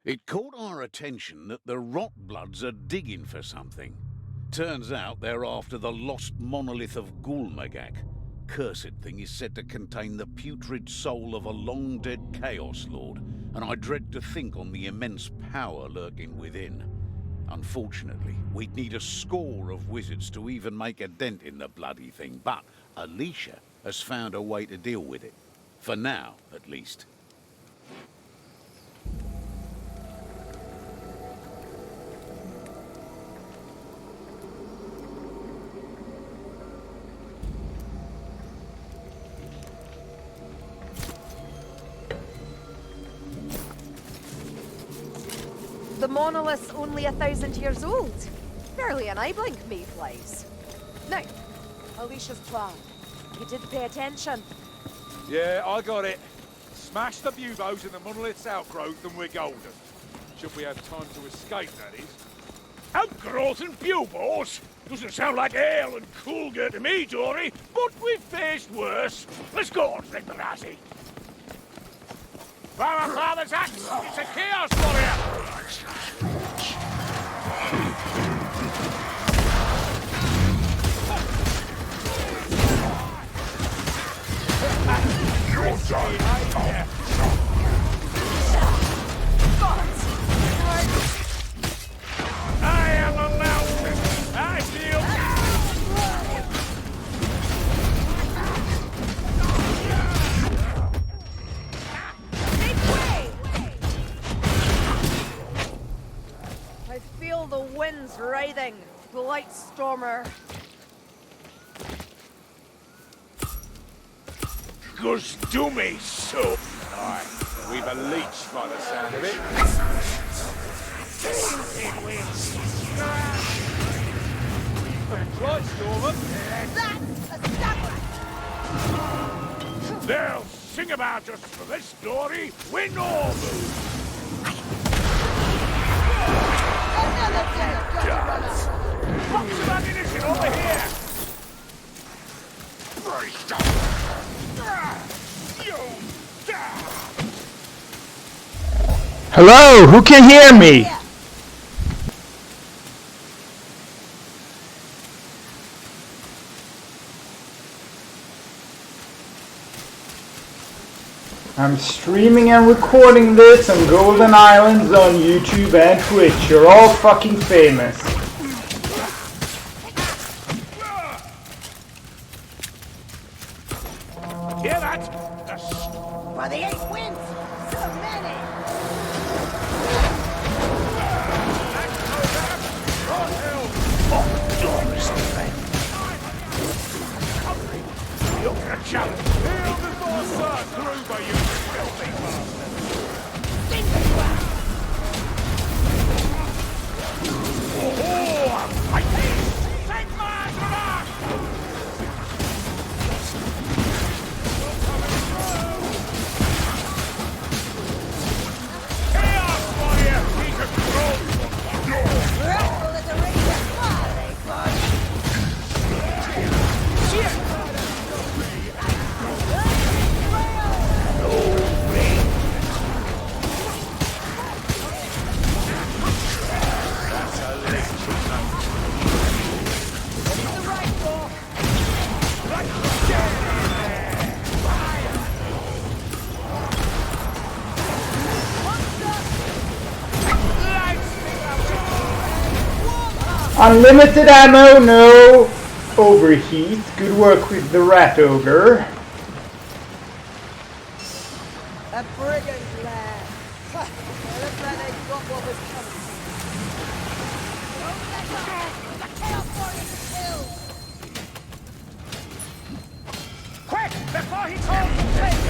It caught our attention that the Rotbloods are digging for something. Turns out they're after the lost monolith of Gulmagak. Cursed thing is said to contain the putrid soul of a long-dead Chaos Lord, and I dread to think on the immense power lurking within. Unfortunately, we'd need a score of wizards to even make a dent in the bloody thing, but Alicia has found a way to deal with it. For now, at least. The monolith's only 1,000 years old. Barely an eye blink, mayflies. Now, Alicia's plan. You didn't pay attention. Yeah, I got it. Smash the buboes in the monolith's outgrowth and we're golden. Should we have time to escape, that is. Outgrowth and buboes? Doesn't sound like ale and coolger to me, Dory, but we've faced worse. Let's go on, Red Lassie. By my father's axe, it's a chaos warrior! You're done. I am a mountain! I feel... I feel the winds writhing. Blight Stormer. Goes do me so. Aye, we've a leech by the sound of it. Right, Stormer. They'll sing about us for this story. We're normal. Box of ammunition over here. Hello, who can hear me? I'm streaming and recording this on Golden Islands on YouTube and Twitch. You're all fucking famous. Hear that? For the 8 wins! So many! You're a challenge. Heal before start through by you filthy Oh, I'm fighting. Take my back. Chaos warrior, he's a troll. Wrestle is a ranger. Unlimited ammo, no overheat. Good work with the rat ogre. A brigand lad. Looks like they got what was coming. Don't let go! The Chaos Warriors are killed! Quick, before he calls the plague.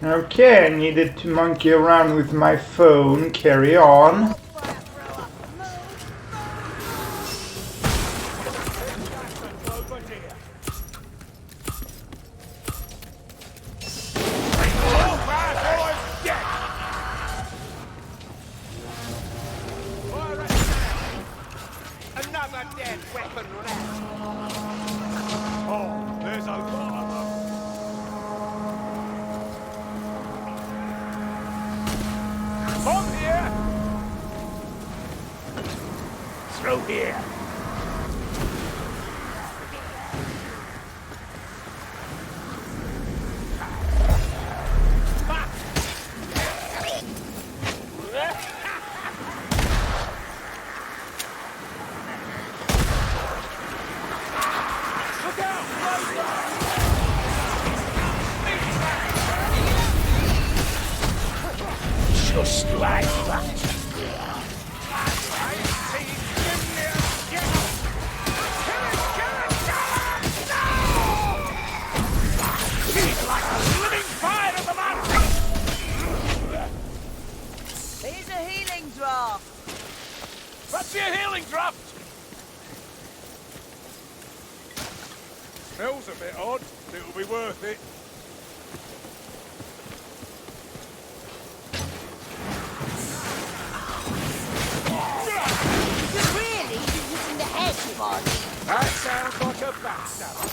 Okay, I needed to monkey around with my phone. Carry on. another dead weapon left. Oh, there's a lot of them. On here! Through here. Just like that. He's like a living fire of the mountain. Here's a healing draft. Fancy a healing draft? Smells a bit odd, but it'll be worth it. Really? You're using the head, Barney. That sounds like a backstabber.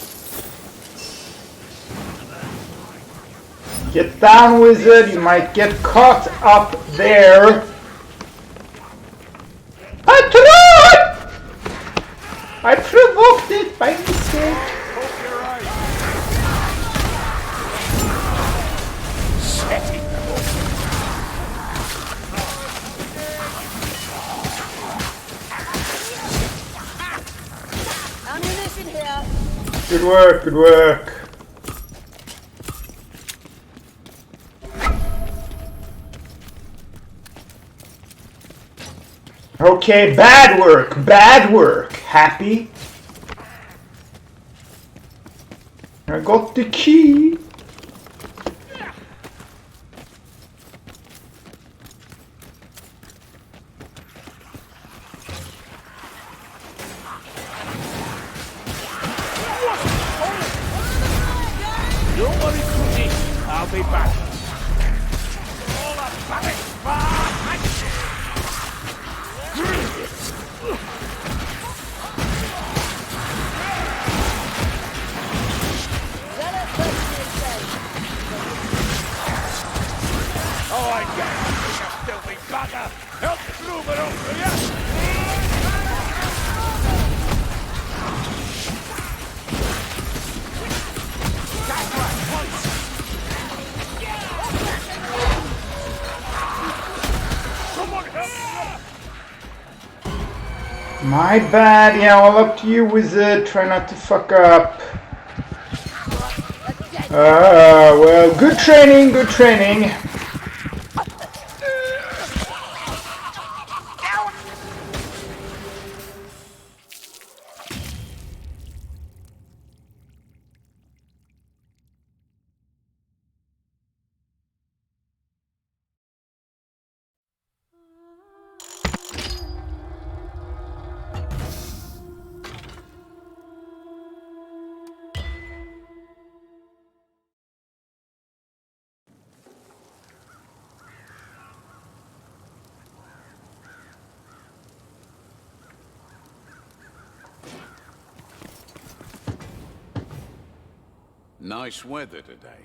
Get down, wizard. You might get caught up there. I provoked it by mistake. Hope you're right. Setting them up. Ammunition here. Good work, good work. Okay, bad work, bad work. Happy? I got the key. Don't worry, Cookie. I'll be back. All about it. Oh, I get it. You filthy bugger. Help through it up, will ya? Someone help me! My bad. Yeah, all up to you, wizard. Try not to fuck up. Well, good training, good training. Nice weather today.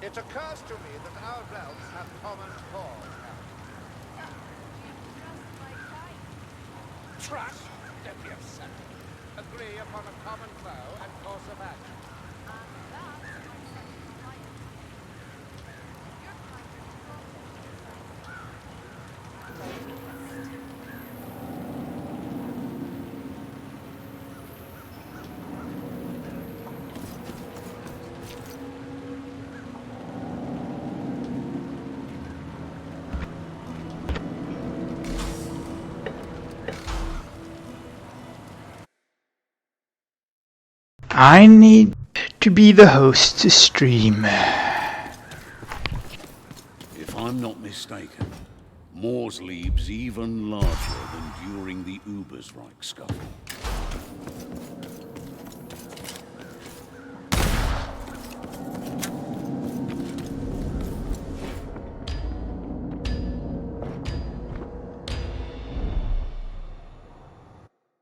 It occurs to me that our realms have common cause. Trust? Don't be upset. Agree upon a common foe and course of action. I need to be the host to stream. If I'm not mistaken, Moor's even larger than during the Ubersreich scuffle.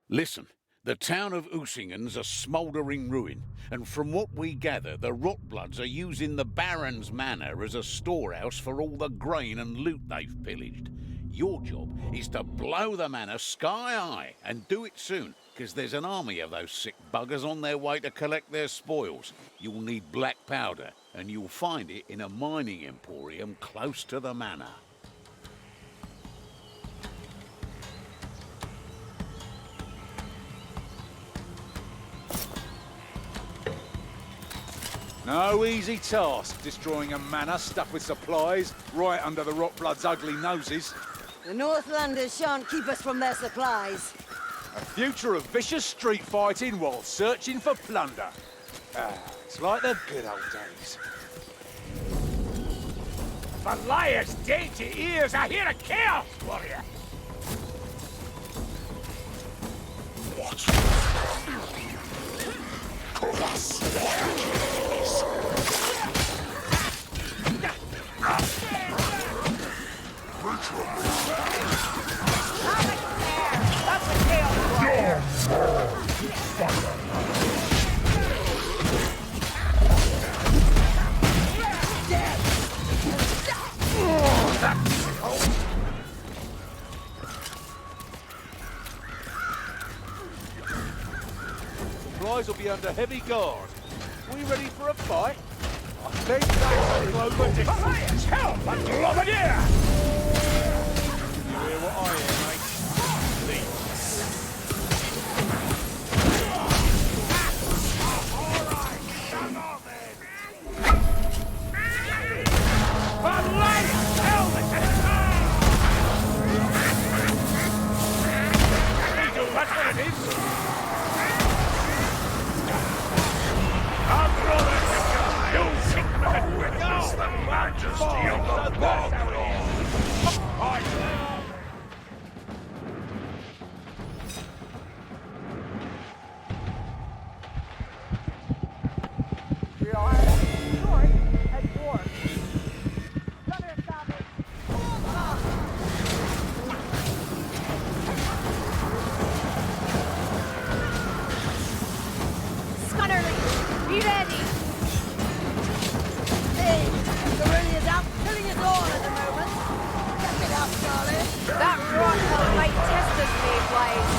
Listen, the town of Usingen's a smouldering ruin, and from what we gather, the Rotbloods are using the Baron's Manor as a storehouse for all the grain and loot they've pillaged. Your job is to blow the manor sky high, and do it soon, because there's an army of those sick buggers on their way to collect their spoils. You'll need black powder, and you'll find it in a mining emporium close to the manor. No easy task, destroying a manor stuffed with supplies right under the Rotbloods' ugly noses. The Northlanders shan't keep us from their supplies. A future of vicious street fighting while searching for plunder. It's like the good old days. The liar's dainty ears, I hear a chaos warrior! That's a chaos warrior! Supplies will be under heavy guard. We ready for a fight? I think that's a Clover Defiance! Help! A Globadier! You hear what I hear, mate? That's what it is! Majesty of the Bogdor! We are short at war. Gunner established. Sgunnerly, be ready! Hey, the is out killing us all at the moment. Check it out, Charlie. That rock might test us, Mayflies.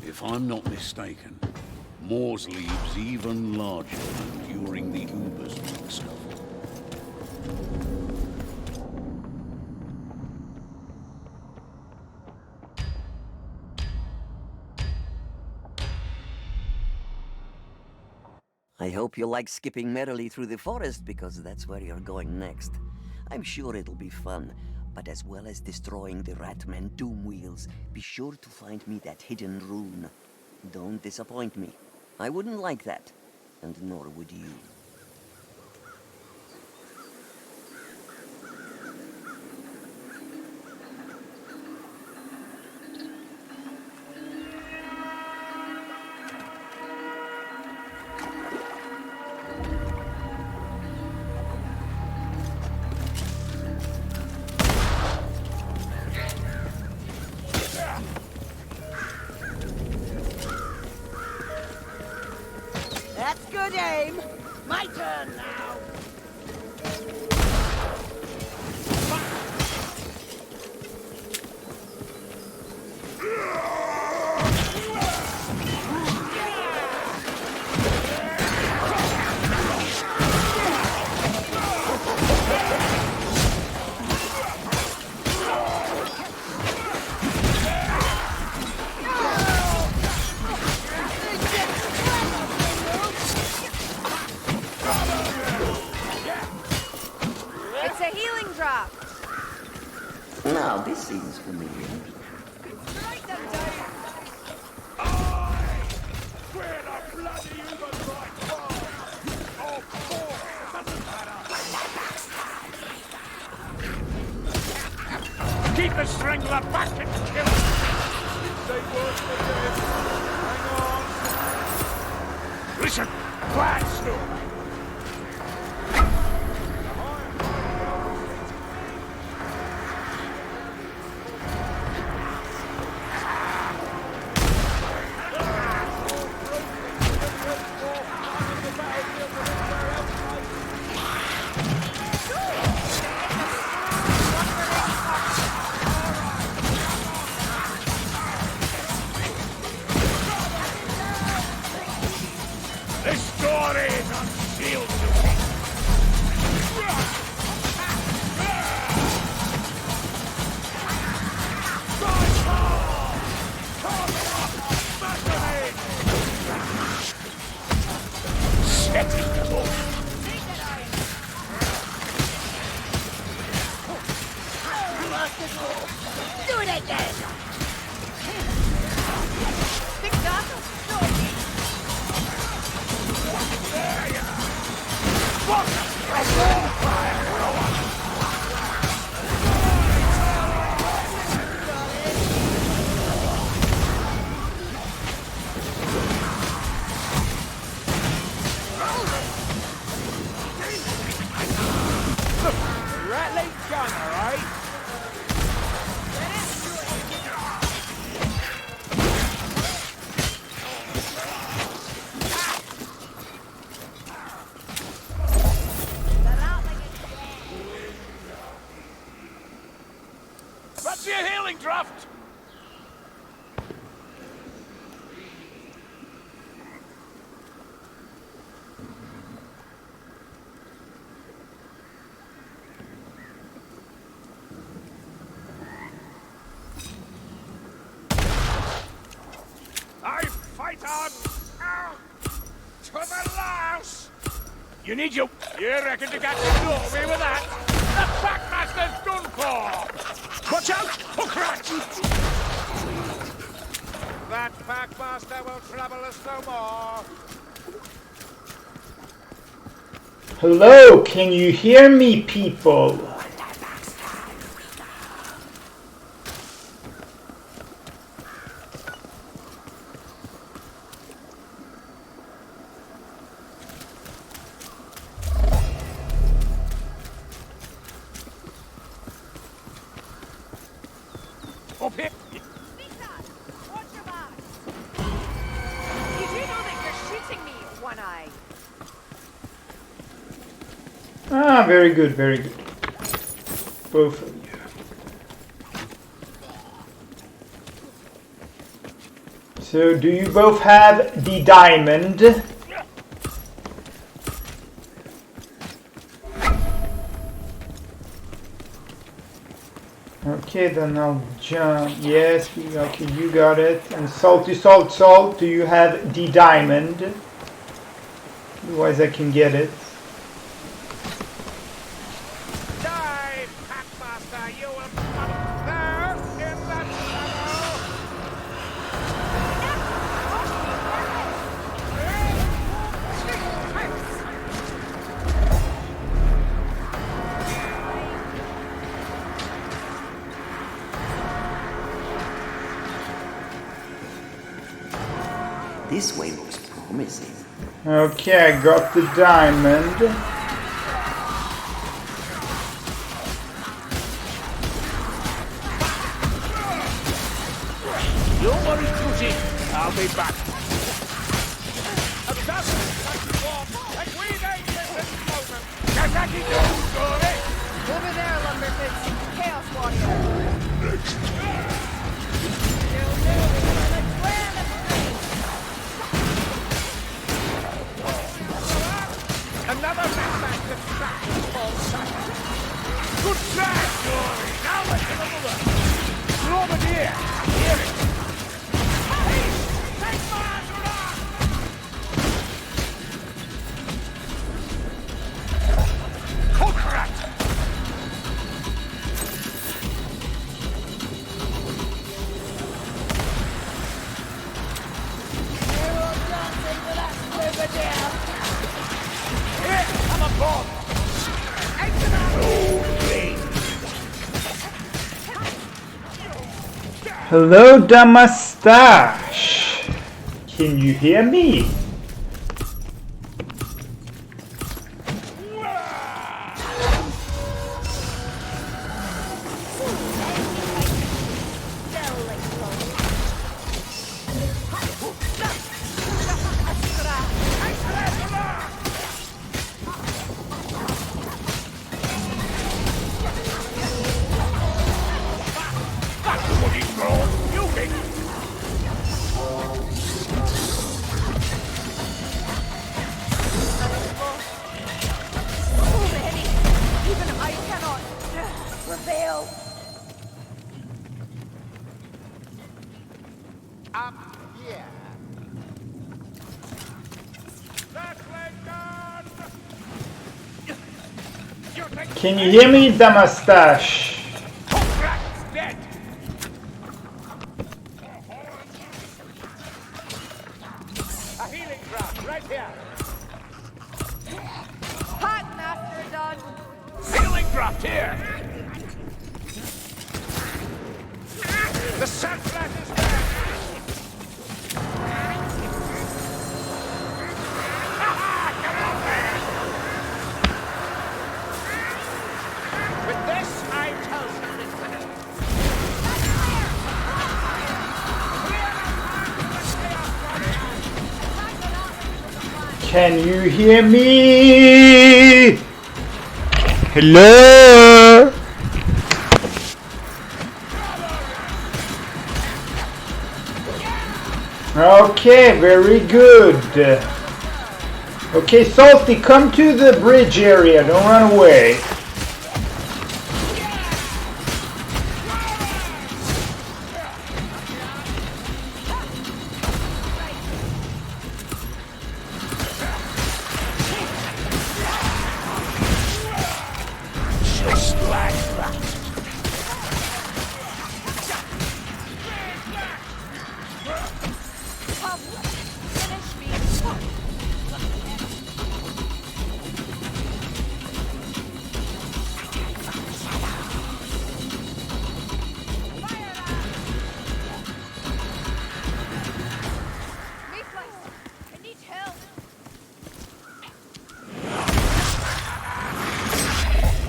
If I'm not mistaken, Moor's even larger than during the Ubersreich scuffle. I hope you like skipping merrily through the forest, because that's where you're going next. I'm sure it'll be fun, but as well as destroying the Ratman doom wheels, be sure to find me that hidden rune. Don't disappoint me. I wouldn't like that, and nor would you. That's good aim. My turn now. draft. Now, this seems familiar. Write them down. Where the bloody humans right from? Oh, course, doesn't matter. Keep the strangler back and kill him. They work for this. Hang on. Listen, bad story. This story is unsealed to me. Set it go. Do it again! Big Doc, no. Rattling gun, all right? Fancy a healing draft? I fight on! To the last! You need your... You reckon you got to do me with that? The Packmaster's done for! Watch out! Hook rat! That Packmaster will trouble us no more. Hello, can you hear me, people? Up here! Watch your back. You do know that you're shooting me, One Eye. Ah, very good, very good. Both of you. So, do you both have the diamond? Okay, then I'll jump. Yes, okay, you got it. And salty salt salt, do you have the diamond? Otherwise I can get it. Die, Packmaster! You will come there in that shadow! This way looks promising. Okay, I got the diamond. Don't worry, Cutie. I'll be back. And we don't listen to them. Kazaki don't story. Over there, Lumberfits. Chaos Warrior. Another Packmaster track all second. Good try, Story. Now let's get another. You're over here. Hear it. Hey, take my hands around. Cook rat. Hello, the mustache. Can you hear me? Up here. Left leg down. Can you hear me, the mustache? Rat's dead. A healing drop right here. Hot master done. Healing dropped here. The sunflat is dead. With this, I toast Can you hear me? Hello? Okay, very good. Okay, Salty, come to the bridge area. Don't run away.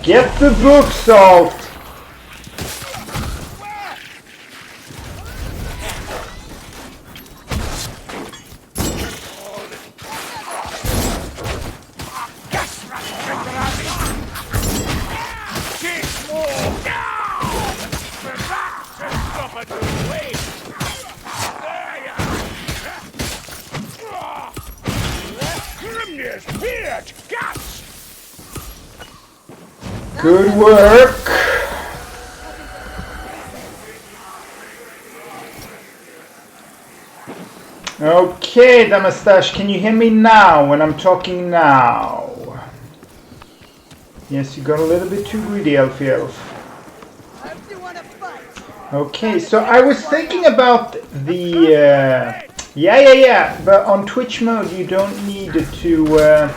Get the book, Salt! Good work! Okay, the mustache, can you hear me now when I'm talking now? Yes, you got a little bit too greedy, Elfie Elf. Okay, so I was thinking about the... Yeah, but on Twitch mode you don't need to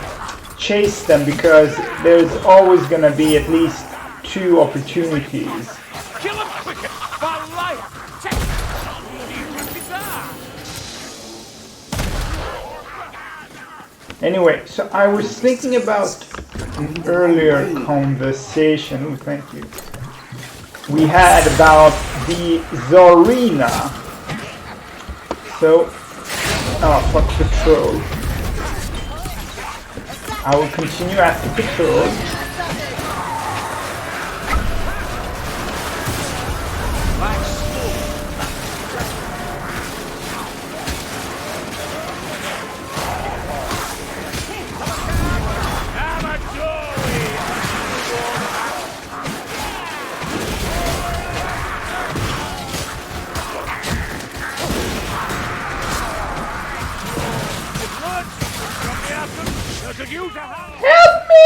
chase them because there's always gonna be at least 2 opportunities. Kill him quick for life. Anyway, so I was thinking about an earlier conversation, oh, thank you, we had about the Tsarina. So, fuck the troll. I will continue after the troll. Help me!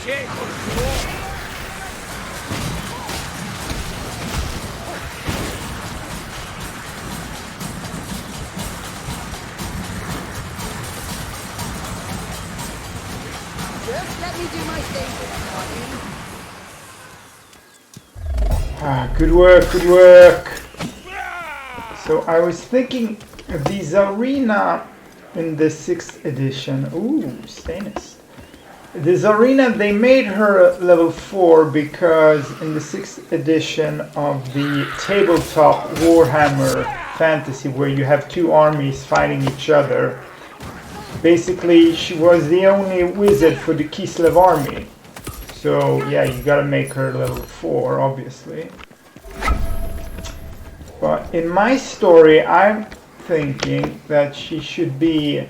shit was war. Just let me do my thing this morning. Ah, good work, good work. So I was thinking the Zarina in the 6th edition. Ooh, stainless. The Zarina, they made her level 4 because in the 6th edition of the tabletop Warhammer fantasy where you have two armies fighting each other, basically she was the only wizard for the Kislev army. So yeah, you gotta make her level 4, obviously. But in my story, I'm thinking that she should be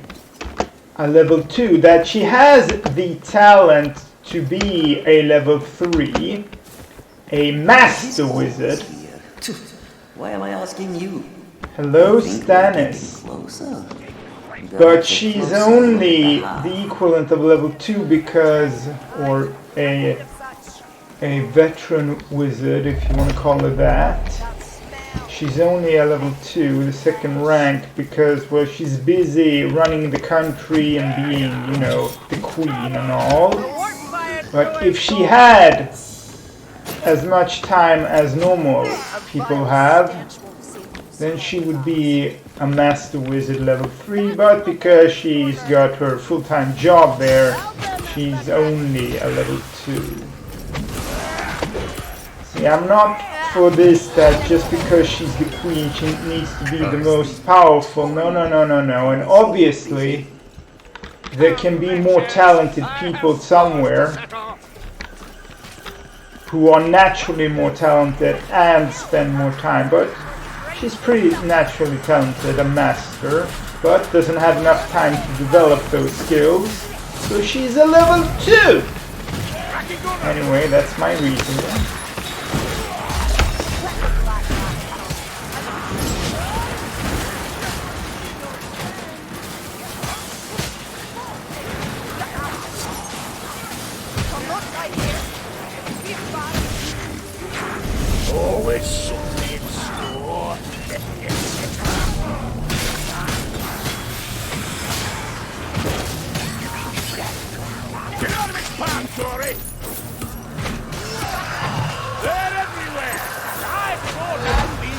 a level 2, that she has the talent to be a level 3, a master wizard. Why am I asking you? Hello, I think we're getting Stannis. closer. But she's only the equivalent of level 2 because, or a veteran wizard, if you want to call her that. She's only a level 2, the second rank, because, well, she's busy running the country and being, you know, the queen and all. But if she had as much time as normal people have, then she would be a master wizard level 3, but because she's got her full-time job there, she's only a level 2. See, I'm not for this that just because she's the queen she needs to be the most powerful. No, no, no, no, no. And obviously there can be more talented people somewhere who are naturally more talented and spend more time. But she's pretty naturally talented, a master, but doesn't have enough time to develop those skills. So she's a level 2! Anyway, that's my reason. Always something in store. Get out of its path, Tory! They're everywhere! I thought I'd be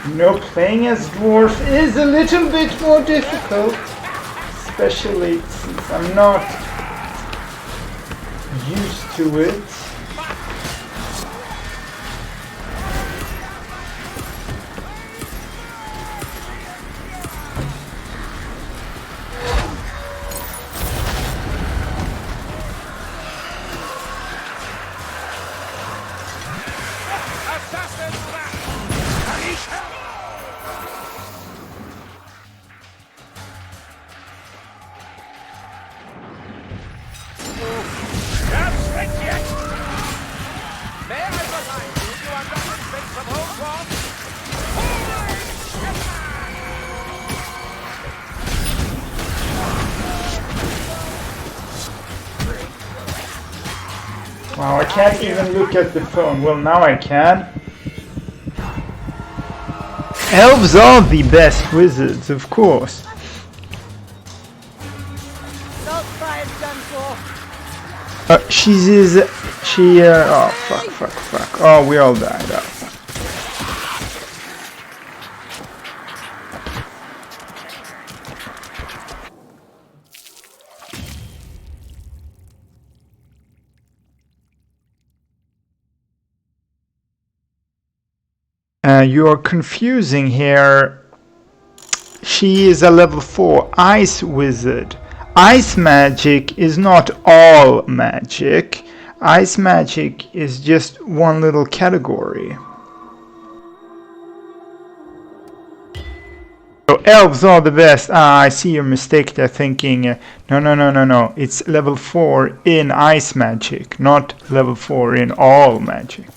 You know, playing as dwarf is a little bit more difficult, especially since I'm not used to it. Wow, I can't even look at the phone. Well, now I can. Elves are the best wizards, of course. Salt fire's done for. Oh, fuck. Oh, we all died. Oh. you're confusing here. She is a level 4 ice wizard. Ice magic is not all magic. Ice magic is just one little category. So elves are the best. I see your mistake there, thinking no. It's level 4 in ice magic, not level 4 in all magic.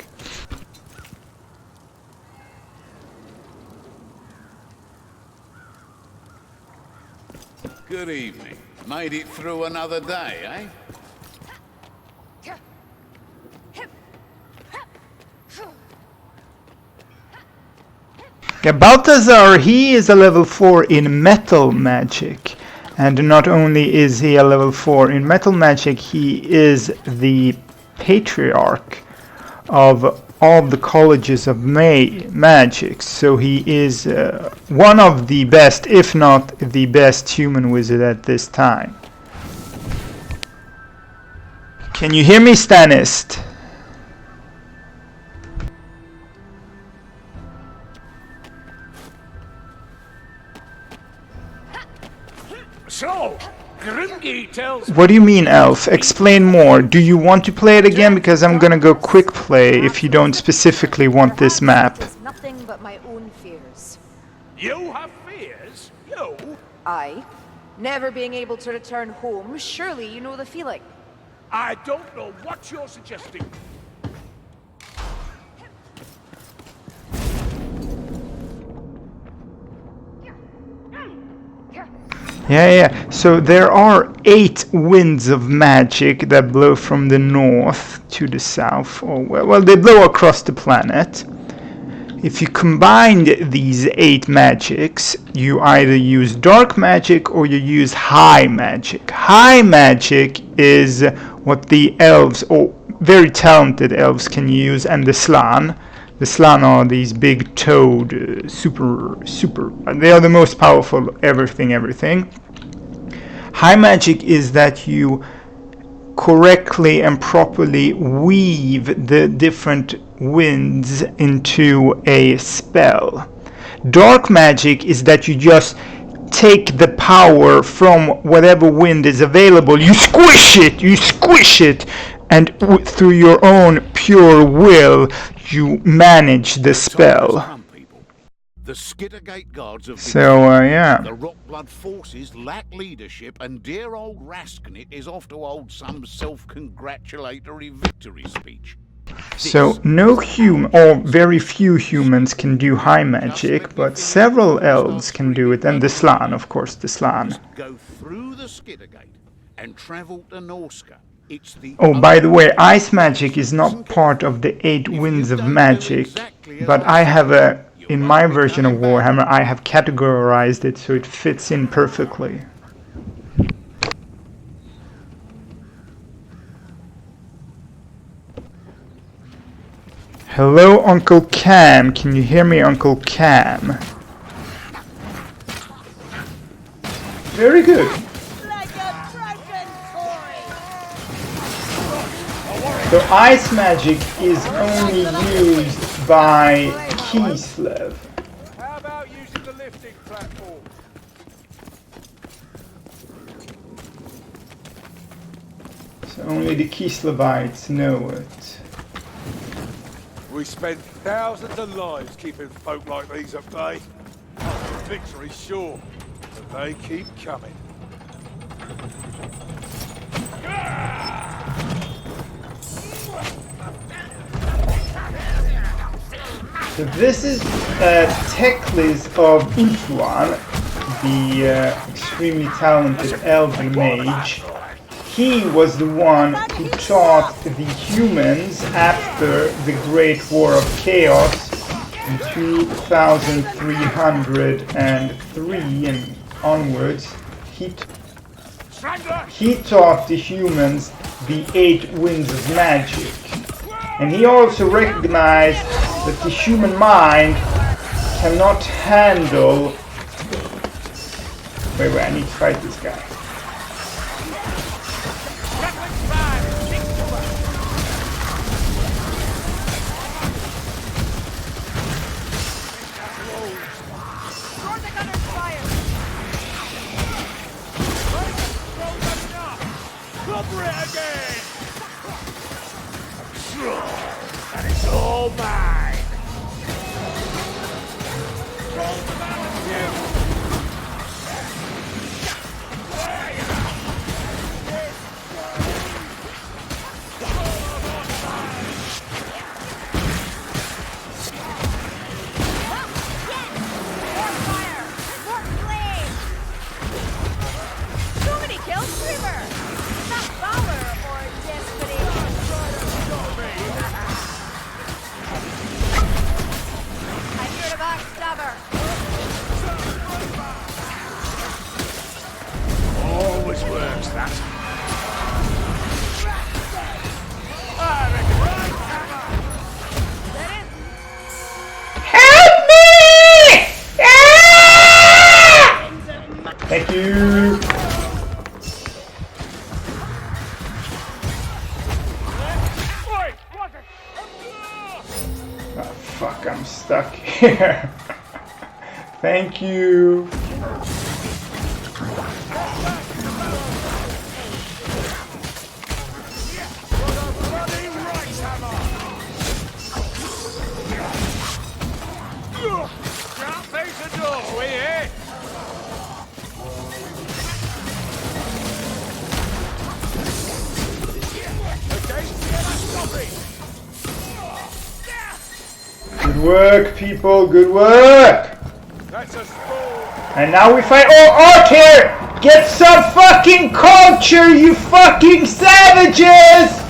Good evening. Made it through another day, eh? Yeah, Balthazar, he is a level 4 in metal magic. And not only is he a level 4 in metal magic, he is the patriarch of all the colleges of magic. So he is one of the best, if not the best human wizard at this time. Can you hear me, Stanist? So, Grimgi tells What do you mean, Elf? Explain more. Do you want to play it again? Because I'm gonna go quick play if you don't specifically want this map. It's nothing but my own fears. you have fears? You? I, never being able to return home, surely you know the feeling. I don't know what you're suggesting. Yeah. So there are 8 winds of magic that blow from the north to the south. Or well, they blow across the planet. If you combine these 8 magics, you either use dark magic or you use high magic. High magic is what the elves, or very talented elves, can use, and the Slan. The Slan are these big toad, super, they are the most powerful everything. High magic is that you correctly and properly weave the different winds into a spell. Dark magic is that you just take the power from whatever wind is available, you squish it, and through your own pure will, you manage the spell. The Skittergate guards have been So, yeah. The Rockblood forces lack leadership, and dear old Raskinit is off to hold some self-congratulatory victory speech. So, no human, or very few humans can do high magic, but several elves can do it, and the Slan, of course, the Slan. Go through the Skittergate and travel to Norska. It's the Oh, by the way, ice magic is not part of the 8 winds of magic, but I have in my version of Warhammer, I have categorized it so it fits in perfectly. Hello, Uncle Cam. Can you hear me, Uncle Cam? Very good. Like a broken toy. So ice magic is only used by Kislev. How about using the lifting platform? So only the Kislevites know it. We spend thousands of lives keeping folk like these at bay. Victory's sure, but they keep coming. So this is Teklis of Ulthuan, the extremely talented elven mage. He was the one who taught the humans after the Great War of Chaos in 2303 and onwards. He taught the humans the 8 winds of magic. And he also recognized that the human mind cannot handle... Wait, I need to fight this guy. Short the gunner's fire! Cover it again! And it's all mine! Roll the balance, you! Always works, that. I reckon right, Help me! Ah! Thank you. Oh, fuck, I'm stuck here. Thank you. Can't face the door, we here? Okay, stop it! Good work, people. Good work. That's a sport. And now we fight. Oh, Archer! Get some fucking culture, you fucking savages!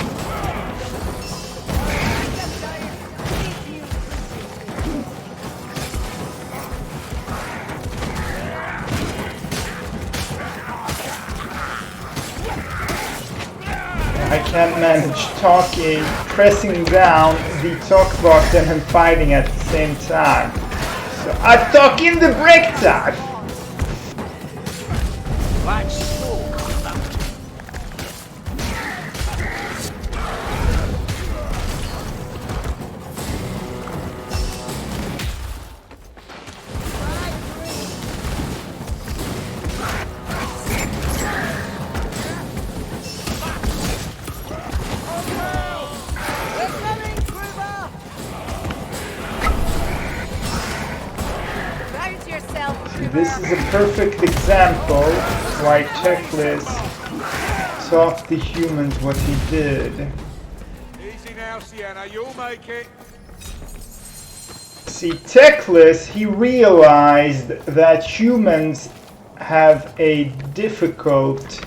I can't manage talking, pressing down the talk button and fighting at the same time. So I talk in the break time. This is a perfect example why Teclis taught the humans what he did. Easy now, Sienna, you'll make it. See, Teclis, he realized that humans have a difficult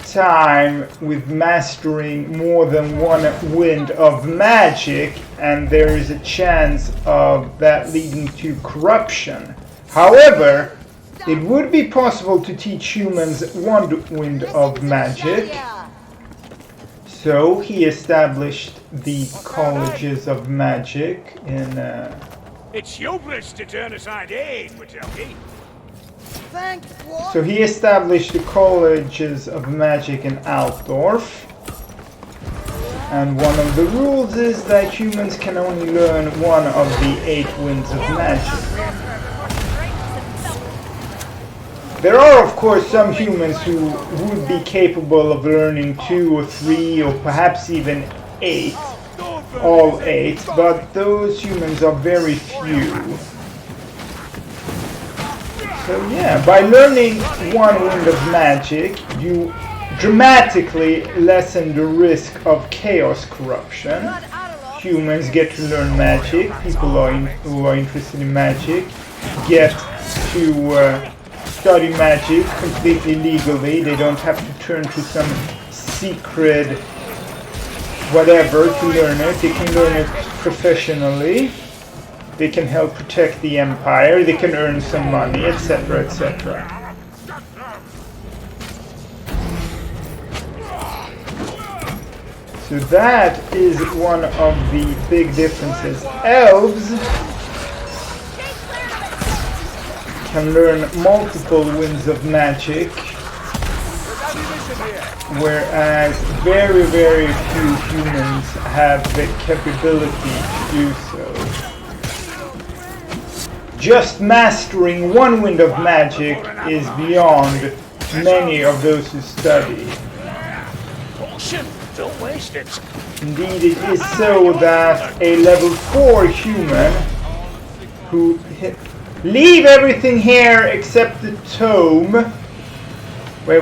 time with mastering more than one wind of magic, and there is a chance of that leading to corruption. However, it would be possible to teach humans one wind of magic. So he established the colleges of magic in... It's hubris to turn aside aid, Wachowski. Thanks, what? So he established the colleges of magic in Altdorf. And one of the rules is that humans can only learn one of the 8 winds of magic. There are, of course, some humans who would be capable of learning 2 or 3 or perhaps even 8, all 8, but those humans are very few. So yeah, by learning one wind of magic, you dramatically lessen the risk of chaos corruption. Humans get to learn magic, people who are interested in magic get to study magic completely legally. They don't have to turn to some secret whatever to learn it. They can learn it professionally. They can help protect the empire. They can earn some money, etc., etc. So that is one of the big differences. Elves can learn multiple winds of magic, whereas very, very few humans have the capability to do so. just mastering one wind of magic is beyond many of those who study. Awesome! Don't waste it. Indeed, it is so that a level 4 human who leave everything here except the tome. Wait.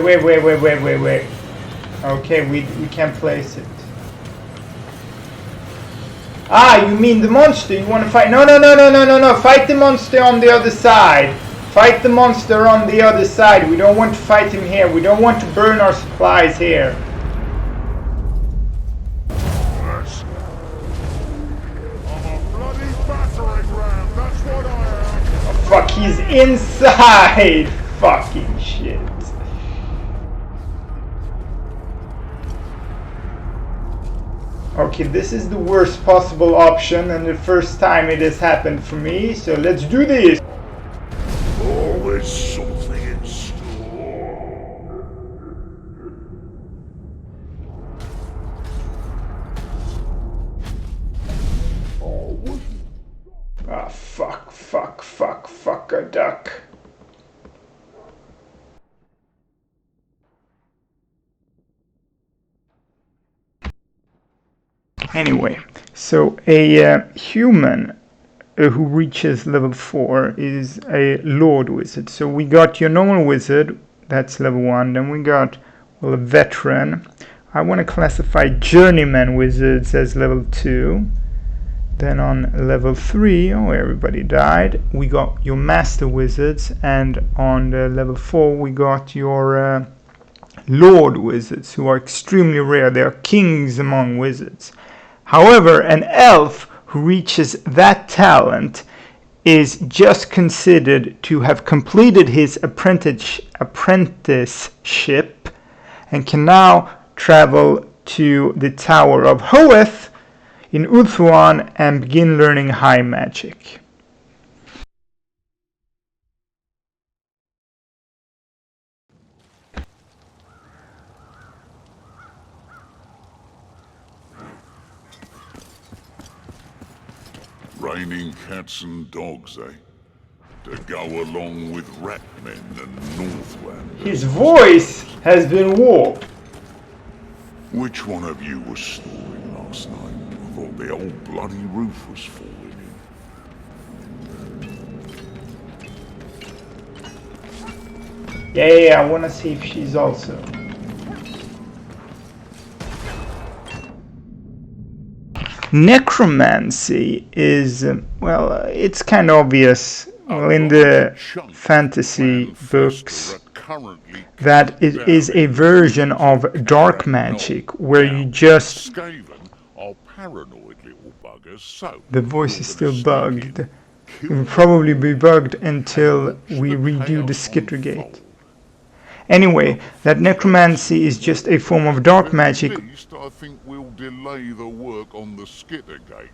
Okay, we can't place it. Ah, you mean the monster? You want to fight? No. Fight the monster on the other side. Fight the monster on the other side. We don't want to fight him here. We don't want to burn our supplies here. Oh, fuck, he's inside. Fucking shit. Okay, this is the worst possible option and the first time it has happened for me, so let's do this! Always something in store. Ah, fuck a duck. Anyway, so a human who reaches level 4 is a Lord Wizard. So we got your normal wizard, that's level 1, then we got, well, a veteran. I want to classify journeyman wizards as level 2. Then on level 3, oh, everybody died, we got your master wizards, and on the level 4 we got your Lord Wizards, who are extremely rare. They are kings among wizards. However, an elf who reaches that talent is just considered to have completed his apprenticeship and can now travel to the Tower of Hoeth in Ulthuan and begin learning high magic. Raining cats and dogs, eh? To go along with ratmen and Northlanders. His voice has been warped. Which one of you was snoring last night? I thought the old bloody roof was falling in. Yeah, I want to see if she's also. Necromancy is, well, it's kind of obvious in the fantasy books that it is a version of dark magic where you just... The voice is still bugged. It will probably be bugged until we redo the Skittergate. Anyway, that necromancy is just a form of dark magic. At least I think we'll delay the work on the Skittergate.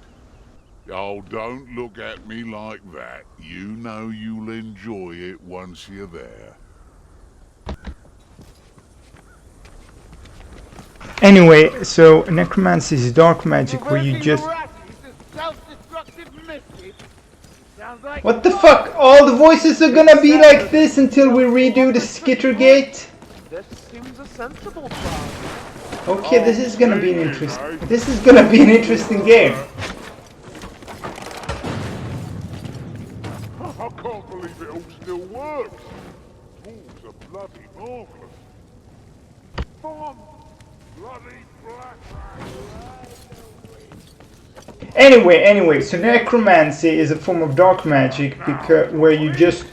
Oh, don't look at me like that. You know you'll enjoy it once you're there. Anyway, so necromancy is dark magic where you just... What the fuck? All the voices are gonna be like this until we redo the Skittergate? This seems a sensible plan. Okay, this is gonna be an interesting game. I can't believe it all still works. Tools are bloody marvellous. Bomb! Bloody black Anyway, so necromancy is a form of dark magic because where you just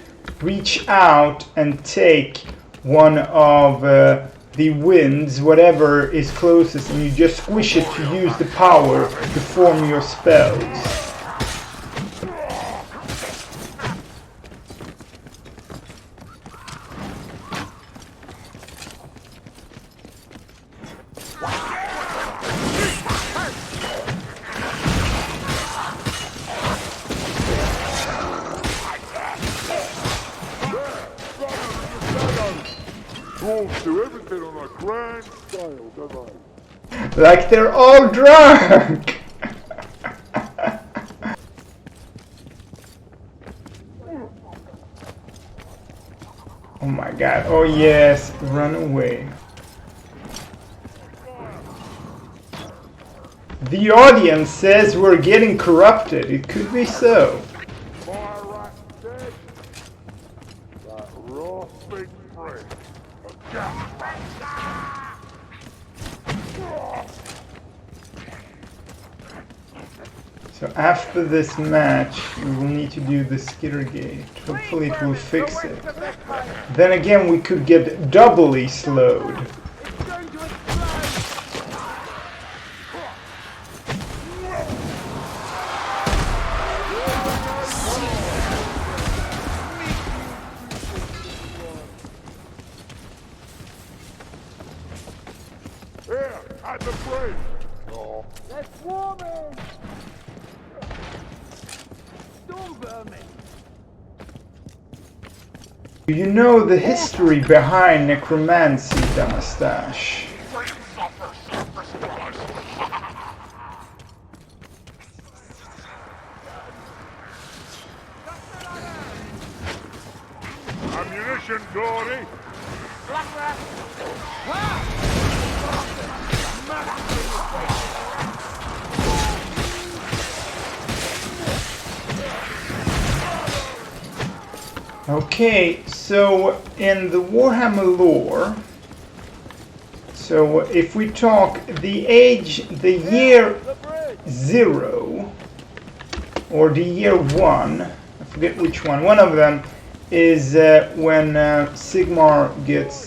reach out and take one of the winds, whatever is closest, and you just squish it to use the power to form your spells. Dwarves do everything on a grand scale, don't they? Like they're all drunk! Oh my god. Oh yes, run away. The audience says we're getting corrupted. It could be so. Fire right dead. Like raw big bread. So after this match, we will need to do the skitter gate. Hopefully it will fix it. Then again, we could get doubly slowed. It's going to explode! Here, at the bridge. Oh. Let's warm it! Storm vermin! Do you know the history behind necromancy, Damastash? Ammunition, Gordy. Okay, so in the Warhammer lore, so if we talk the year 0, or the year 1, I forget which one of them, is when Sigmar gets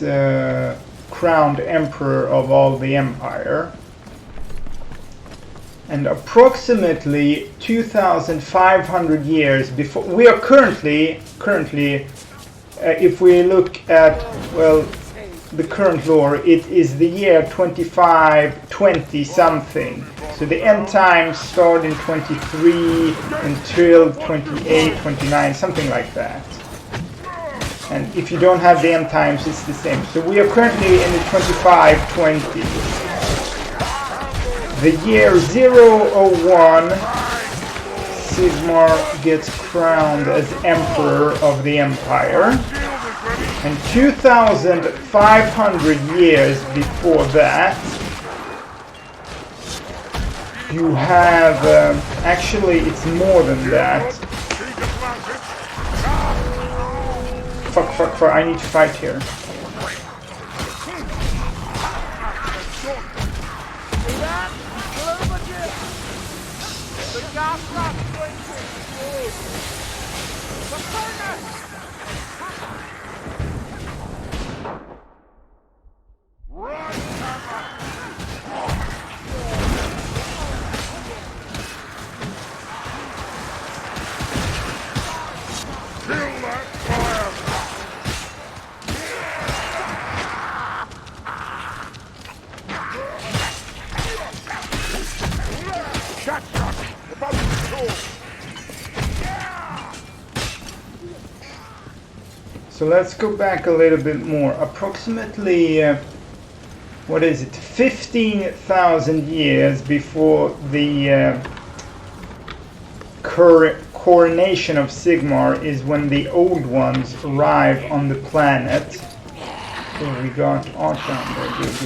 crowned Emperor of all the Empire. And approximately 2,500 years before, we are currently, if we look at, well, the current lore, it is the year 2520 something. So the end times start in 23 until 28, 29, something like that. And if you don't have the end times, it's the same. So we are currently in the 2520. The year 001, Sigmar gets crowned as Emperor of the Empire. And 2,500 years before that, you have, actually it's more than that. Fuck, I need to fight here. So let's go back a little bit more. Approximately, what is it, 15,000 years before the coronation of Sigmar is when the old ones arrive on the planet. So we got art down there, good.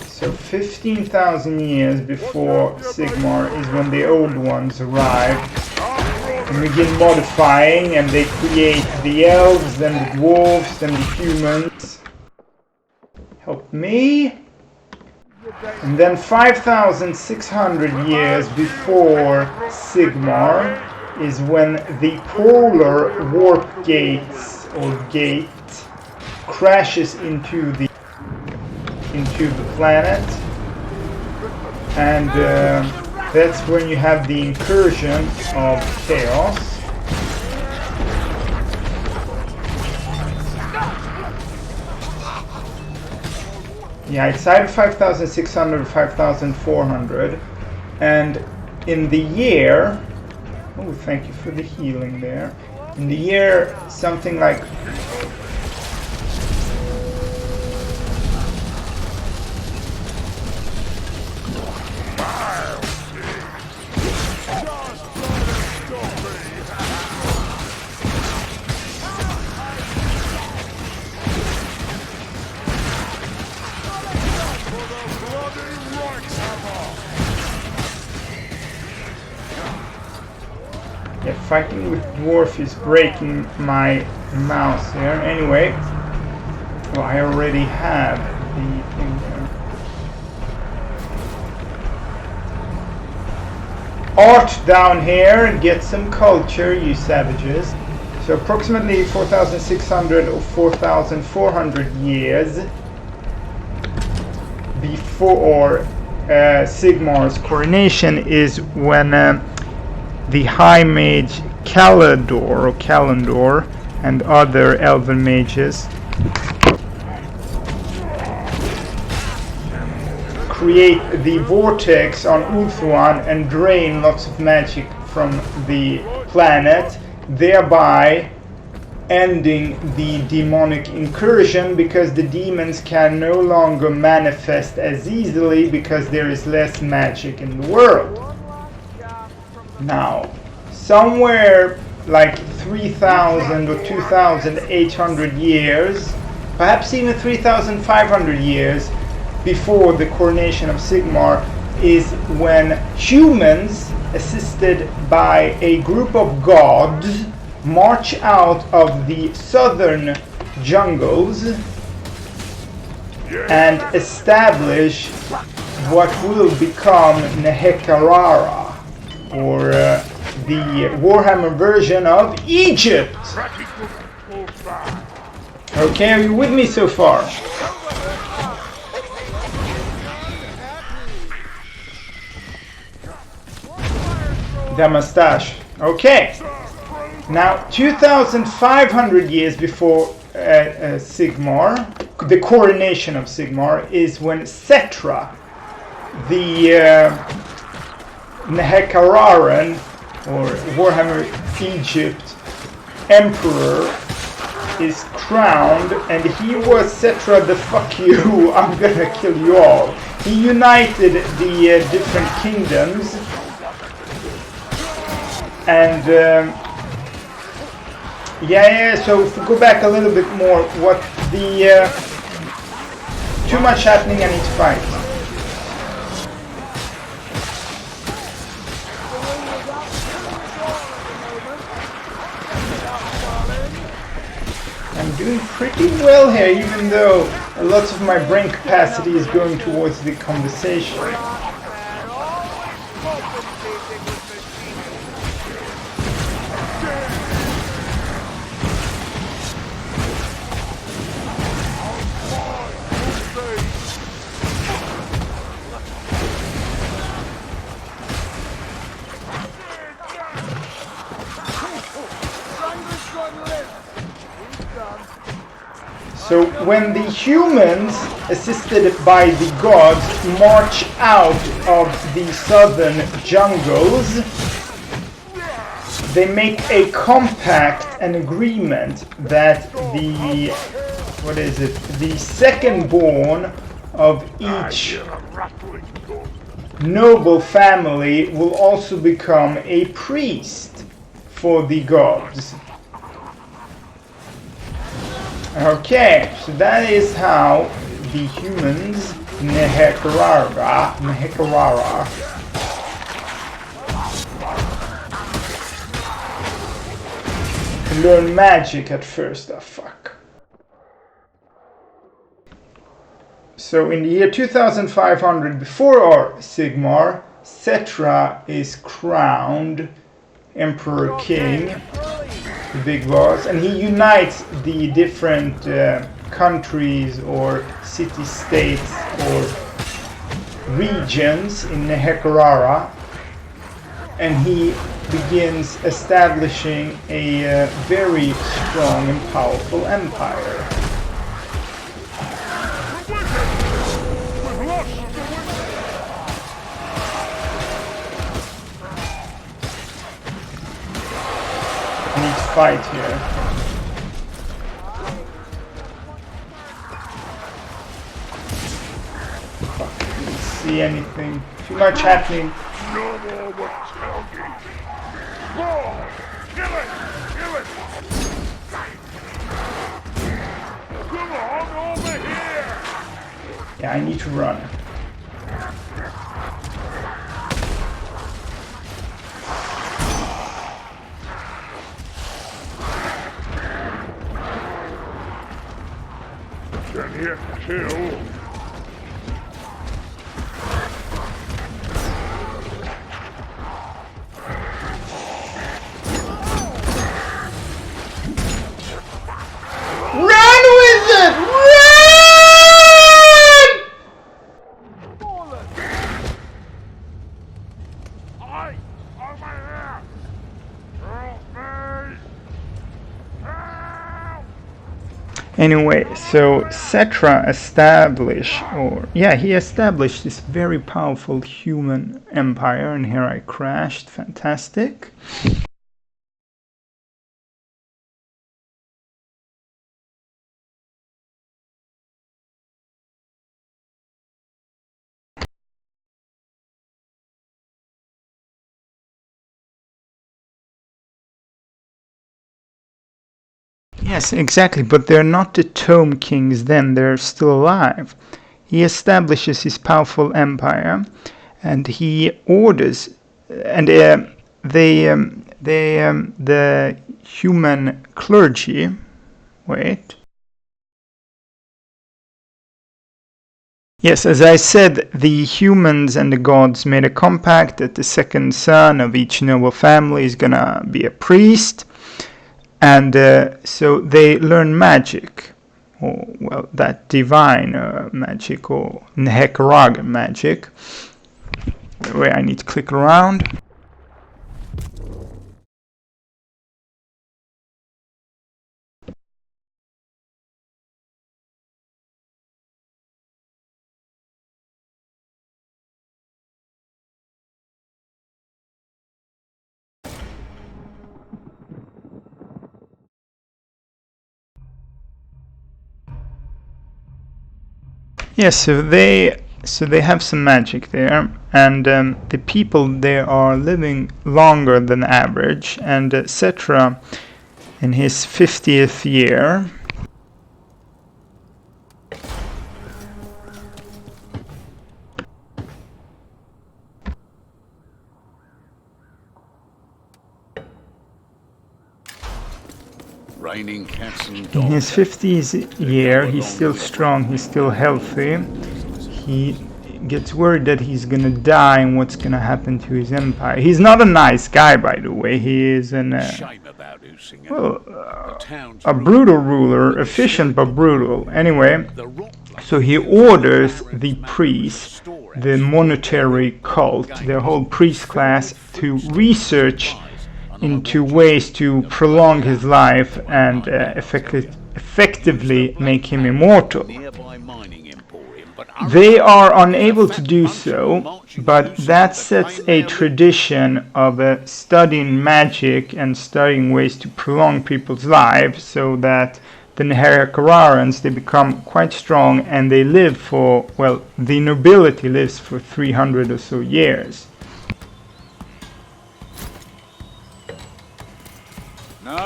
So 15,000 years before Sigmar is when the old ones arrive. And begin modifying, and they create the elves, then the dwarves, then the humans. Help me. And then 5,600 years before Sigmar is when the polar warp gates, or gate, crashes into the planet. And that's when you have the incursion of chaos. Yeah, it's either 5,600 or 5,400. And in the year... Oh, thank you for the healing there. In the year something like... Yeah, fighting with dwarf is breaking my mouse here. Anyway, well, I already have the thing there. Art down here, get some culture, you savages. So approximately 4,600 or 4,400 years before Sigmar's coronation is when the High Mage Calendor and other elven mages create the vortex on Ulthuan and drain lots of magic from the planet, thereby ending the demonic incursion, because the demons can no longer manifest as easily because there is less magic in the world. Now, somewhere like 3,000 or 2,800 years, perhaps even 3,500 years before the coronation of Sigmar, is when humans, assisted by a group of gods, march out of the southern jungles and establish what will become Nehekarara, or the Warhammer version of Egypt. Okay, are you with me so far? The mustache. Okay. Now, 2,500 years before Sigmar, the coronation of Sigmar, is when Setra, the Nehekararan, or Warhammer Egypt emperor, is crowned, and he was Setra the fuck you, I'm gonna kill you all. He united the different kingdoms, and so if we go back a little bit more, what the too much happening, I need to fight. I'm doing pretty well here, even though a lot of my brain capacity is going towards the conversation. So when the humans, assisted by the gods, march out of the southern jungles, they make a compact, an agreement that the, the second born of each noble family will also become a priest for the gods. Okay, so that is how the humans, Nehekarara, learn magic at first. Oh, fuck. So in the year 2500 before our Sigmar, Setra is crowned Emperor King, the big boss, and he unites the different countries or city-states or regions in Nehekarara, and he begins establishing a very strong and powerful empire. I need to fight here. Fuck, I didn't see anything. Too much happening. No more mortality. More! Kill it! Kill it! Come on, over here! Yeah, I need to run. Get killed. Run with it! Run! Hey! Over here! Help me! Help! Anyway, so Cetra he established this very powerful human empire, and here I crashed. Fantastic. Yes, exactly, but they're not the Tome Kings then, they're still alive. He establishes his powerful empire, and he orders, and the human clergy, wait. Yes, as I said, the humans and the gods made a compact that the second son of each noble family is gonna be a priest. And so they learn magic, or well, that divine magic, or Nehekaragan magic. Where I need to click around. Yes, so they have some magic there, and the people there are living longer than average, and Cetra in his 50th year Raining cats and dogs. in his 50th year, he's still strong, he's still healthy. He gets worried that he's gonna die and what's gonna happen to his empire. He's not a nice guy, by the way. He is a brutal ruler, efficient but brutal. Anyway, so he orders the priests, the monetary cult, their whole priest class, to research into ways to prolong his life and effectively make him immortal. They are unable to do so, but that sets a tradition of studying magic and studying ways to prolong people's lives, so that the Neherikararans, they become quite strong, and they live for, well, the nobility lives for 300 or so years.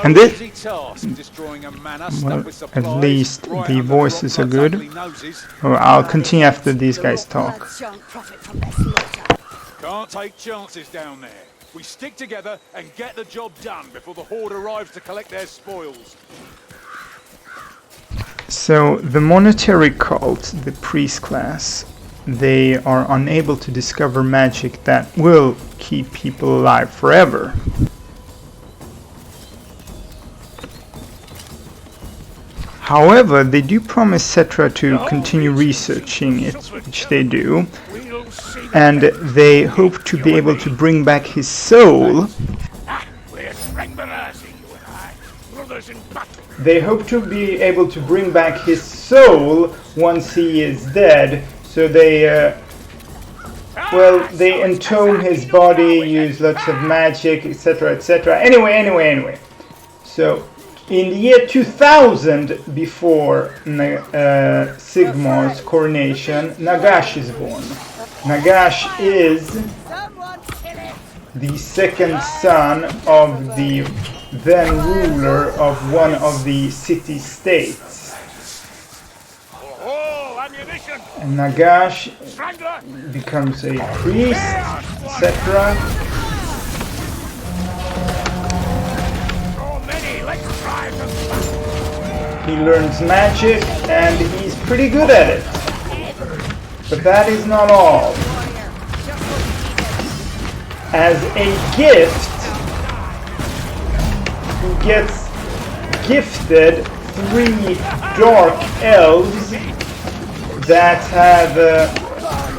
And this, well, at least the voices are good. Oh, I'll continue after these guys talk. Can't take chances down there. We stick together and get the job done before the Horde arrives to collect their spoils. So the monetary cult, the priest class, they are unable to discover magic that will keep people alive forever. However, they do promise Cetra to continue researching it, which they do, and they hope to be able to bring back his soul. They hope to be able to bring back his soul once he is dead, so they entomb his body, use lots of magic, etc., etc. Anyway. So, in the year 2000, before Sigmar's coronation, Nagash is born. Nagash is the second son of the then ruler of one of the city-states. And Nagash becomes a priest, etc. He learns magic, and he's pretty good at it. But that is not all. As a gift, he gets gifted 3 dark elves that have,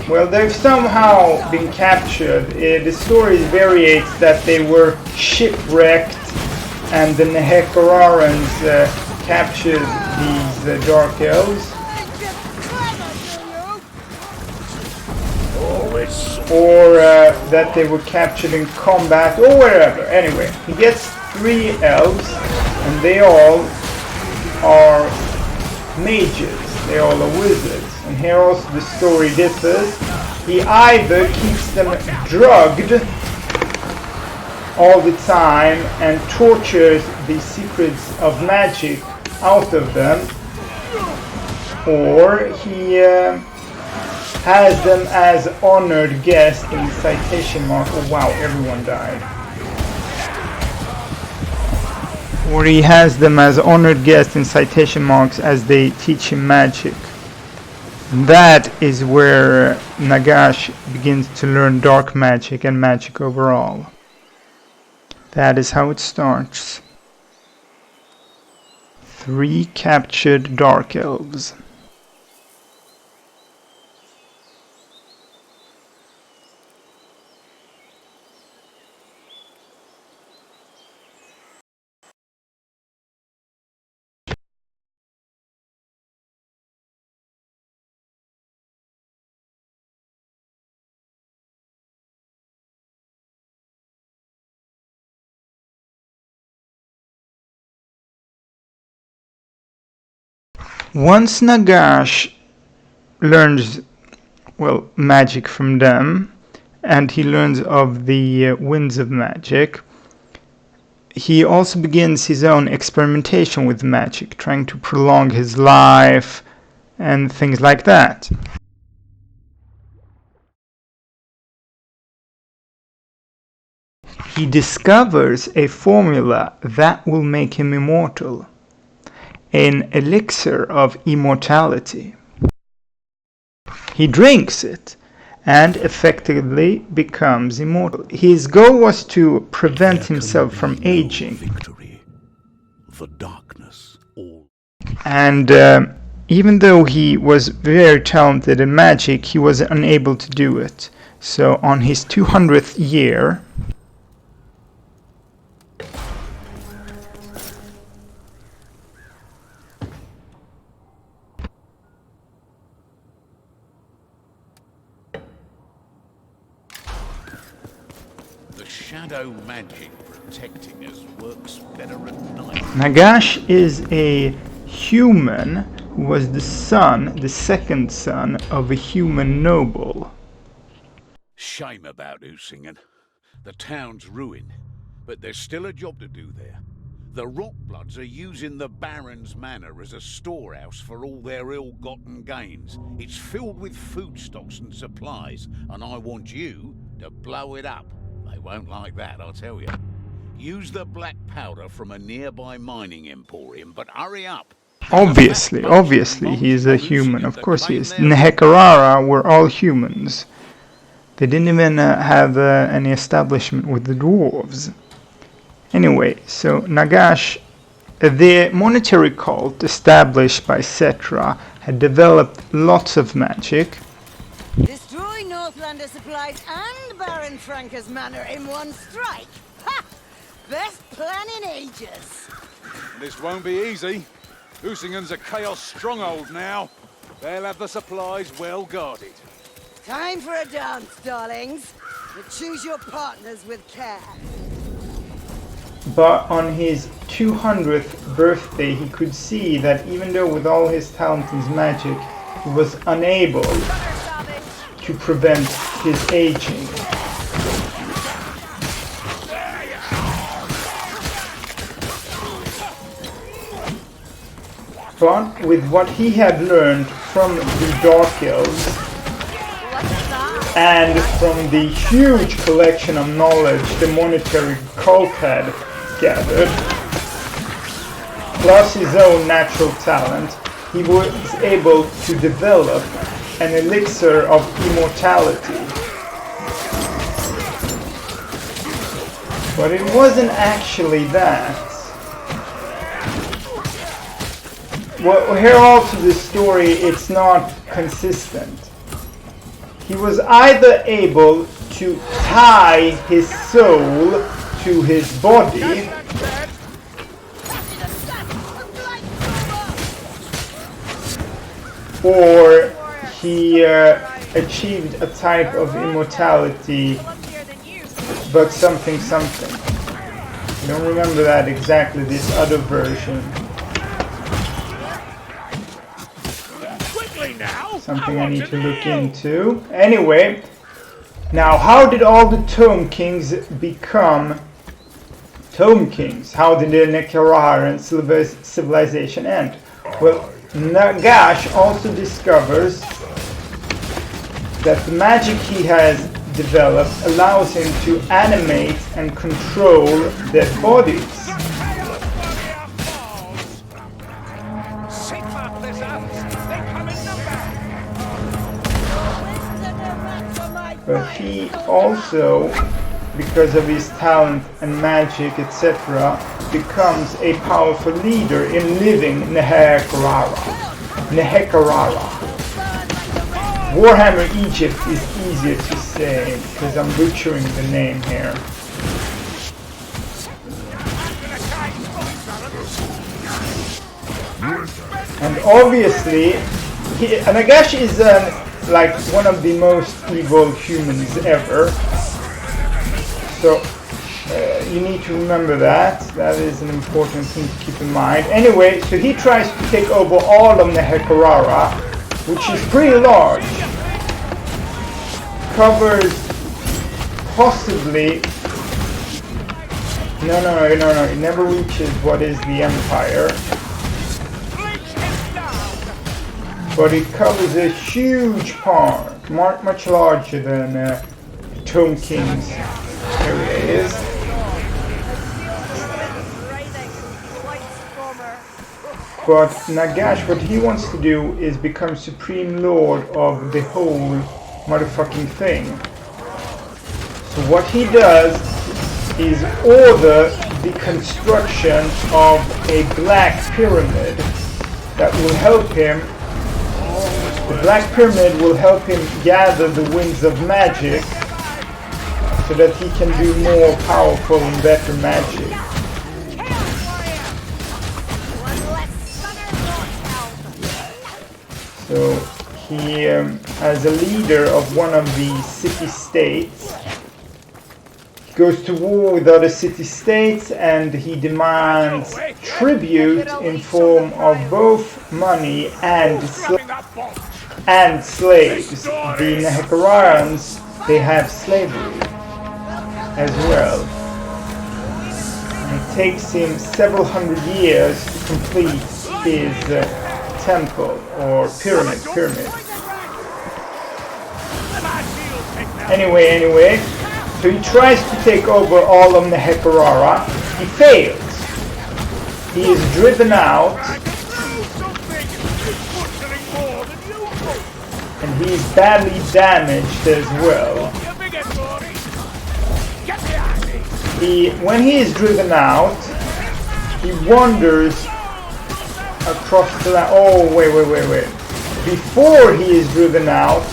well, they've somehow been captured. The story variates that they were shipwrecked and the Nehekararans captured these dark elves. Or that they were captured in combat, or wherever. Anyway, he gets 3 elves, and they all are mages. They all are wizards. And here also the story differs. He either keeps them drugged all the time and tortures the secrets of magic out of them, or he has them as honored guests in the citation mark. Oh wow, everyone died. Or he has them as honored guests in citation marks as they teach him magic. And that is where Nagash begins to learn dark magic and magic overall. That is how it starts. 3 captured dark elves. Once Nagash learns, well, magic from them, and he learns of the winds of magic, he also begins his own experimentation with magic, trying to prolong his life and things like that. He discovers a formula that will make him immortal. An elixir of immortality. He drinks it and effectively becomes immortal. His goal was to prevent himself from aging. Victory. The darkness. All. And even though he was very talented in magic, he was unable to do it. So on his 200th year, Shadow magic protecting us works better at night. Nagash is a human who was the second son of a human noble. Shame about Usingen. The town's ruined, but there's still a job to do there. The Rockbloods are using the Baron's Manor as a storehouse for all their ill-gotten gains. It's filled with foodstuffs and supplies, and I want you to blow it up. They won't like that, I'll tell you. Use the black powder from a nearby mining emporium, but hurry up. Obviously, he is a human. Of course he is. Nehekarara were all humans. They didn't even have any establishment with the dwarves. Anyway, so Nagash, the monetary cult established by Cetra, had developed lots of magic. Destroy Northlander supplies and Baron Franker's manor in one strike. Ha! Best plan in ages. This won't be easy. Usingen's a chaos stronghold now. They'll have the supplies well guarded. Time for a dance, darlings. But choose your partners with care. But on his 200th birthday, he could see that even though with all his talent and his magic, he was unable to prevent his aging. But with what he had learned from the Dark Elves and from the huge collection of knowledge the monetary cult had gathered, plus his own natural talent, he was able to develop an elixir of immortality. But it wasn't actually that. Well, here also the story, it's not consistent. He was either able to tie his soul to his body, or he achieved a type of immortality, but something. I don't remember that exactly, this other version. Something I need to look into. Anyway, now how did all the Tome Kings become Tome Kings? How did the Nekararan civilization end? Well, Nagash also discovers that the magic he has developed allows him to animate and control their bodies. But he also, because of his talent and magic, etc., becomes a powerful leader in living Nehekarara. Warhammer Egypt is easier to say, because I'm butchering the name here. And obviously, Nagash is like one of the most evil humans ever. So you need to remember that. That is an important thing to keep in mind. Anyway, so he tries to take over all of Nehekarara, which is pretty large. Covers possibly... No, it never reaches what is the Empire. But it covers a huge part, much larger than Tome King's area is. But Nagash, what he wants to do is become Supreme Lord of the whole motherfucking thing. So what he does is order the construction of a black pyramid that will help him. The Black Pyramid will help him gather the winds of magic so that he can do more powerful and better magic. So he, as a leader of one of the city-states, goes to war with other city-states and he demands tribute in form of both money and slaves. The Nehekararans, they have slavery as well. And it takes him several hundred years to complete his temple or pyramid. Anyway, so he tries to take over all of Nehekarara. He fails. He is driven out. And he is badly damaged as well. When he is driven out, he wanders across the land. Oh, wait. Before he is driven out,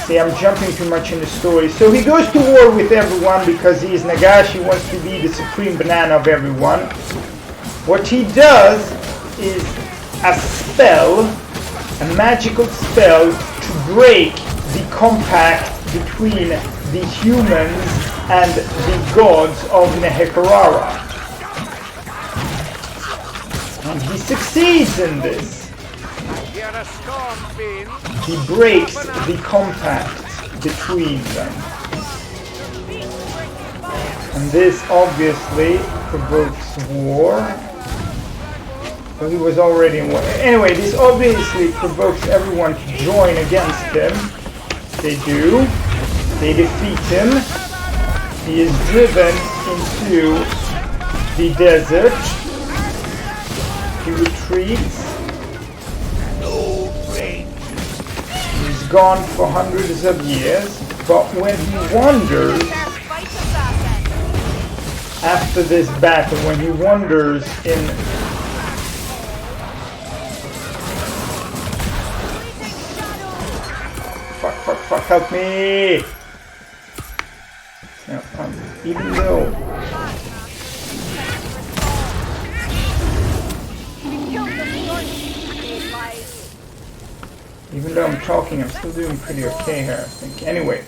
see, I'm jumping too much in the story. So he goes to war with everyone because he is Nagash. He wants to be the supreme banana of everyone. What he does is a spell, a magical spell to break the compact between the humans and the gods of Nehekarara. And he succeeds in this. He breaks the compact between them. And this obviously provokes war. But he was already in war. Anyway, this obviously provokes everyone to join against him. They do. They defeat him. He is driven into the desert. He retreats. gone for hundreds of years, but when he wanders after this battle, when he wanders in fuck, help me! No, even though I'm talking, I'm still doing pretty okay here, I think. Anyway,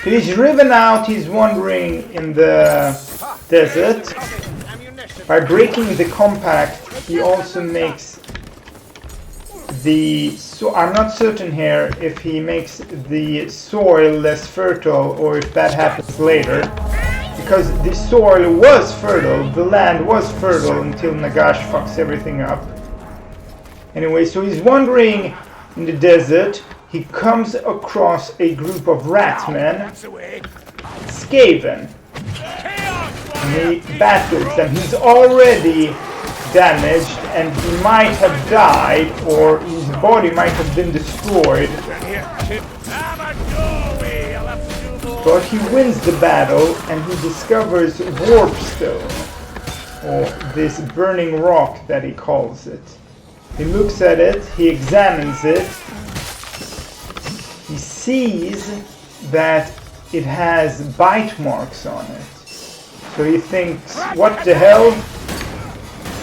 so he's driven out, he's wandering in the desert. By breaking the compact, he also makes so I'm not certain here if he makes the soil less fertile or if that happens later. Because the soil was fertile, the land was fertile until Nagash fucks everything up. Anyway, so he's wandering in the desert. He comes across a group of ratmen, Skaven. And he battles them. He's already damaged and he might have died or his body might have been destroyed. But he wins the battle and he discovers Warpstone, or this burning rock that he calls it. He looks at it, he examines it, he sees that it has bite marks on it. So he thinks, what the hell?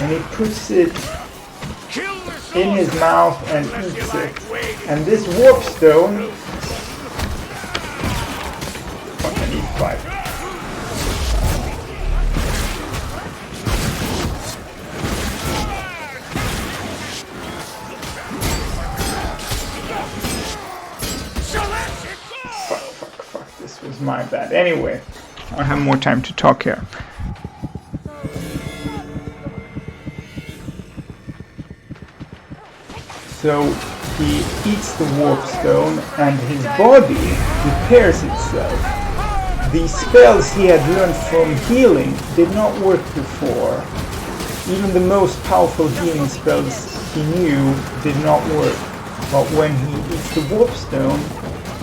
And he puts it in his mouth and eats it. And this Warpstone... Fucking eat 5. Fuck, this was my bad. Anyway, I have more time to talk here. So he eats the Warpstone and his body repairs itself. The spells he had learned from healing did not work before. Even the most powerful healing spells he knew did not work. But when he eats the Warpstone,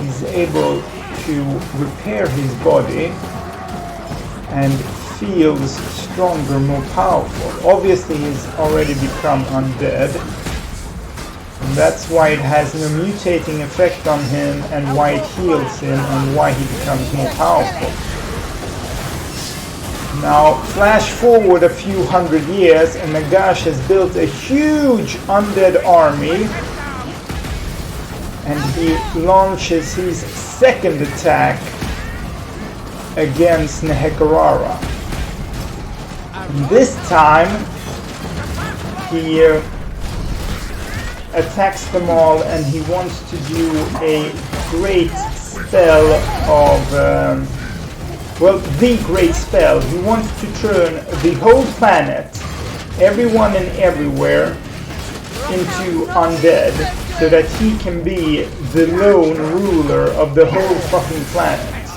he's able to repair his body and feels stronger, more powerful. Obviously he's already become undead. And that's why it has no mutating effect on him and why it heals him and why he becomes more powerful. Now, flash forward a few hundred years and Nagash has built a huge undead army and he launches his second attack against Nehekarara. And this time, he attacks them all and he wants to do a great spell of the great spell. He wants to turn the whole planet, everyone and everywhere, into undead so that he can be the lone ruler of the whole fucking planet.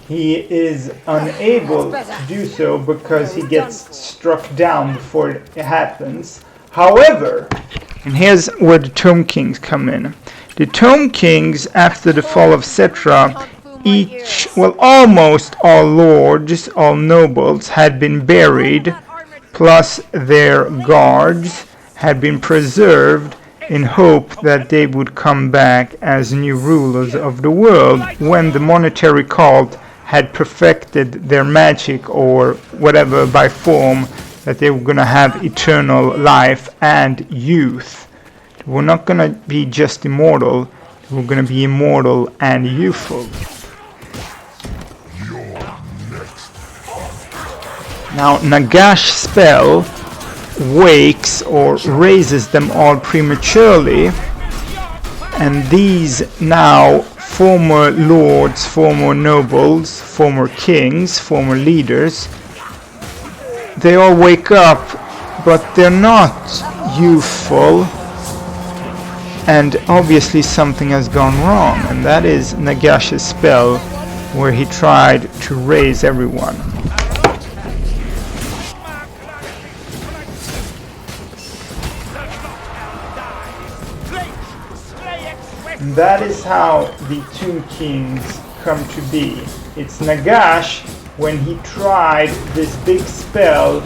He is unable to do so because he gets struck down before it happens. However, and here's where the Tomb Kings come in. The Tomb Kings, after the fall of Setra, almost all lords, all nobles had been buried, plus their guards had been preserved in hope that they would come back as new rulers of the world when the monetary cult had perfected their magic or whatever by form that they were going to have eternal life and youth. They were not going to be just immortal, they were going to be immortal and youthful. Now Nagash's spell wakes or raises them all prematurely, and these now former lords, former nobles, former kings, former leaders, they all wake up, but they're not youthful, and obviously something has gone wrong, and that is Nagash's spell where he tried to raise everyone. And that is how the Tomb Kings come to be. It's Nagash when he tried this big spell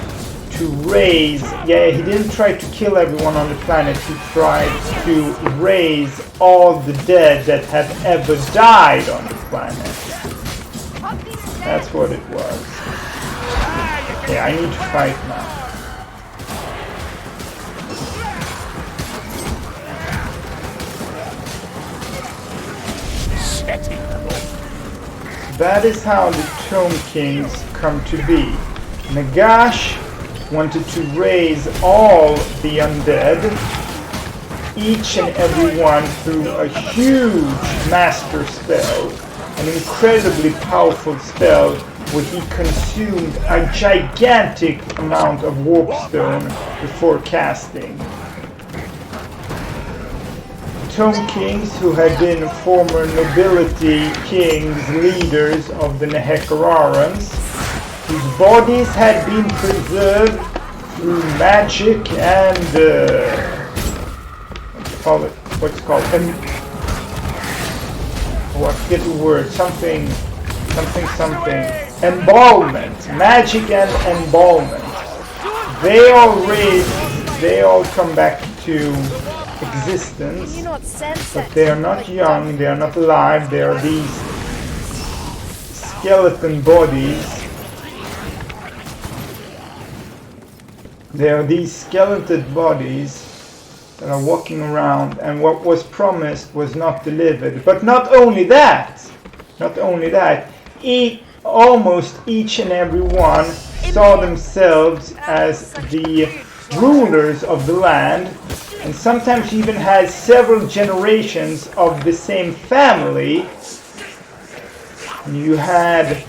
to raise, he didn't try to kill everyone on the planet, he tried to raise all the dead that had ever died on the planet. That's what it was. Okay, I need to fight now. That is how the Tomb Kings come to be. Nagash wanted to raise all the undead, each and every one through a huge master spell, an incredibly powerful spell where he consumed a gigantic amount of warpstone before casting. Tomb Kings, who had been former nobility kings, leaders of the Nehekararans, whose bodies had been preserved through magic and what's it called? I forget the word. Something. Embalmment. Magic and embalmment. They all come back to existence, but they are not young, they are not alive, they are these skeleton bodies. They are these skeleton bodies that are walking around, and what was promised was not delivered. But not only that, almost each and every one saw themselves as the rulers of the land, and sometimes even had several generations of the same family. And you had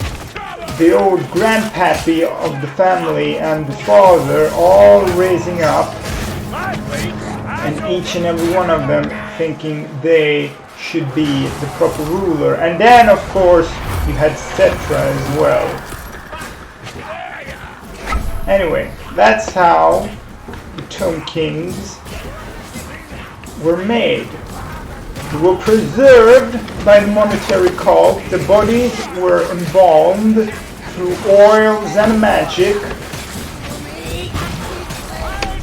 the old grandpappy of the family and the father all raising up, and each and every one of them thinking they should be the proper ruler. And then of course you had Cetra as well. Anyway, that's how the Tomb Kings were made. They were preserved by the monetary cult. The bodies were embalmed through oils and magic,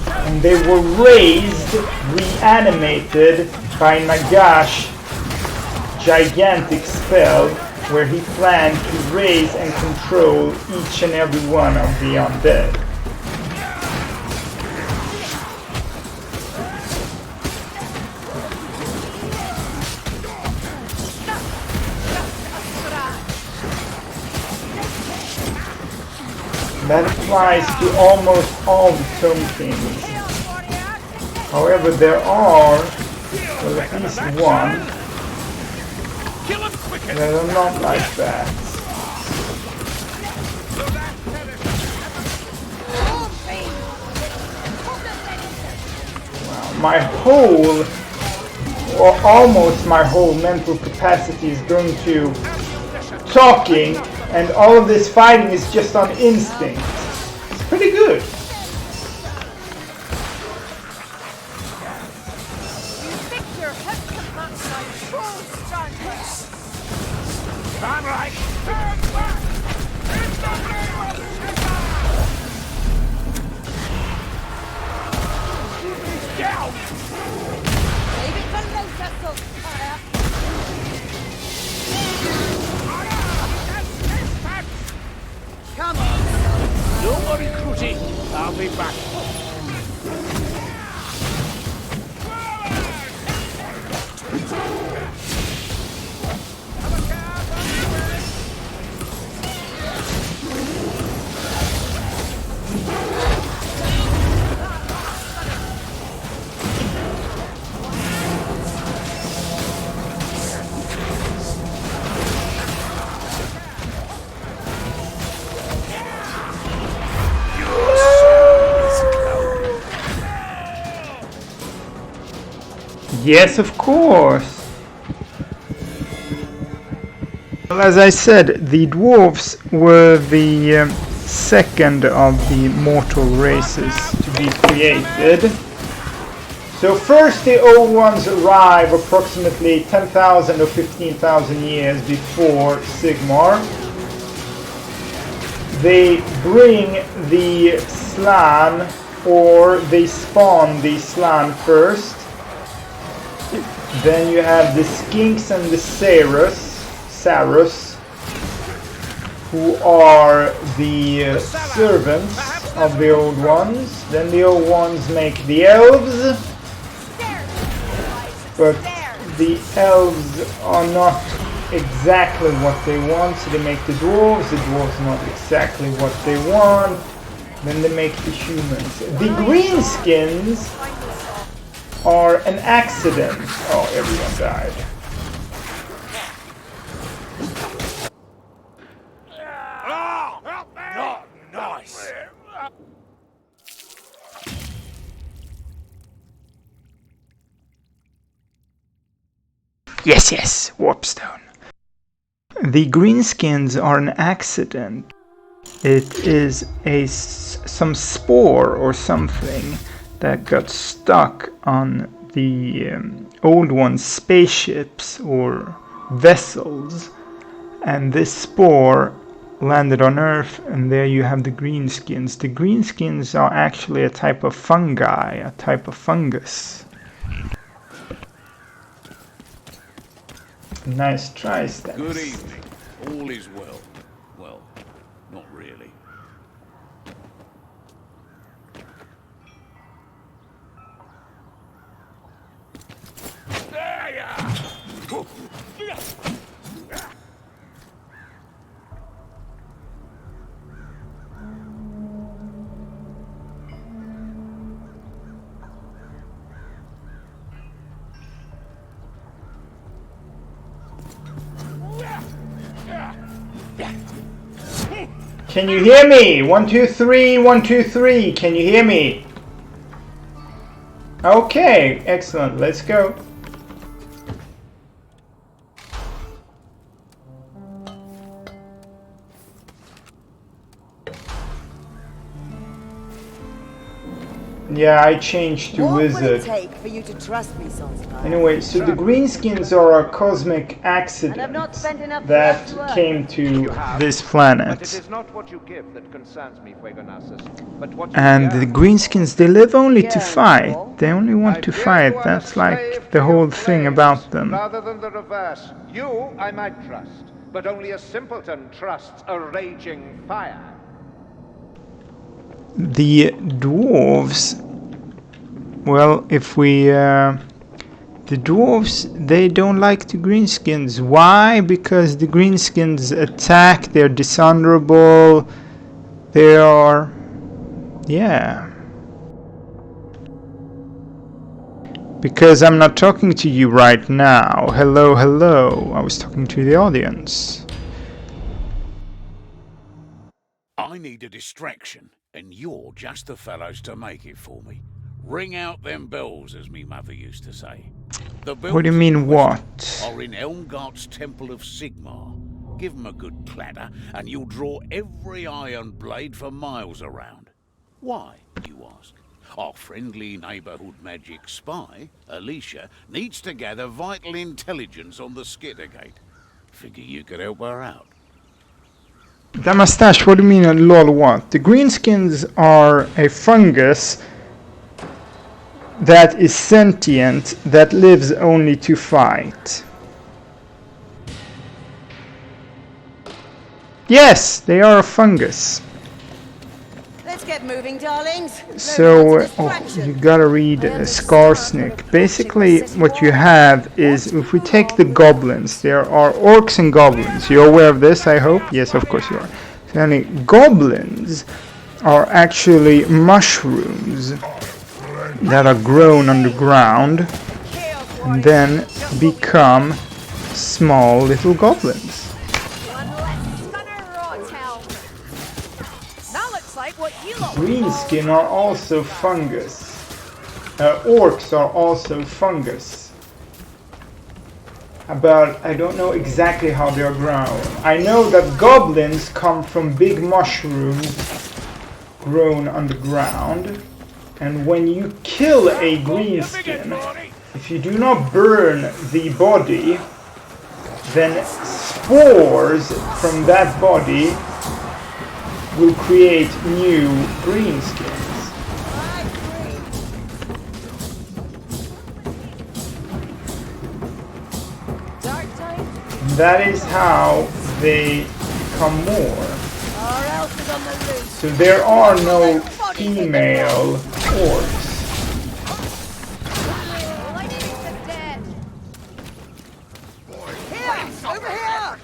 and they were raised, reanimated by Nagash's gigantic spell, where he planned to raise and control each and every one of the undead. That applies to almost all the Tomb Kings. However, there are, well, at least one that are not like that. Wow, my whole, or almost my whole mental capacity is going to talking, and all of this fighting is just on instinct. It's pretty good. I'm right. Turn back! It's the name of Shikar! He's down! Leave it for later, Sultana. Come on. No more recruiting. I'll be back. Yes, of course. Well, as I said, the dwarves were the second of the mortal races to be created. So first the old ones arrive approximately 10,000 or 15,000 years before Sigmar. They bring the Slan, or they spawn the Slan first. Then you have the Skinks and the Sarus, who are the servants of the old ones. Then the old ones make the elves. But the elves are not exactly what they want, so they make the dwarves are not exactly what they want, then they make the humans. The greenskins are an accident. Oh, everyone died. Not nice. Yes, warpstone. The greenskins are an accident. It is some spore or something that got stuck on the old ones' spaceships or vessels, and this spore landed on Earth, and there you have the greenskins. The greenskins are actually a type of fungi, a type of fungus. Nice try, Stats. Good evening. All is well. Well, not really. There you are. Can you hear me? 1, 2, 3, 1, 2, 3. Can you hear me? Okay, excellent. Let's go. Yeah, I changed to What would it wizard. take for you to trust me, Salzburg? Anyway, so the greenskins are a cosmic And I've accident not spent enough that time to earn came to this But it planet. is not what you give that concerns me, Fuegonassus, but what you And the yearn. greenskins, they live only to Yeah, fight. well, They only want I to fear fight. you are a That's like slave the to whole your thing flames, about them. Rather than the reverse. You I might trust, but only a simpleton trusts a raging fire. The dwarves, well, if we the dwarves, they don't like the greenskins. Why? Because the greenskins attack, they're dishonorable, they are, yeah. Because I'm not talking to you right now. Hello, hello. I was talking to the audience. I need a distraction, and you're just the fellows to make it for me. Ring out them bells, as me mother used to say. The bells What do you in mean, question what? are in Elmgart's Temple of Sigmar. Give 'em a good clatter, and you'll draw every iron blade for miles around. Why, you ask? Our friendly neighborhood magic spy, Alicia, needs to gather vital intelligence on the Skittergate. Figure you could help her out. That mustache, what do you mean, lol, what? The greenskins are a fungus that is sentient, that lives only to fight. Yes, they are a fungus. Let's get moving, darlings. No So, time for distraction. you gotta read Skarsnik. Basically, what you have is, if we take the goblins, there are orcs and goblins. You're aware of this, I hope? Yes, of course you are. So, goblins are actually mushrooms that are grown underground and then become small little goblins. One less stunner rot hell. That looks like what you lot Greenskin are also fungus. Orcs are also fungus. But I don't know exactly how they are grown. I know that goblins come from big mushrooms grown underground. And when you kill a greenskin, if you do not burn the body, then spores from that body will create new greenskins. And that is how they become more. So there are no female orcs. Over here!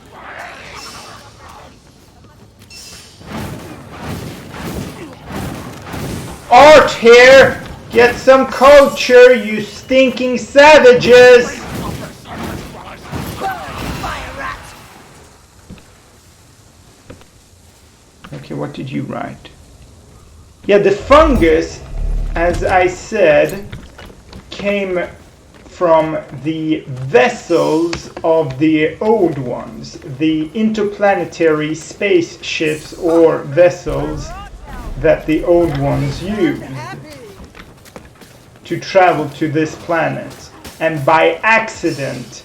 Art here! Get some culture, you stinking savages! Fire rat! Okay, what did you write? Yeah, the fungus, as I said, came from the vessels of the old ones, the interplanetary spaceships or vessels that the old ones used to travel to this planet. And by accident,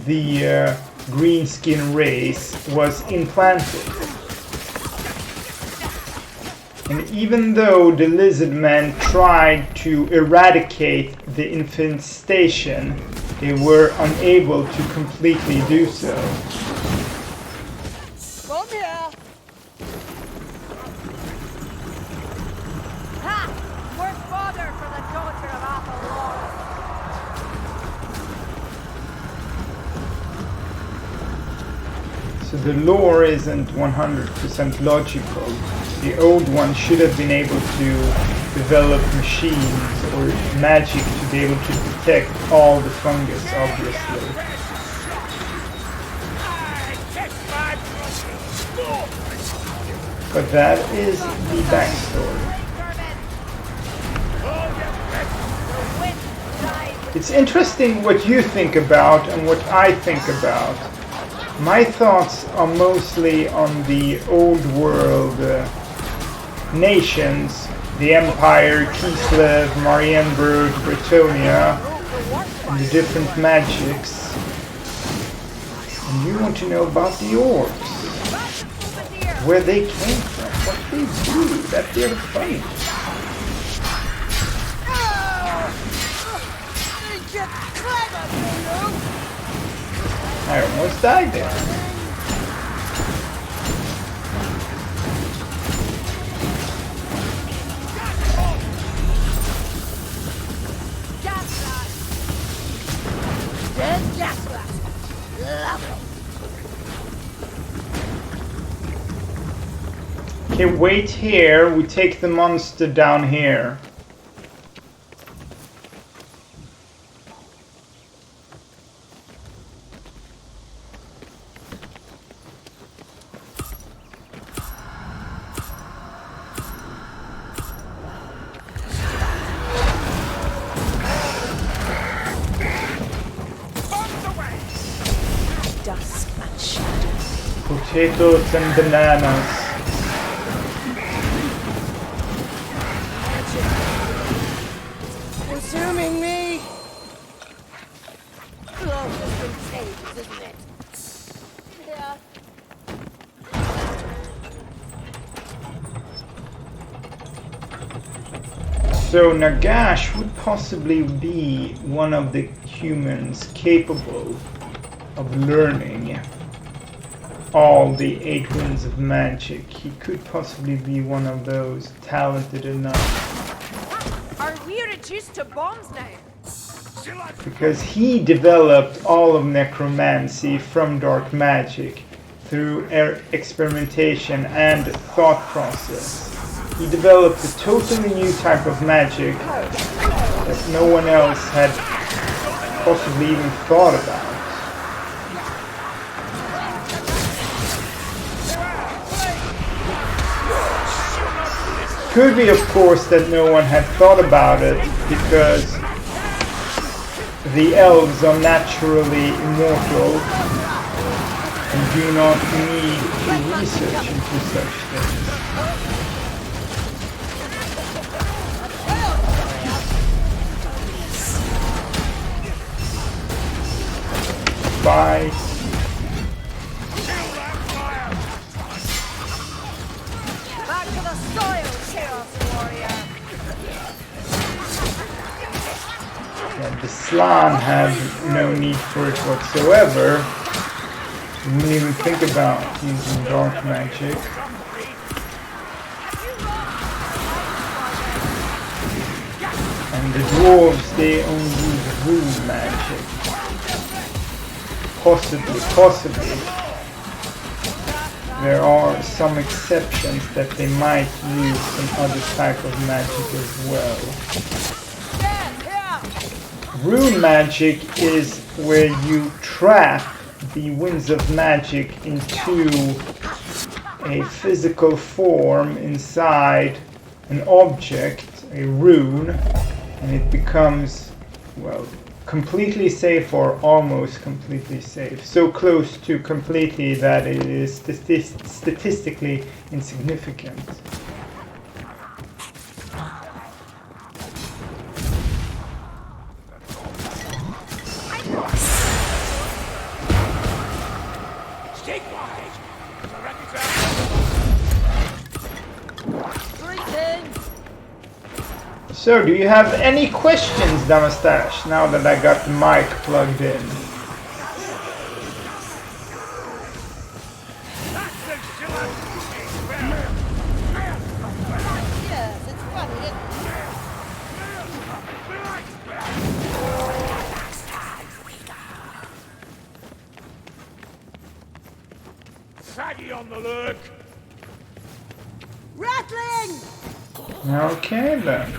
the greenskin race was implanted. And even though the lizard men tried to eradicate the infestation, they were unable to completely do so. Come here! Ha! More fodder for the daughter of Athelor. So the lore isn't 100% logical. The old one should have been able to develop machines or magic to be able to detect all the fungus, obviously. But that is the backstory. It's interesting what you think about and what I think about. My thoughts are mostly on the old world nations, the Empire, Kislev, Marienburg, Bretonia, and the different magics. And you want to know about the orcs, where they came from, what they do, that they're funny. I almost died there. Dead gas rat! Lovely! Okay, wait here. We take the monster down here. Dusk and shadows. Potatoes and bananas. Consuming me! Love has been tamed, isn't it? Yeah. So Nagash would possibly be one of the humans capable of learning all the 8 winds of magic. He could possibly be one of those talented enough. Are we reduced to bombs now? Because he developed all of necromancy from dark magic through experimentation and thought process. He developed a totally new type of magic that no one else had possibly even thought about. Could be, of course, that no one had thought about it because the elves are naturally immortal and do not need to research into such things. twice. Back to the soil, Chaos Warrior! Yeah, the Slan have no need for it whatsoever. You wouldn't even think about using dark magic. And the dwarves, they only use rune magic. Possibly. There are some exceptions that they might use some other type of magic as well. Rune magic is where you trap the winds of magic into a physical form inside an object, a rune, and it becomes, well, completely safe or almost completely safe. So close to completely that it is statistically insignificant. So, do you have any questions, Damastash, now that I got the mic plugged in? Yes, it's funny, isn't Saggy on the lurk! Rattling! Okay then.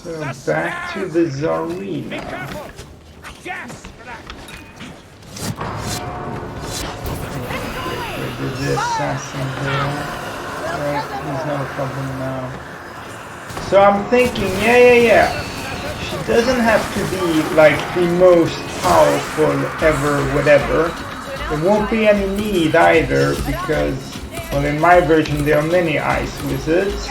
So back to the Tsarina. Yes! Did the assassin there? Right, he's not a problem now. So I'm thinking, yeah. She doesn't have to be like the most powerful ever, whatever. There won't be any need either because, well, in my version there are many ice wizards.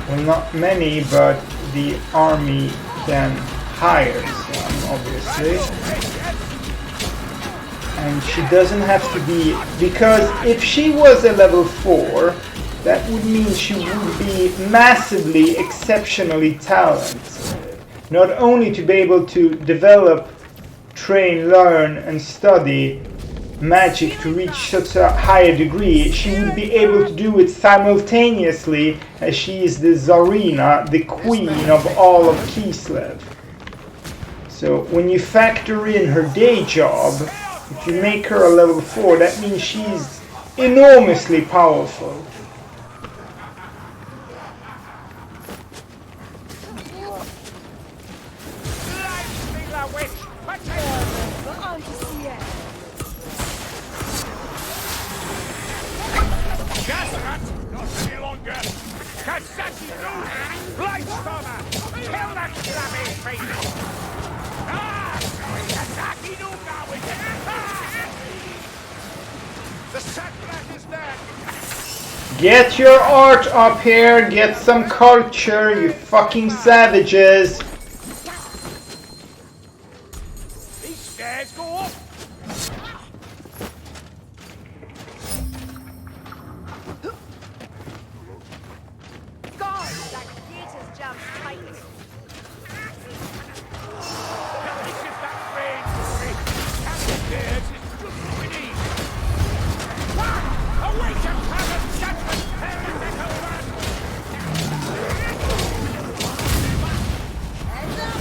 Well, not many, but the army can hire some, obviously. And she doesn't have to be, because if she was a level 4, that would mean she would be massively, exceptionally talented. Not only to be able to develop, train, learn, and study magic to reach such a higher degree, she would be able to do it simultaneously as she is the Tsarina, the queen of all of Kislev. So when you factor in her day job, if you make her a level 4, that means she's enormously powerful. Get your art up here, get some culture, you fucking savages. These stairs go up! God, that gate is jammed tight. This is that range, Captain Stairs is just what we need. Awaken, Paladin! Judgment! Parent Echo Run! Heads up!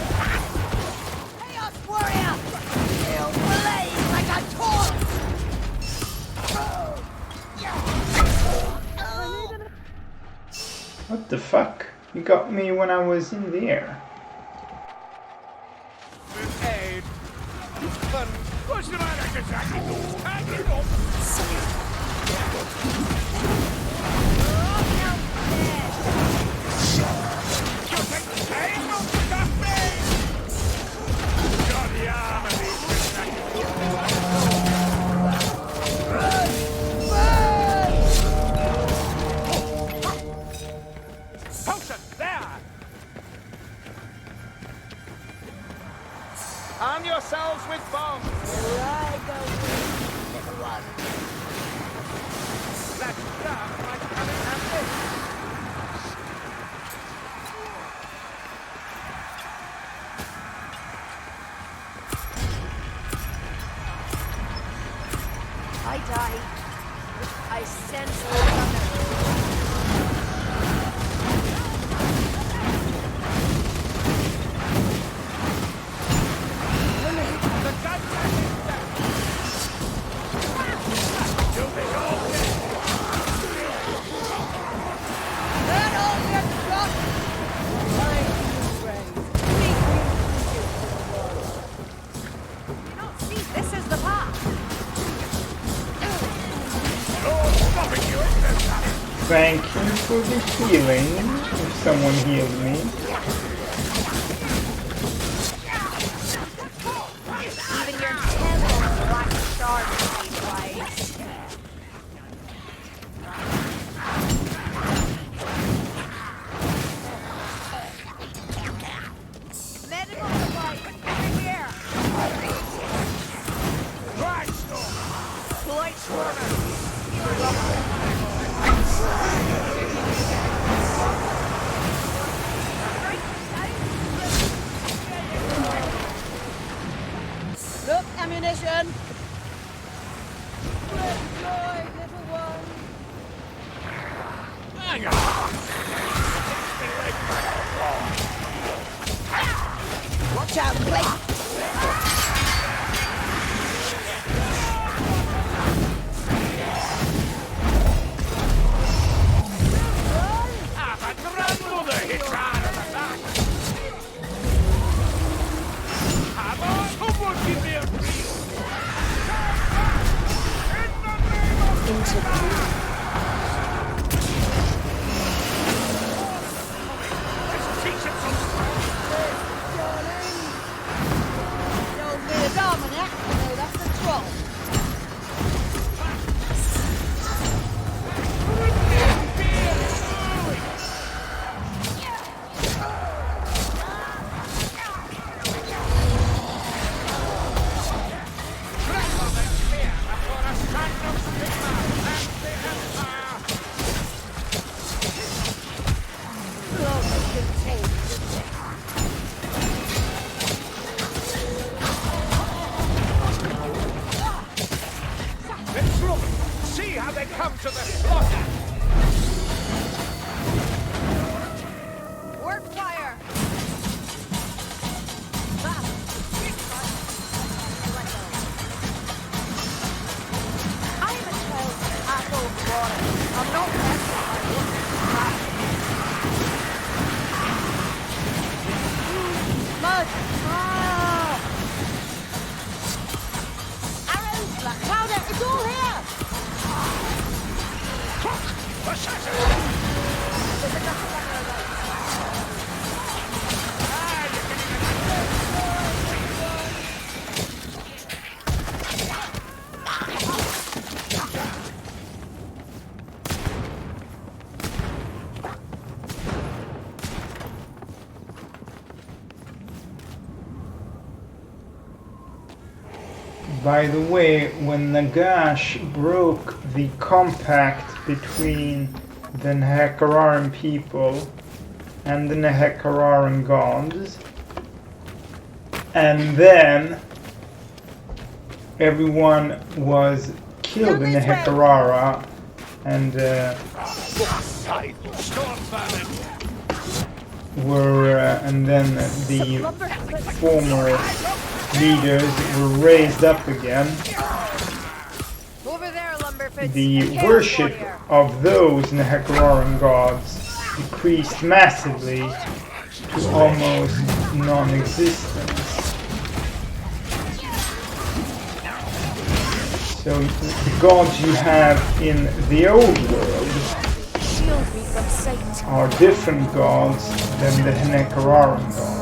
Chaos Warrior! He'll blaze like a torch! What the fuck? You got me when I was in the air. Aid! What's the matter, Kazaki? Hang it up! I die, I sense the thunder. Thank you for the healing, if someone healed me. Even your temple black shards can be wise. Medical supplies over here. Blight Swarmer. Look, ammunition! Great joy, little one! Hang on! Watch out, Blake! My grandmother hit hard at the back! Come on, someone give me a breeze! Into the Let's teach him some Don't be a dominant, no, that's the troll. Let's look! See how they come to the slaughter! Work fire! I am a child apple of water. I'm not messing by looking Mud! Ah! Arrows, black powder, it's all here! By the way, when Nagash broke the compact between the Nehekararan people and the Nehekararan gods, and then everyone was killed in Nehekarara, and and then the former leaders were raised up again. over there, Lumberfoots. The worship of those Nehekararan gods decreased massively to almost non-existence. So the gods you have in the old world Shield me from sight. are different gods than the Nehekararan gods.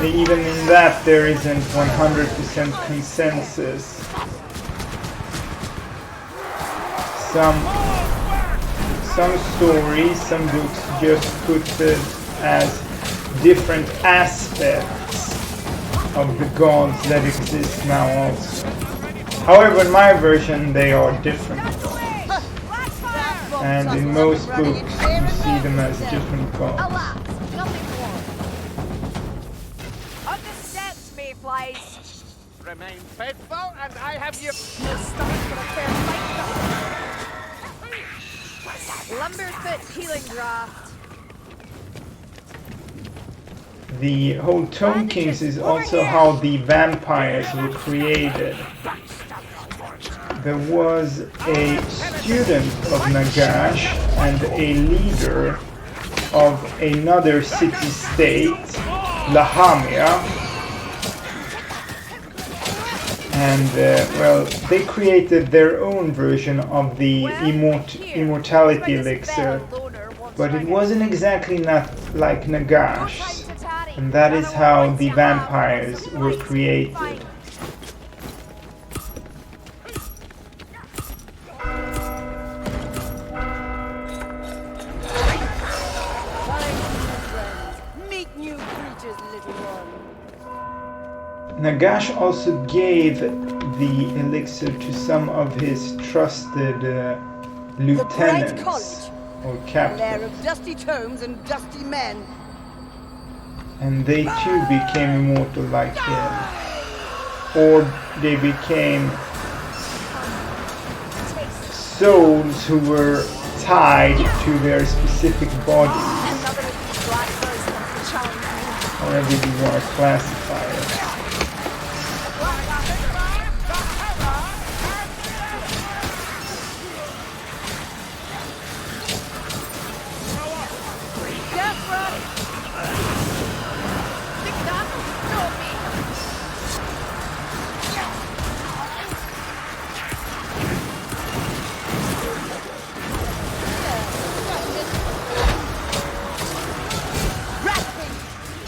Even in that, there isn't 100% consensus. Some stories, some books just put it as different aspects of the gods that exist now also. However, in my version, they are different. And in most books, you see them as different gods. Alas, nothing more. Up the steps, mayflies. Remain faithful, and I have you. No stomach for a fair fight. Lumberfoot healing draft. The whole Tomb Kings is also how the vampires were created. There was a student of Nagash and a leader of another city-state, Lahamia. And, well, they created their own version of the immortality elixir, but it wasn't exactly not like Nagash. And that is how the vampires were created. Meet new creatures, little one. Nagash also gave the elixir to some of his trusted lieutenants or A lair captains, of dusty tomes and dusty men. and they too became immortal like him. Or they became souls who were tied to their specific bodies, Another of these blackbirds wants to challenge me. however you want to classify it.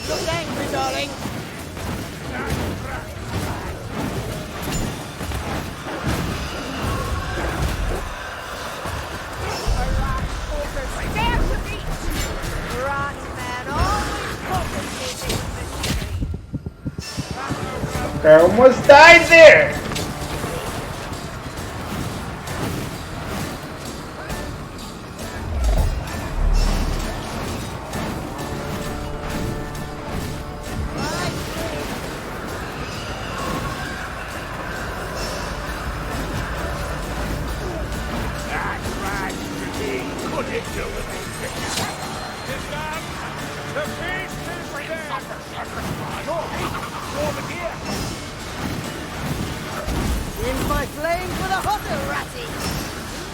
Look angry, darling. I almost died there! In my flames with a hotter ratty.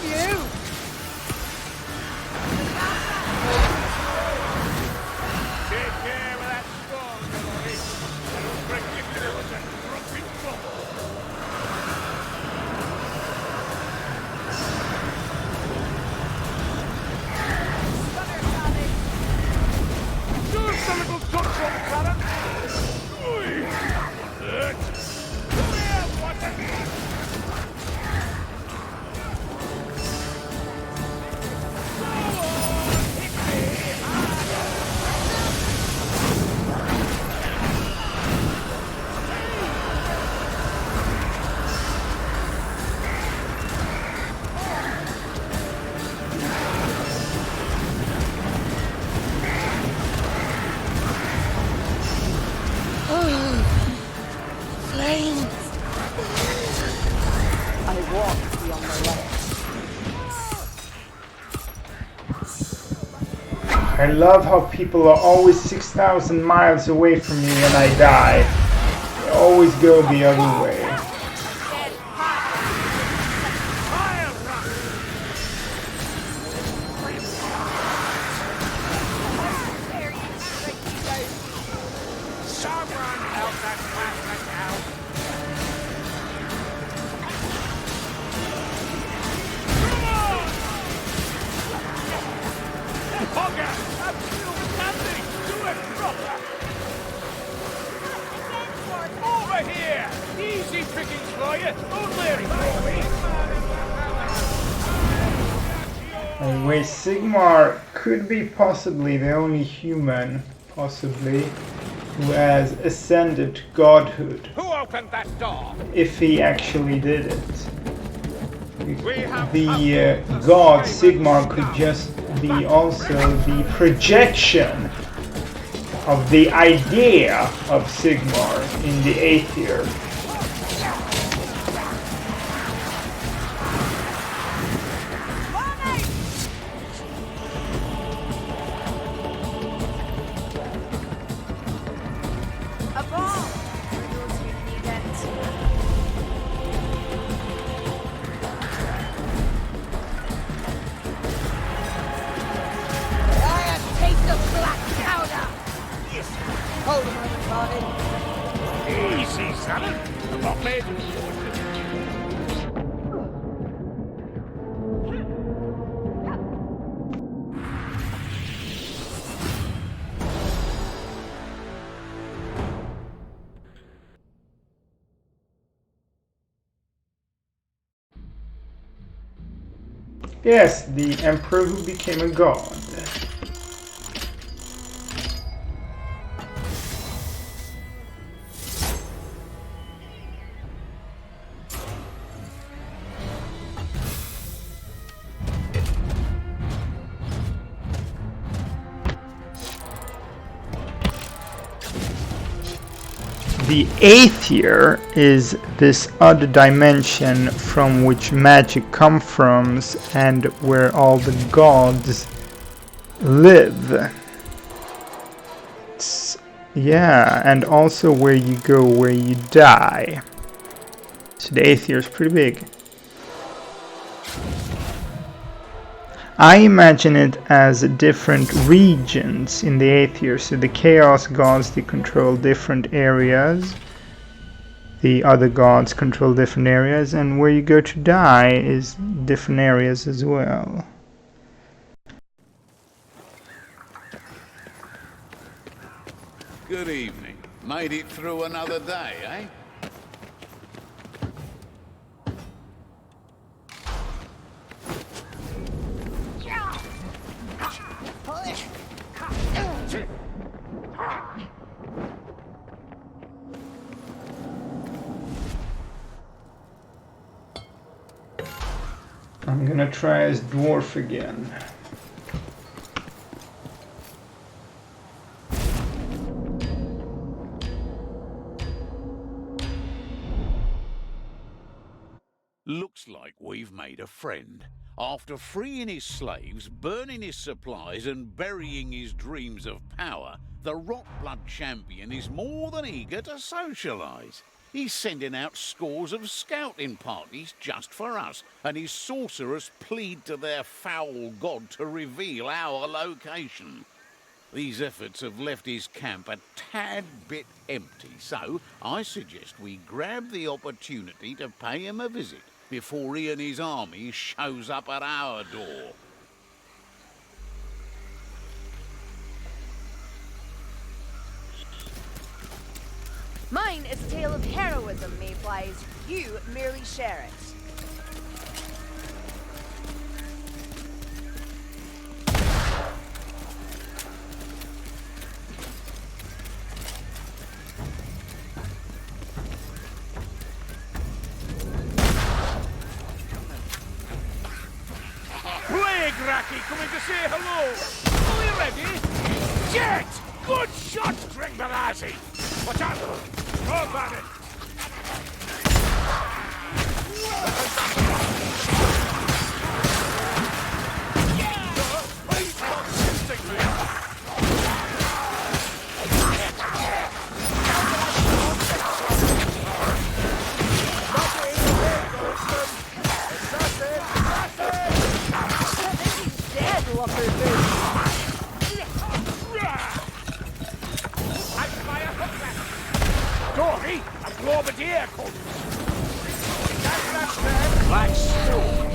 You. Take care of that storm, Emily. Ridiculous and grumpy trouble. Just a little touch from Clarence. Come here, Watson. Flames. I walk beyond the light. I love how people are always 6,000 miles away from me when I die. They always go the other way. Someone help that bastard out. Hogger, I'm still standing. Do it proper. Over here. Easy pickings for you. Only Anyway, Sigmar could be possibly the only human, possibly, who has ascended to godhood. Who opened that door? If he actually did it. The god Sigmar could just be also the projection of the idea of Sigmar in the Aether. A bomb for those who need it. I have taste of black powder! Hold a moment, Marvin. Easy, son. Not made. Yes, the emperor who became a god. The Aether is this other dimension from which magic comes from and where all the gods live. Yeah, and also where you go where you die. So the Aether is pretty big. I imagine it as different regions in the Aether. So the Chaos gods, they control different areas. The other gods control different areas. And where you go to die is different areas as well. Good evening. Made it through another day, eh? I'm gonna try as dwarf again. Looks like we've made a friend. After freeing his slaves, burning his supplies and burying his dreams of power, the Rotblood champion is more than eager to socialise. He's sending out scores of scouting parties just for us, and his sorcerers plead to their foul god to reveal our location. These efforts have left his camp a tad bit empty, so I suggest we grab the opportunity to pay him a visit before he and his army shows up at our door. Mine is a tale of heroism, Mayflies. You merely share it. Plague Racky coming to say hello. Are you ready? Jet! Good shot, Dringbarazzi! Watch out! Throw about it! Please stop shooting me! Dead, Lumberjack. Dory, a Globadier called. Black stone.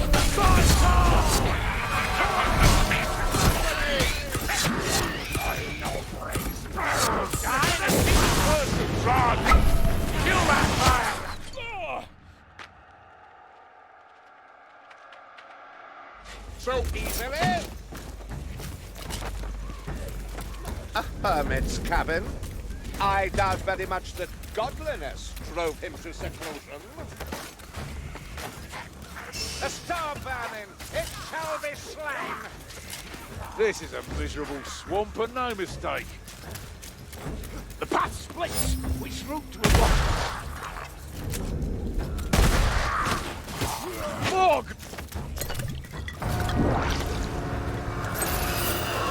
Kill that fire! So easily? A hermit's cabin? I I doubt very much that godliness drove him to seclusion. The star burning, it shall be slain! This is a miserable swamp and no mistake. The path splits. Which route to avoid? Fog!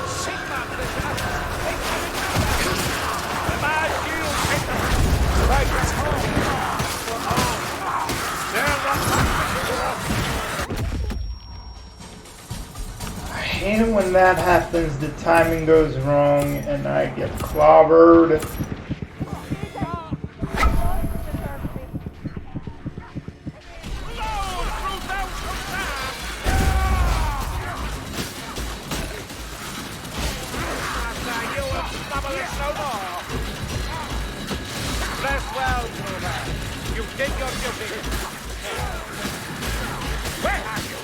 Sigma, prisoner! They coming down! The mad shield taker! Right, that's home! For home! They're I hate it when that happens, the timing goes wrong and I get clobbered. Rest well, Bruder. You did your duty. Where are you?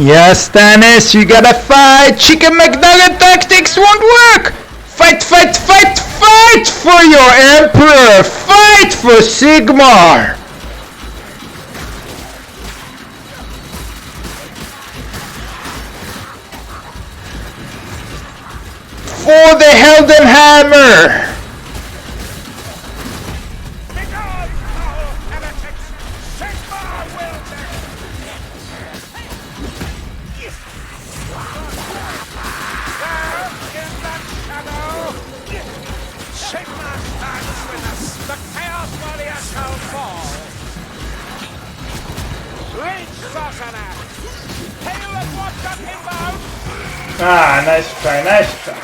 Yes, Dennis, you gotta fight! Chicken McNugget tactics won't work! Fight, fight, fight, fight for your Emperor! Fight for Sigmar! For the Helden Hammer! Ah, nice try, nice try.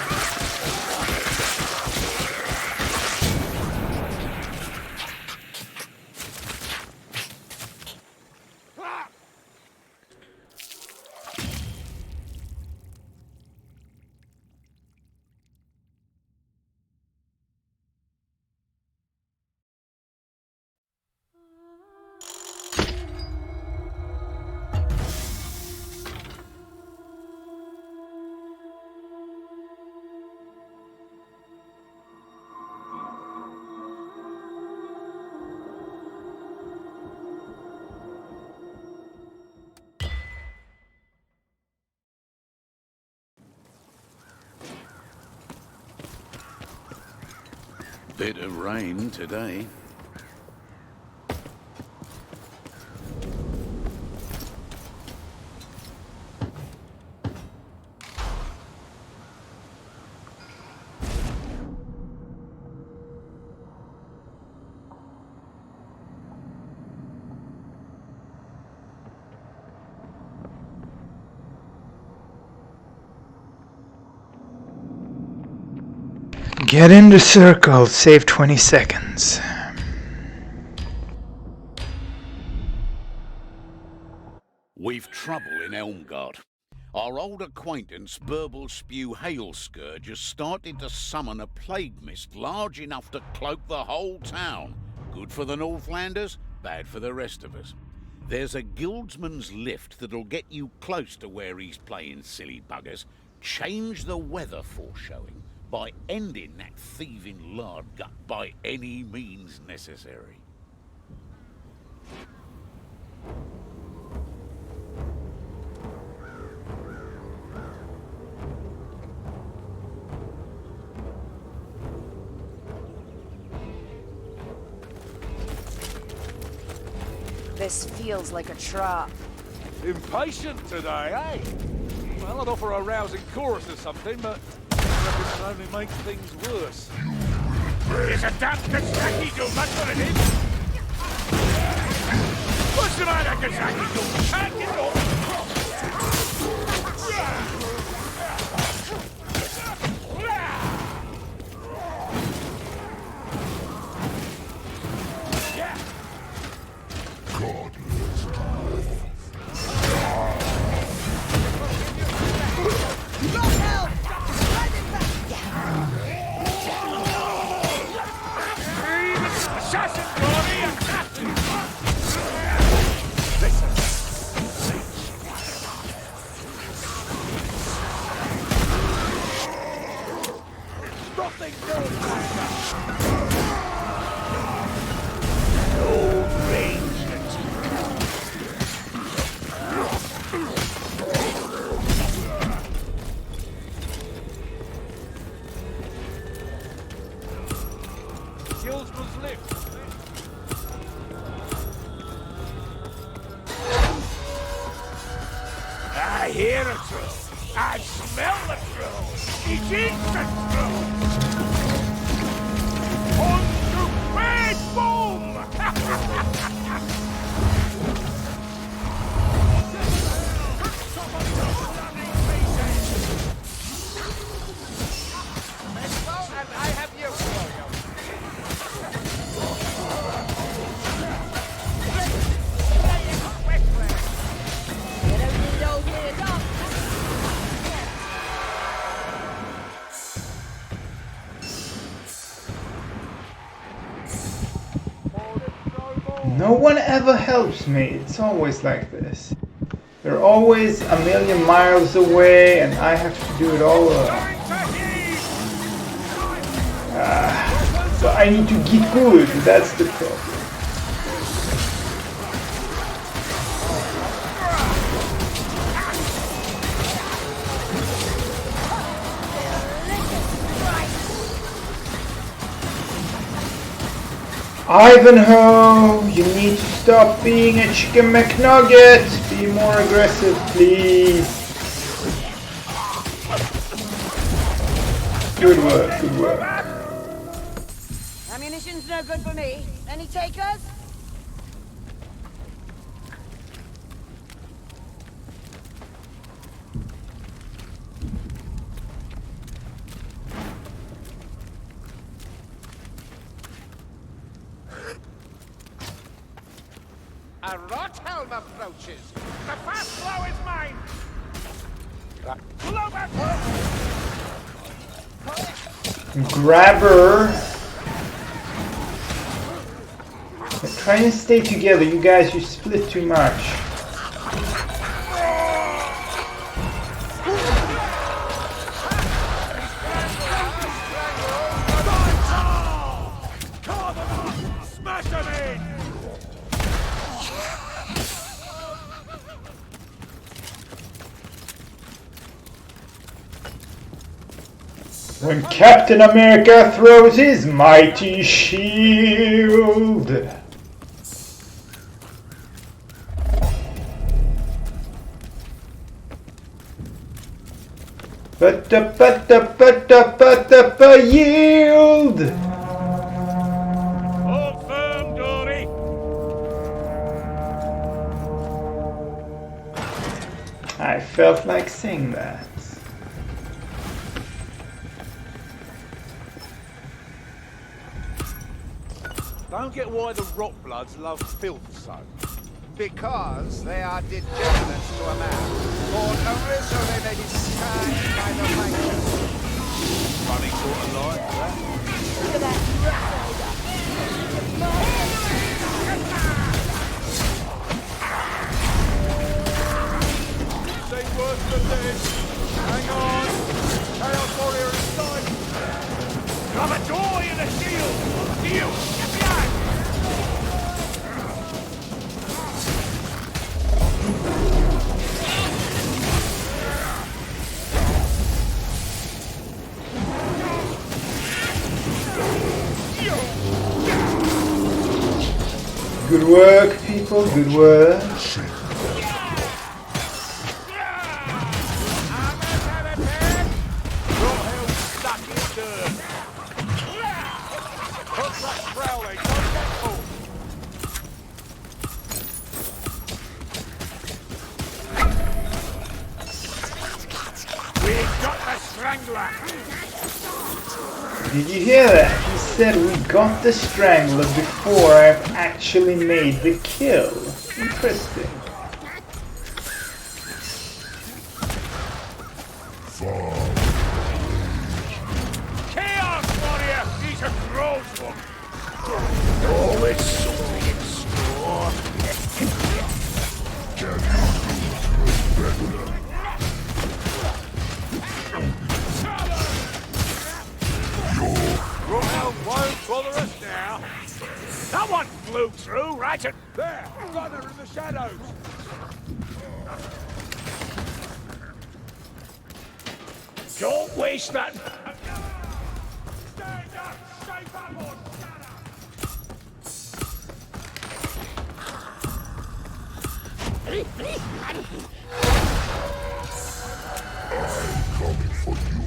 Bit of rain today. Get in the circle, save 20 seconds. We've trouble in Elmgard. Our old acquaintance Burble Spew Hailscourge has started to summon a plague mist large enough to cloak the whole town. Good for the Northlanders, bad for the rest of us. There's a guildsman's lift that'll get you close to where he's playing, silly buggers. Change the weather foreshowing by ending that thieving lard gut by any means necessary. This feels like a trap. Impatient today, eh? Well, I'd offer a rousing chorus or something, but it can only make things worse. It's a damn Kazaki dude, that's what it is! What's the matter, Kazaki dude? Can't get off! I hear a troll. I smell the troll. It is the troll. On to bed boom! And I have you for you. You don't need old me enough. No one ever helps me. It's always like this. They're always a million miles away and I have to do it all alone. So I need to get good, that's the problem. Ivanhoe, you need to stop being a chicken McNugget. Be more aggressive, please. Good work, good work. Ammunition's no good for me. Any takers? A Rothelm approaches. The fast blow is mine. Blow back. Grabber. But try and stay together, you guys, you split too much. Smash them in. When Captain America throws his mighty shield. Yield. Hold firm, Dory. I felt like saying that. Don't get why the Rotbloods love filth so. Because they are degenerates to a man. Born originally they disguised by the fighters. Funny sort of life, that. Look at that Say worse than this. Hang on. Chaos Warrior inside. Grab a joy and a shield. You, get behind. Good work, people, good work. Did you hear that? He said we got the Strangler before I've actually made the kill. Interesting. Chaos Warrior! He's a gross one! Oh, it's something in store. Royal won't bother us now. That one flew through, right at there. Runner in the shadows. Don't waste that. Stand up, safe up on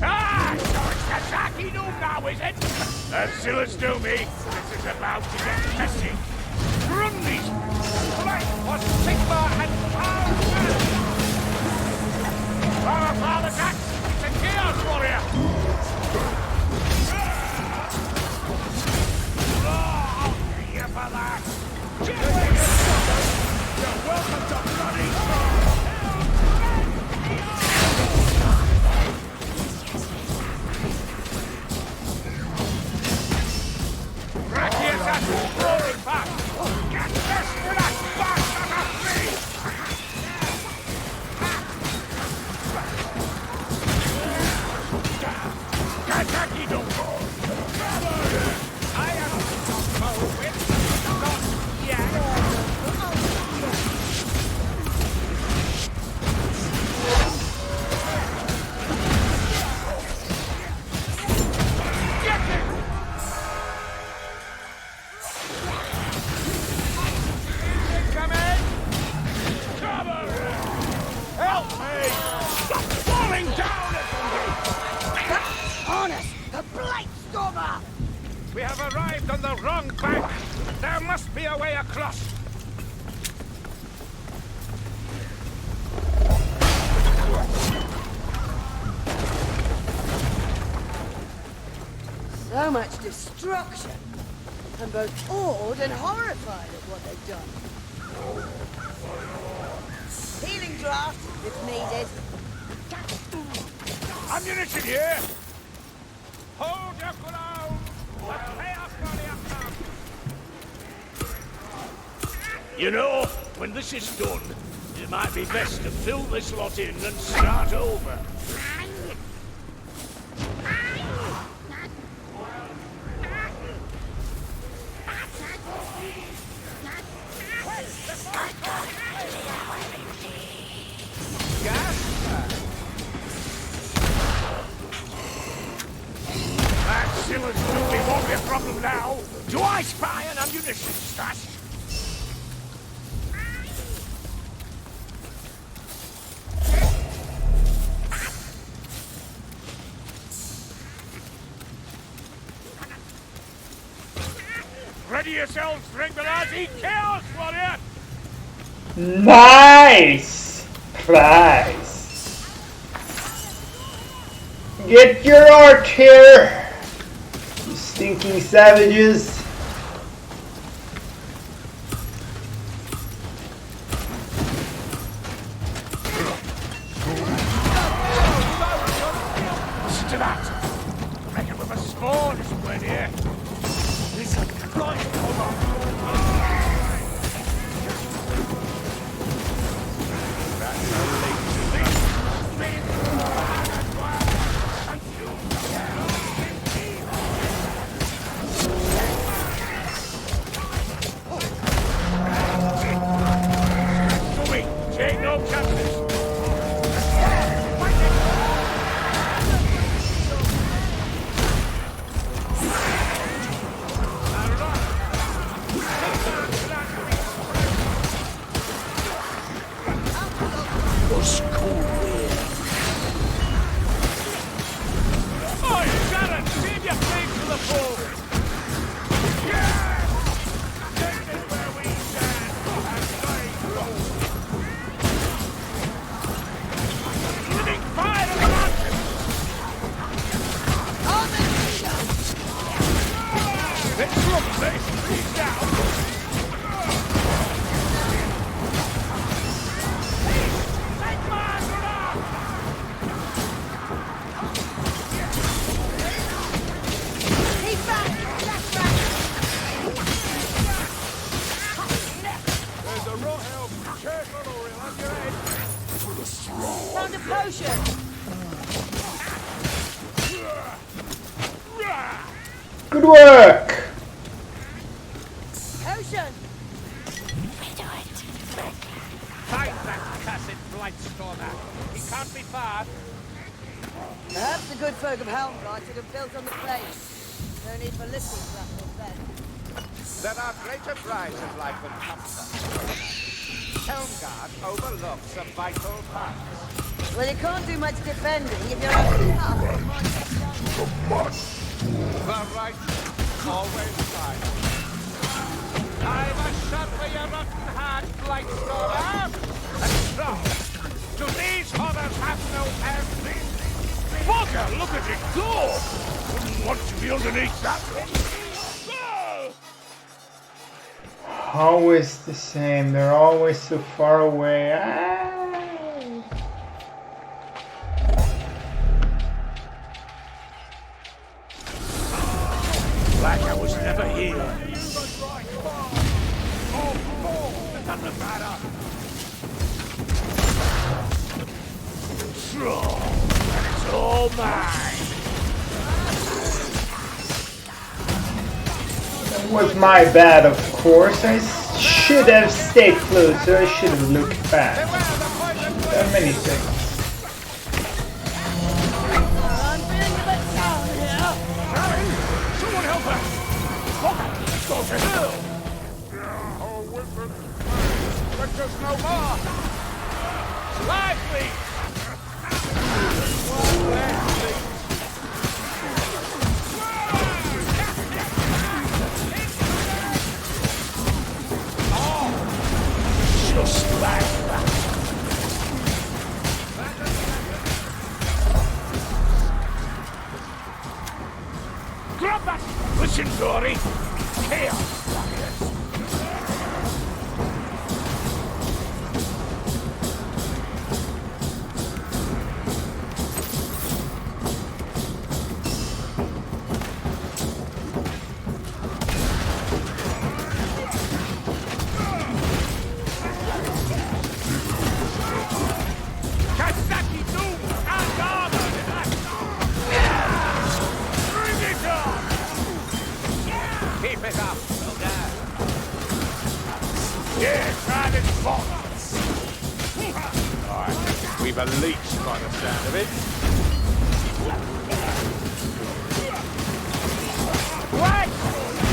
Ah! So it's the Zaki Doom now, is it? As still as do me, this is about to get messy. Run these! Right for Sigma and Power! Power attack! It's a Chaos Warrior! Oh, here for that! You're welcome to bloody We have arrived on the wrong bank. There must be a way across. So much destruction. I'm both awed and horrified at what they've done. Healing draft, if needed. Ammunition here! Hold your ground! The Chaos Warrior comes! You know, when this is done, it might be best to fill this lot in and start over. Sealers really won't be a problem now. Do I spy an ammunition stash? Ready yourselves, regulars! Eat Chaos Warrior! Nice prize. Get your art here, you stinking savages. Listen to that! I reckon with a spawn is went here. Listen, right, hold on. That's a take no chances. Found a potion! Good work! Potion! Find that cursed Blightstormer. He can't be far. Perhaps the good folk of Helmblight should have built on the place. No need for lifting platforms then. There are greater prizes in life than comfort. Helmgard overlooks a vital part. Well, you can't do much defending if you're only half a month. The right, always right. I'm a shot for your rotten heart, Blightstormer. And so, do these horrors have no envy? Bugger, look at it go! Wouldn't want to be underneath that one. Always the same. They're always so far away. Ah. Like I was never here. Oh, doesn't matter. Strong, and it's all mine. That was my bad, of course. I should have stayed closer. I should have looked back. There are many things. Someone help us! Fuck! Go to hell! Oh, Wilfred! But there's no more! Lively! One last thing. Oh! Just like that! Grab that! Listen, Dory! Chaos, Blackers! Kazaki Doom! And armor! Bring it on! Keep it up, well done. Yes, and it's fun. Alright, we've a leech by the sound of it. What?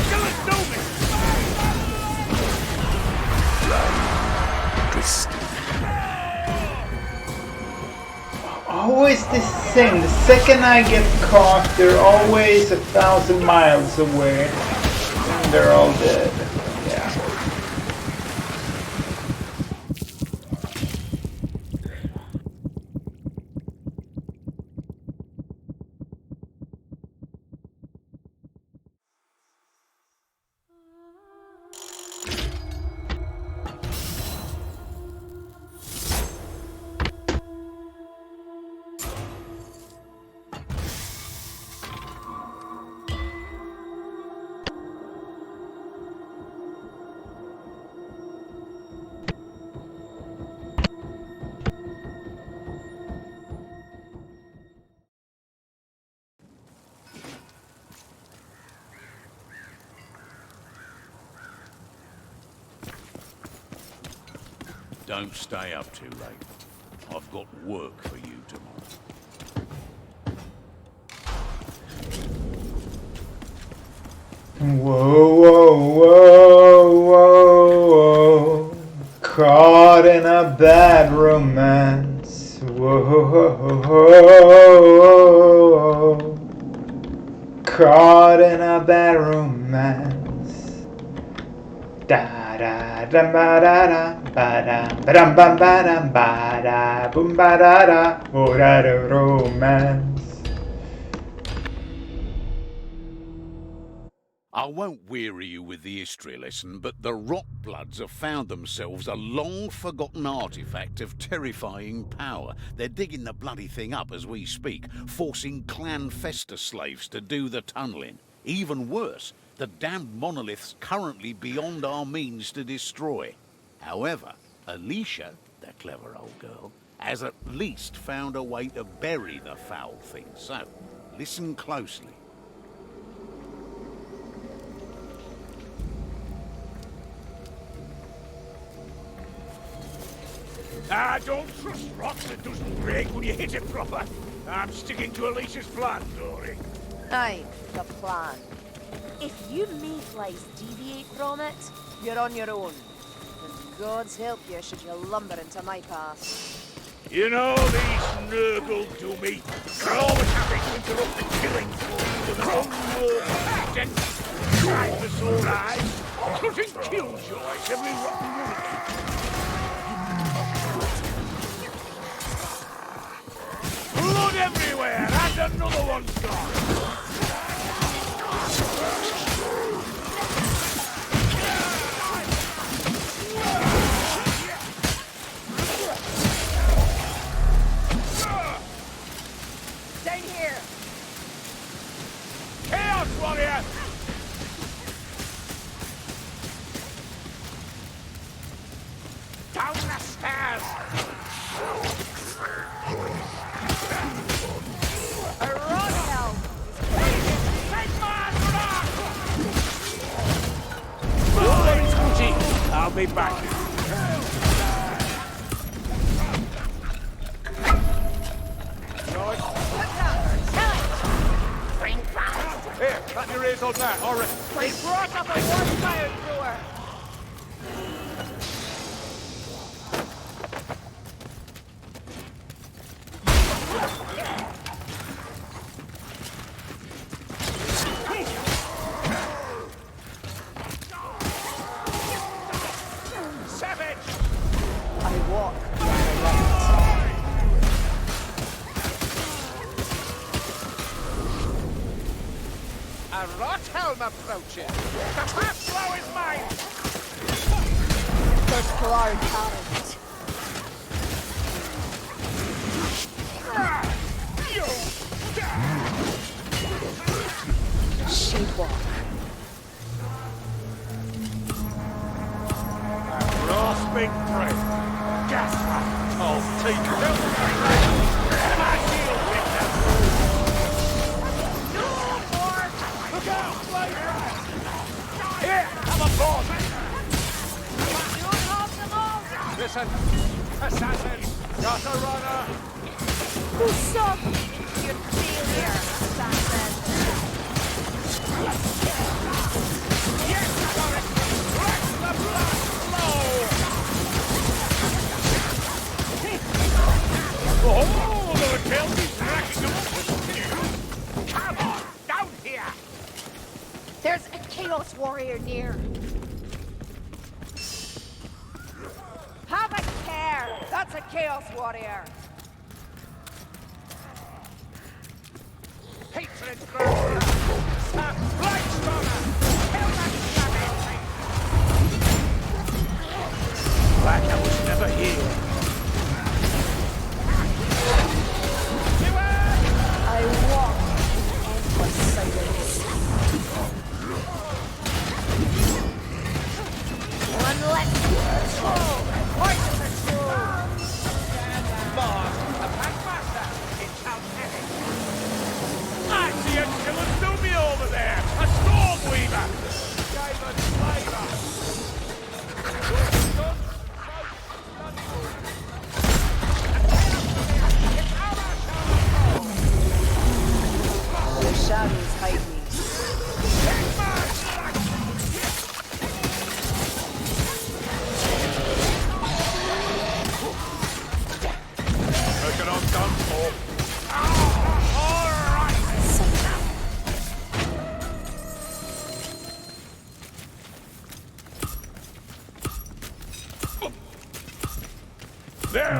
Kill us, Doom! Always the same. The second I get caught, they're always 1,000 miles away. And they're all dead. Yeah. Don't stay up too late. I've got work for you tomorrow. Whoa, whoa, whoa, whoa, whoa. Caught in a bad romance. Whoa, whoa, whoa, whoa. Caught in a bad romance. Da da da ba da da ba da ba dum bum ba dum ba da boom ba da da oh da da romance. I won't weary you with the history lesson, but the Rotbloods have found themselves a long-forgotten artifact of terrifying power. They're digging the bloody thing up as we speak, forcing Clan Festa slaves to do the tunnelling. Even worse, the damned monolith's currently beyond our means to destroy. However, Alicia, the clever old girl, has at least found a way to bury the foul thing. So, listen closely. Don't trust rocks that doesn't break when you hit it proper. I'm sticking to Alicia's plan, Dory. Aye, the plan. If you mayflies deviate from it, you're on your own. And God's help you should you lumber into my path. You know these Nurgle do me. They're always happy to interrupt the killing floor with an unworthy pretense. Trying for sore eyes, cutting killjoys every rotten one of them. Blood everywhere, and another one's gone. Down here! Chaos Warrior! Down the stairs! A rod hell! I'll be back. Here, cut your ears on that, I reckon. We brought up a warfire thrower! I walk where I A Rothelm approaching. The first blow is mine. First Pilar talent. Sheepwalk. Rasping bread. Gas rat. Oh, take my shield, Victor. Look out, Blade! Here, have a board. Listen, assassin, got a runner. Who's up? Your failure, assassin. Yes, got it. Let the blood flow. Oh, the Kelpie's racking them up. Come on, down here. There's a Chaos Warrior near. Have a care! That's a Chaos Warrior! Hatred grows. Blight stronger. Kill that savage. Like I was never here. I walk in endless silence. One less control! Poison control! Boss, a packmaster in town heading. I see a killer's doobie over there. A storm weaver. Gave us flavor. The shadows hide me. Reckon I'm done for.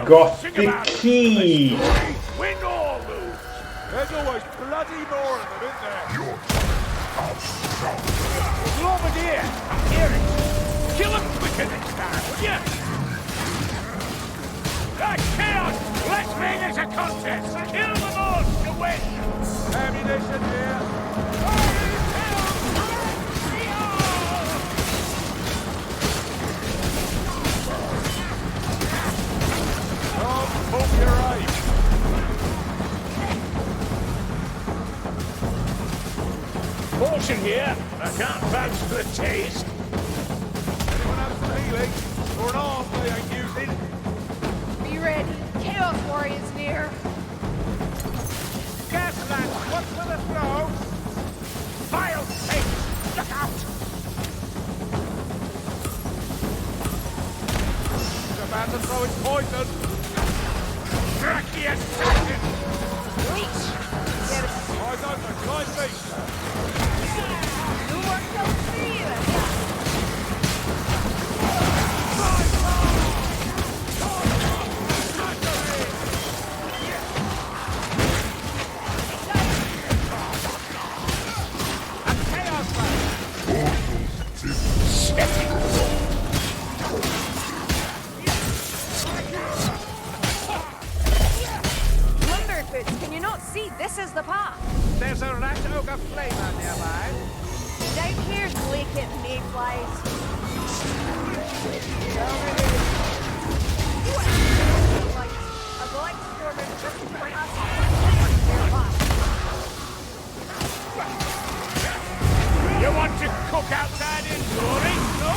Got the key! Win or lose. There's always bloody more of them, isn't there? Globadier, hear it. Kill him quicker next time, would you? Chaos! Let's make this a contest! Kill them all to win! Ammunition here. Don't poke your eye. Caution here! I can't vouch for the taste. Anyone have some healing? Or an arm they ain't using? Be ready. Chaos Warrior's near. Gasland, what's for the throw? Vile thing! Look out! He's about to throw its poison. Cracky assassin! Leech! Get it. Eyes open, guys, me. No more kills for you. Limberfoots, can you not see? This is the path. There's a rat ogre flamer nearby. Down here, Glaciate mayflies. A black stormer just for us. You want to cook outside in glory? No!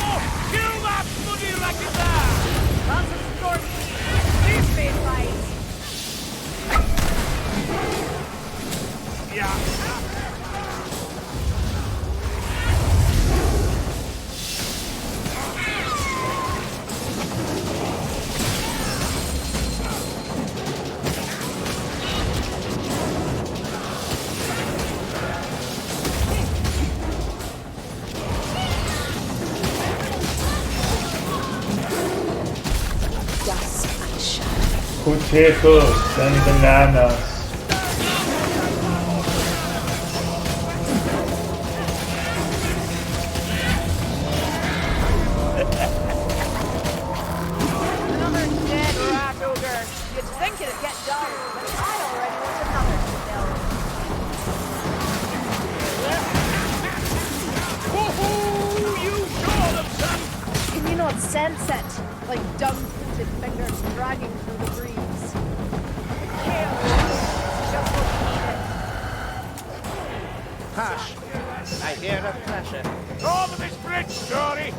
Kill that bloody racket there! Lots of storm these mayflies. Yeah. Dust and shadow. Potatoes and bananas. Another dead rat ogre. You'd think it'd get dull, but I already want another still. Woohoo! You saw them, son! Can you not sense it? Like dung-coated fingers dragging through the breeze. The chaos is just what we needed. Hush. I hear a pressure. Over this bridge, Dory!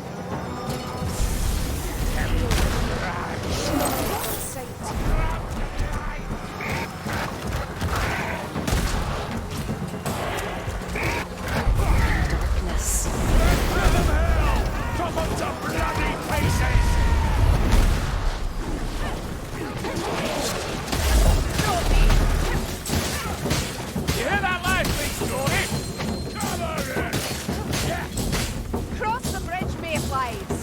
Darkness. Top of the bloody faces! You hear that live speech, Dory? Come on! Cross the bridge, mayflies.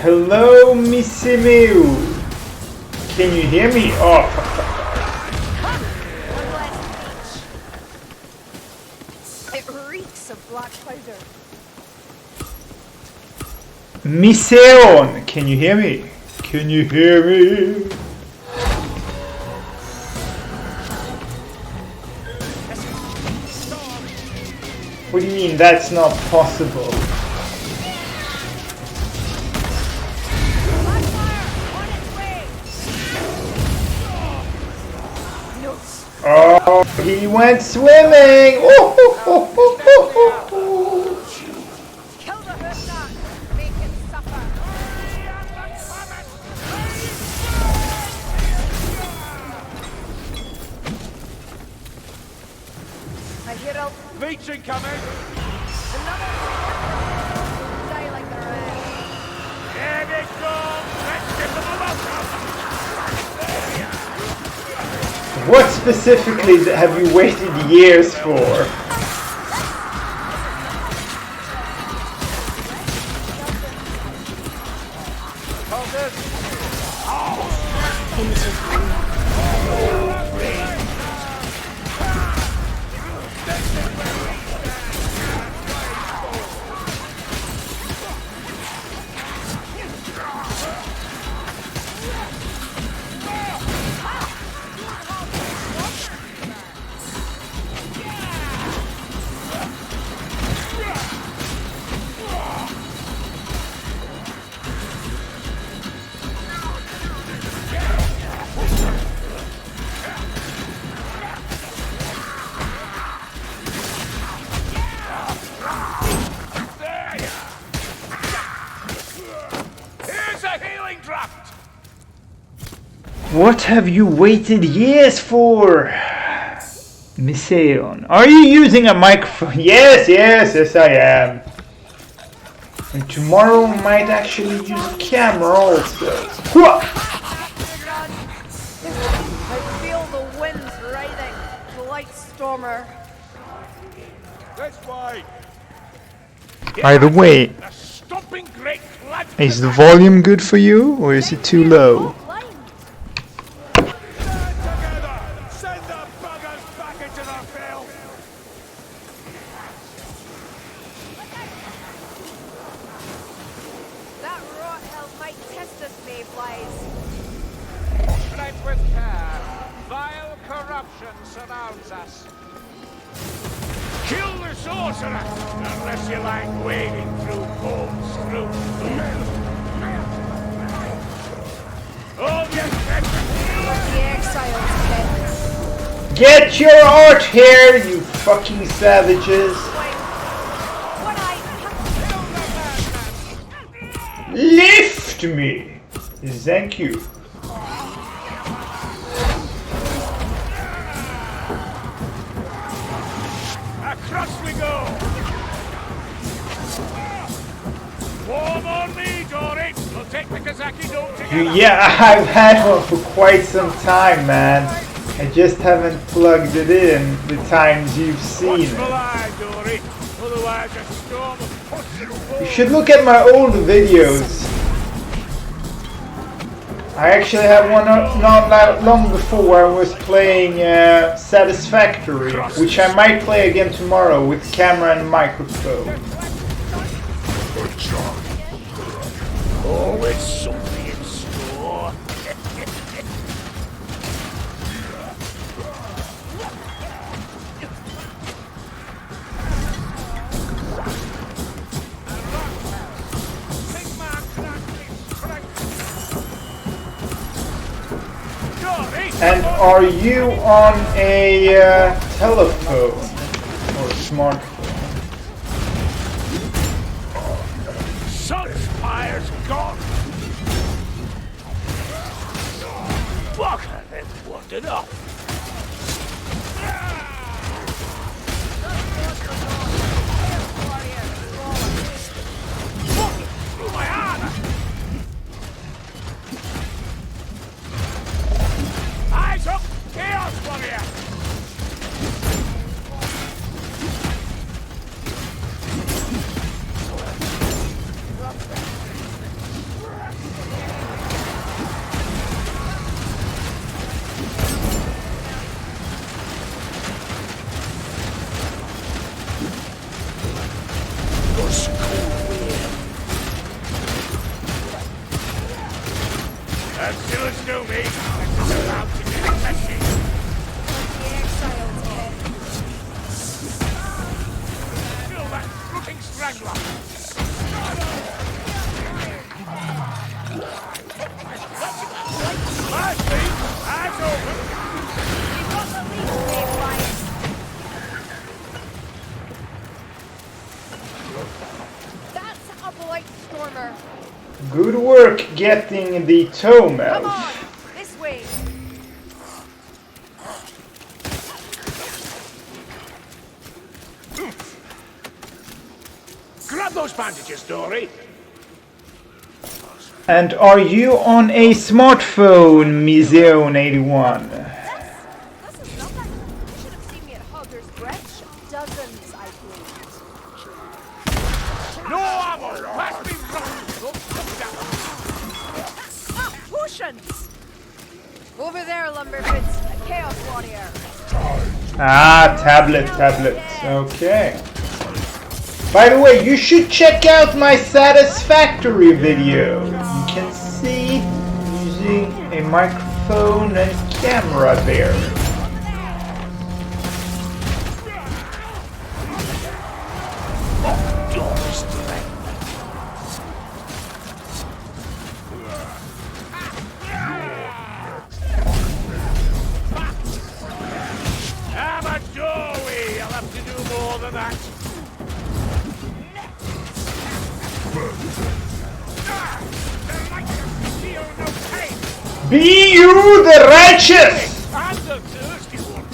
Hello, Missy Mew. Can you hear me? Oh, One less beach. It reeks of black powder. Miseon. Can you hear me? Can you hear me? What do you mean that's not possible? Oh, he went swimming! Oh, ho, ho, ho, ho, ho, ho. Kill the hoofnut. Make it suffer. I hear a Leech incoming. another die like the rest. Here they come! Let's give them a welcome! What specifically have you waited years for? What have you waited years for? Miseon. Are you using a microphone? Yes, I am. And tomorrow might actually use a camera also. Hua! Stormer. This way. By the way, The stomping great clad. is the volume good for you, or is it too low? Stand together. Send the buggers back into the field. That rot hell might test us, Mayflies. Tread with care. Vile corruption surrounds us. Kill the sorcerer, unless you like wading through bones through. Oh, yes, The exiles, Ken. Get your art here, you fucking savages! What Lift me! Thank you. across we go. Warm on me, Dory. We'll take the Kazaki dome together. Yeah, I've had one for quite some time, man. I just haven't plugged it in the times you've seen Watchful it. eye, Dory. Otherwise a storm of push and pull. You should look at my old videos. I actually had one not that long before I was playing Satisfactory, which I might play again tomorrow with camera and microphone. Always something in store. And are you on a telephone or smartphone? Sunspire's gone. Walker, they've wandered off. Walking through my armor. Eyes up, Chaos Warrior. Until it's no me, it's allowed to get messy. Kill that rooting strangler. My feet, eyes open. You've got the lead, Mayflies. That's a Blight Stormer. Good work getting the tome Come on, elf. this way. Grab those bandages, Dory. And are you on a smartphone, Mizeon81? This is nothing. You should have seen me at Hogger's Bridge. Dozens, I believe. No ammo! Pass me round! Look down! Ah, potions! Over there, Lumberfoots. A Chaos Warrior. Ah, tablet. Okay. By the way, you should check out my Satisfactory video. You can see using a microphone and camera there. Dory's threat. I'm a doorway. I'll have to do more than that. The light of feel no pain. Be you the righteous! I'm the thirsty one.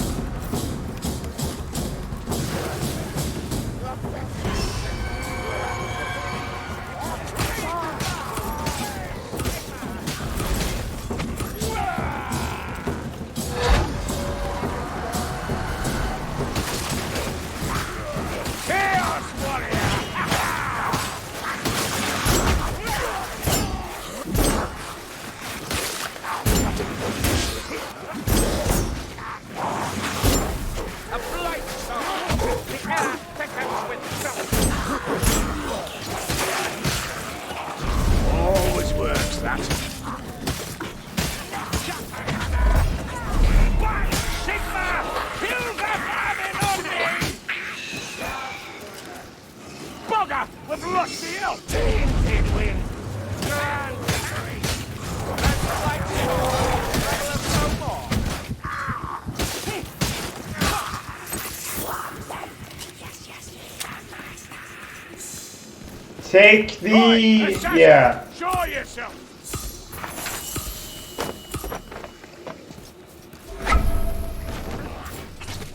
Take the... Oi, assassin, yeah. show yourself!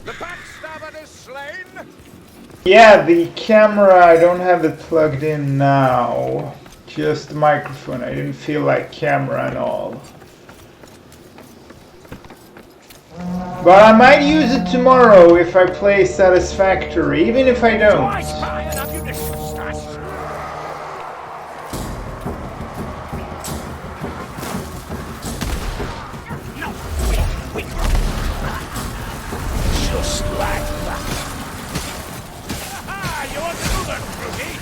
The backstabber is slain! Yeah, the camera, I don't have it plugged in now. Just the microphone. I didn't feel like camera and all. But I might use it tomorrow if I play Satisfactory, even if I don't. I spy an ammunition stash! No, wait. Just like that. Ah, you want to move it, Rudy?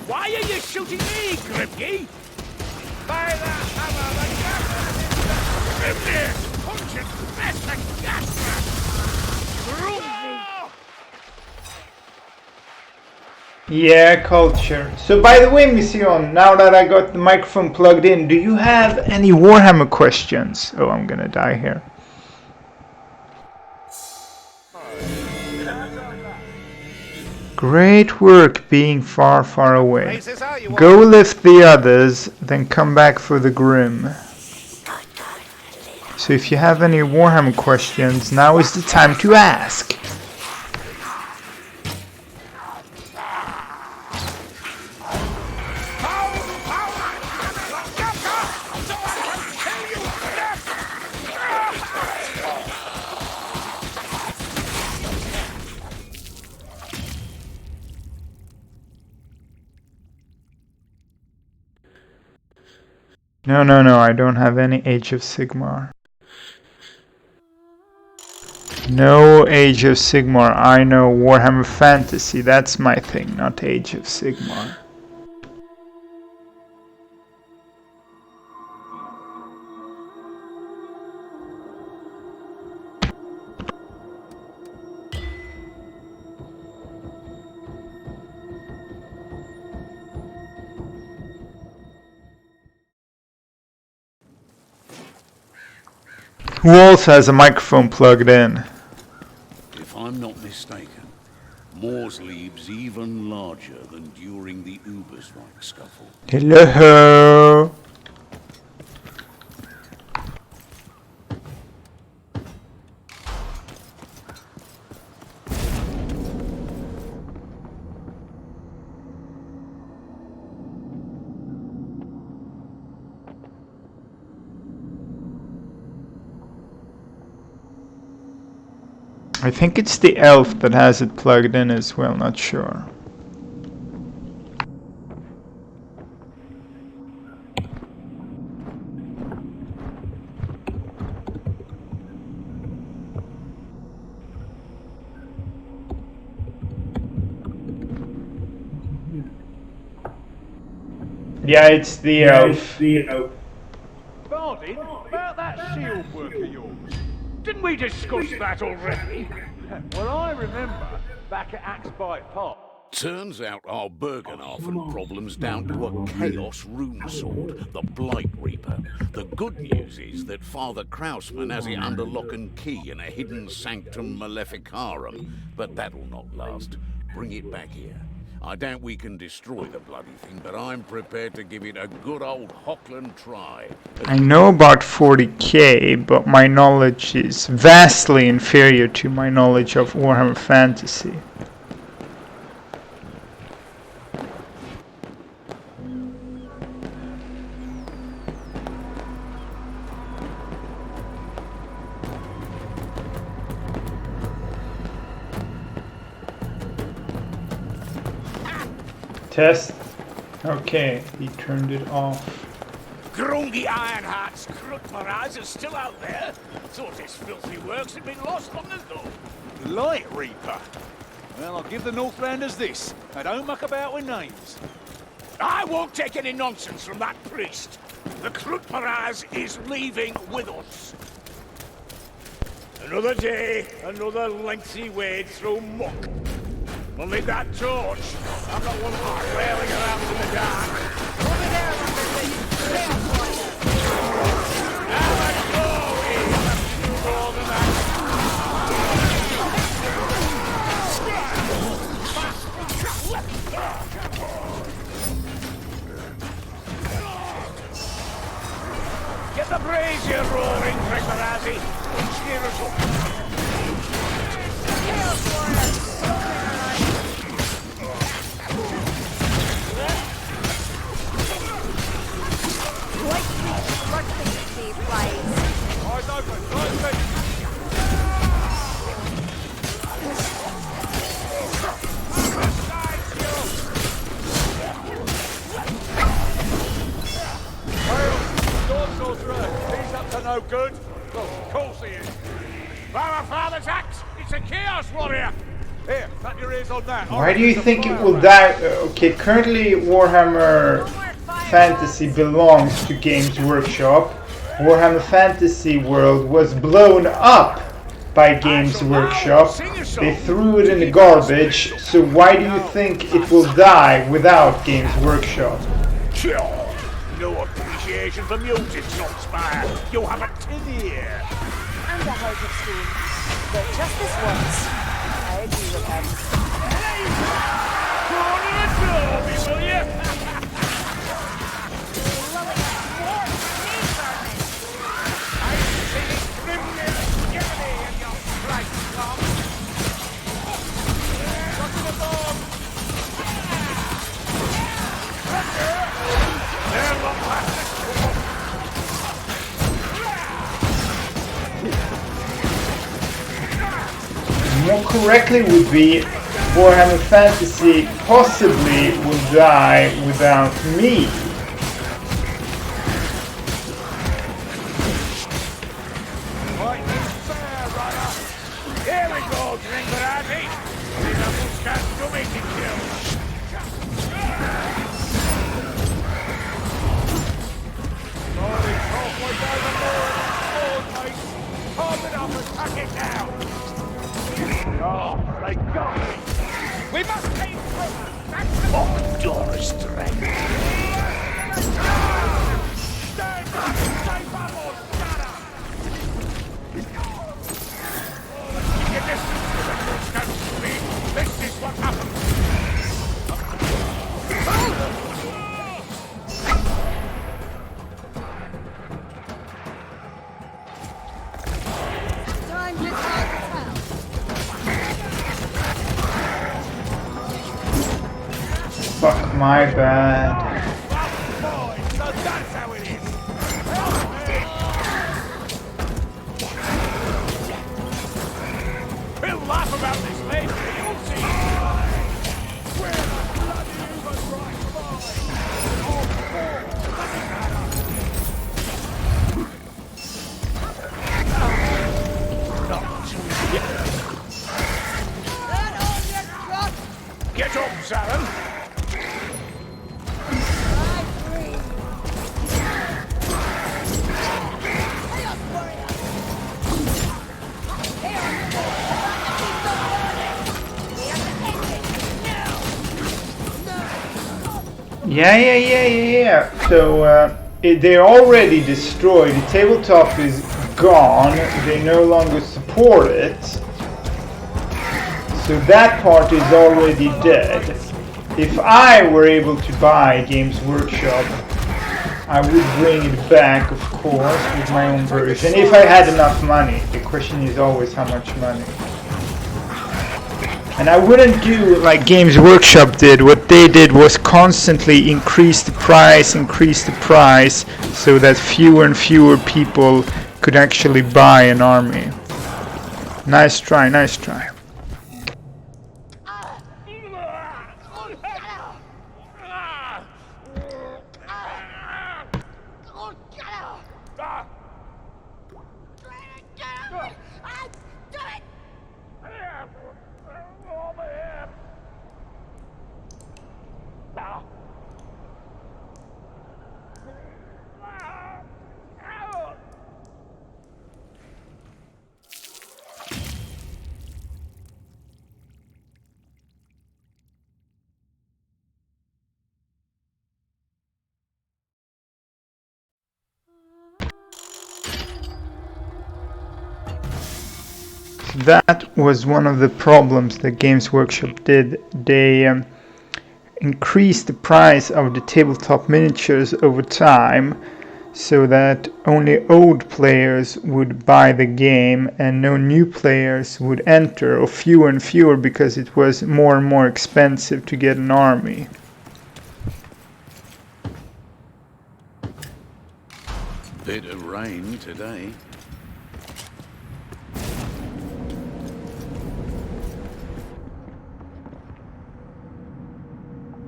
Why are you shooting me, Grimke? By the hammer, the gas! Grimke! Punch it! Press the gas! Yeah, culture. So by the way, Mission, now that I got the microphone plugged in, do you have any Warhammer questions? Oh, I'm gonna die here. Great work being far, far away. Go lift the others, then come back for the Grim. So if you have any Warhammer questions, now is the time to ask. No, I don't have any Age of Sigmar. No Age of Sigmar, I know Warhammer Fantasy, that's my thing, not Age of Sigmar. Who also has a microphone plugged in? If I'm not mistaken, Morsley's even larger than during the Ubersreich scuffle. Hello. I think it's the elf that has it plugged in as well, not sure. Yeah, it's the elf. Bardin, about that shield work of yours. Didn't we discuss that already? Well, I remember back at Axbite Park. Turns out our Bergenhafen problem's down to a Chaos rune sword, the Blight Reaper. The good news is that Father Krausman has it under lock and key in a hidden Sanctum Maleficarum, but that'll not last. Bring it back here. I doubt we can destroy the bloody thing, but I'm prepared to give it a good old Hockland try. I know about 40k, but my knowledge is vastly inferior to my knowledge of Warhammer Fantasy. Test. Okay, he turned it off. Grungy Ironheart's Krutmaraz is still out there. Thought this filthy works had been lost long ago. Light Reaper. Well, I'll give the Northlanders this. I don't muck about with names. I won't take any nonsense from that priest. The Krutparaz is leaving with us. Another day, another lengthy wade through muck. We'll need that torch. I've got one heart railing around in the dark. Over there, Lumberton. Chaos Warrior. Now let's go! We have to do more than that. Get the brazier roaring, Krutparazzi. Cheer us up. Chaos Warrior. Eyes open, eyes open. He's up to no good. Well, of course he is. By my father's axe, it's a Chaos Warrior. Here, cut your ears on that. Why do you think it will die? Okay, currently Warhammer Fantasy belongs to Games Workshop. Warhammer Fantasy World was blown up by Games Workshop. They threw it in the garbage, so why do you think it will die without Games Workshop? No appreciation for music's not spire. You have a tin ear. And a heart of stone. But just this once, I agree with him. Corner and door me, will you? Lulling a dwarf sea vermin. I see this grimly agility in your bright lump. Got to the bomb. There, look, More correctly would be Warhammer Fantasy possibly will die without me. Right, fair, runner. Here we go, Krutparazzi. These are Muskat's dummy to kill. Halfway down the board, mate. Palm it up and tuck it down. Oh, they got me. We must take through. Oh, Doris Drake. Stand up, stay bubble, shut up. Keep your distance to the Muskat's speed. This is what happens. Time to tide the town. Fuck my bad. Boy, so that's how it is. We'll laugh about this later, you'll see. Where the bloody Uber's right That on your trot. Get up, Saren. I agree. Chaos Warrior. Chaos Yeah. So they're already destroyed. The tabletop is gone. They no longer support it. So that part is already dead. If I were able to buy Games Workshop, I would bring it back, of course, with my own version. If I had enough money. The question is always how much money. And I wouldn't do like Games Workshop did. What they did was constantly increase the price, so that fewer and fewer people could actually buy an army. Nice try. that was one of the problems that Games Workshop did. They increased the price of the tabletop miniatures over time so that only old players would buy the game and no new players would enter, or fewer and fewer, because it was more and more expensive to get an army. Bit of rain today.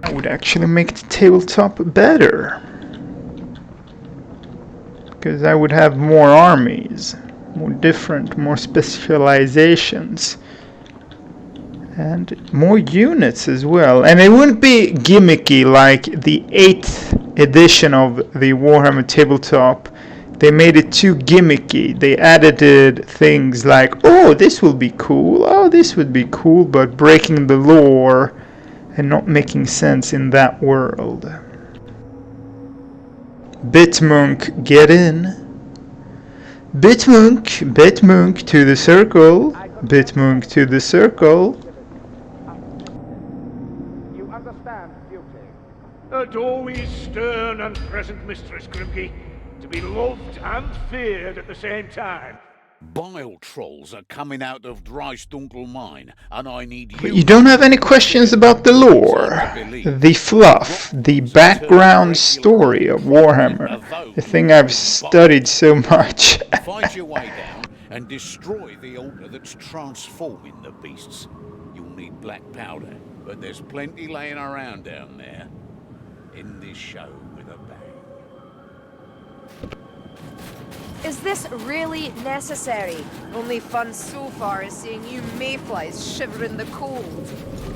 That would actually make the tabletop better, because I would have more armies, more different, more specializations, and more units as well. And it wouldn't be gimmicky like the 8th edition of the Warhammer tabletop. They made it too gimmicky. They added things like, oh, this will be cool, oh, this would be cool, but breaking the lore and not making sense in that world. Bitmunk, get in. Bitmunk to the circle. Bitmunk to the circle. You understand duty. And always stern and present, Mistress Grimke, to be loved and feared at the same time. Bile trolls are coming out of Dreisdunkel mine, and I need you... But you don't have any questions about the lore, the fluff, the background story of Warhammer, the thing I've studied so much. Find your way down and destroy the altar that's transforming the beasts. You'll need black powder, but there's plenty laying around down there. End this show with a bang. Is this really necessary? Only fun so far is seeing you mayflies shiver in the cold.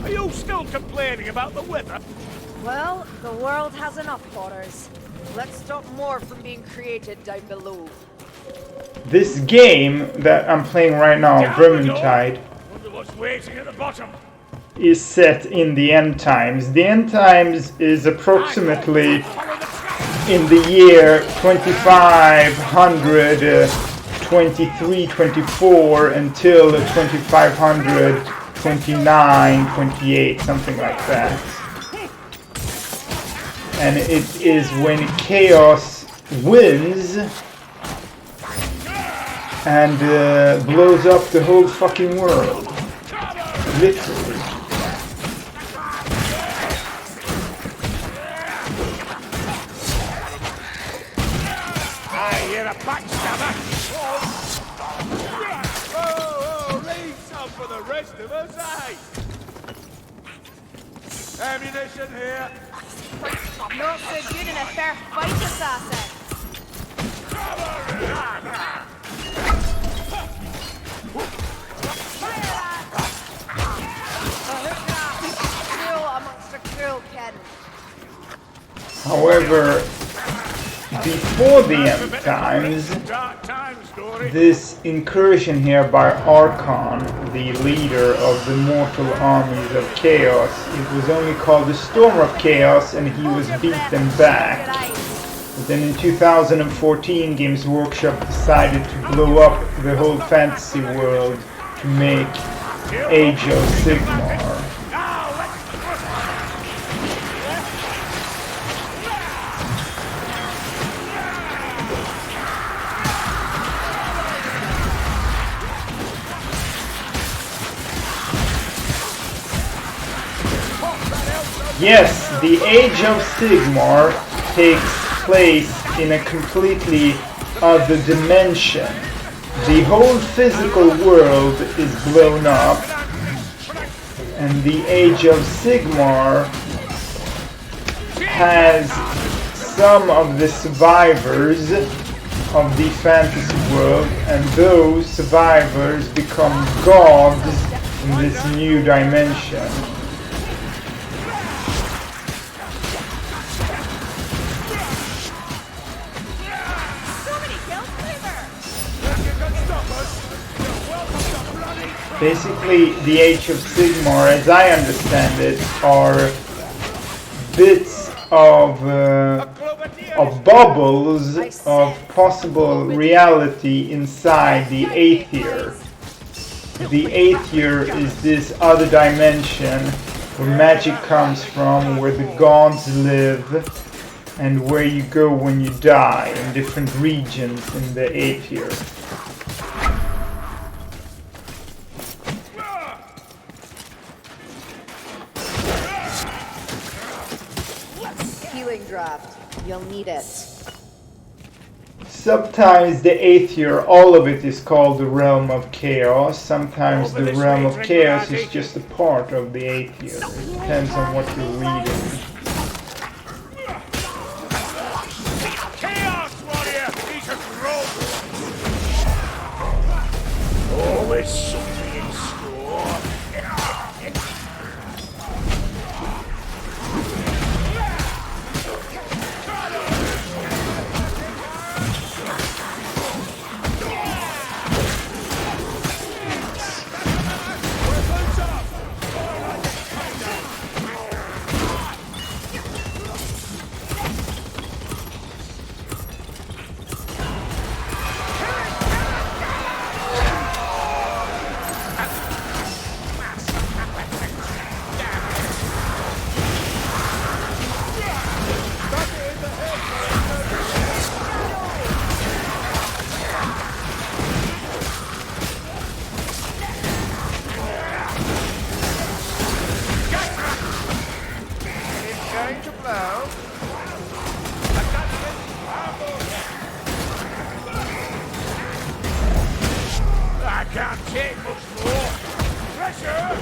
Are you still complaining about the weather? Well, the world has enough horrors. Let's stop more from being created down below. This game that I'm playing right now, Vermintide, Wonder what's waiting at the bottom. is set in the end times. The end times is approximately in the year 2500, 23, 24 until 2500, 29, 28, something like that. And it is when chaos wins and blows up the whole fucking world. Literally. You're a backstabber! Oh, leave some for the rest of us, eh? Ammunition here! Not so good in a fair fight, assassin. Cruel amongst the cruel, Ken. However, before the end times, this incursion here by Archon, the leader of the mortal armies of Chaos, it was only called the Storm of Chaos, and he was beaten back. But then in 2014, Games Workshop decided to blow up the whole fantasy world to make Age of Sigmar. Yes, the Age of Sigmar takes place in a completely other dimension. The whole physical world is blown up, and the Age of Sigmar has some of the survivors of the fantasy world, and those survivors become gods in this new dimension. Basically, the Age of Sigmar, as I understand it, are bits of bubbles of possible reality inside the Aether. the Aether is this other dimension where magic comes from, where the gods live, and where you go when you die in different regions in the Aether. Healing draft. You'll need it. Sometimes the Aether, all of it is called the Realm of Chaos. Sometimes the Realm of Chaos is just a part of the Aether. It depends on what you're reading. Chaos warrior! He's a rogue! Always something in store. I can't take much more. Pressure!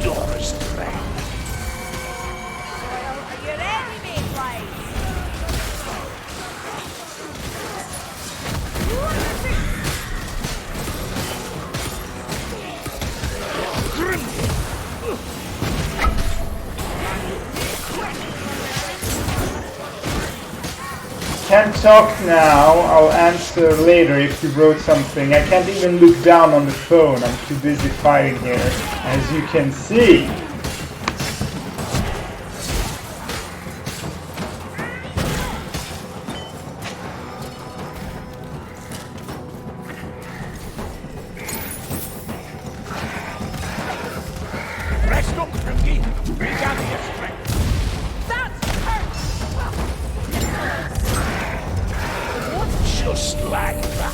Doris Drake. Are you ready, mate? Can't talk now, I'll answer later if you wrote something. I can't even look down on the phone, I'm too busy fighting here, as you can see. Rest up, Rookie. Regather your strength. Just like that.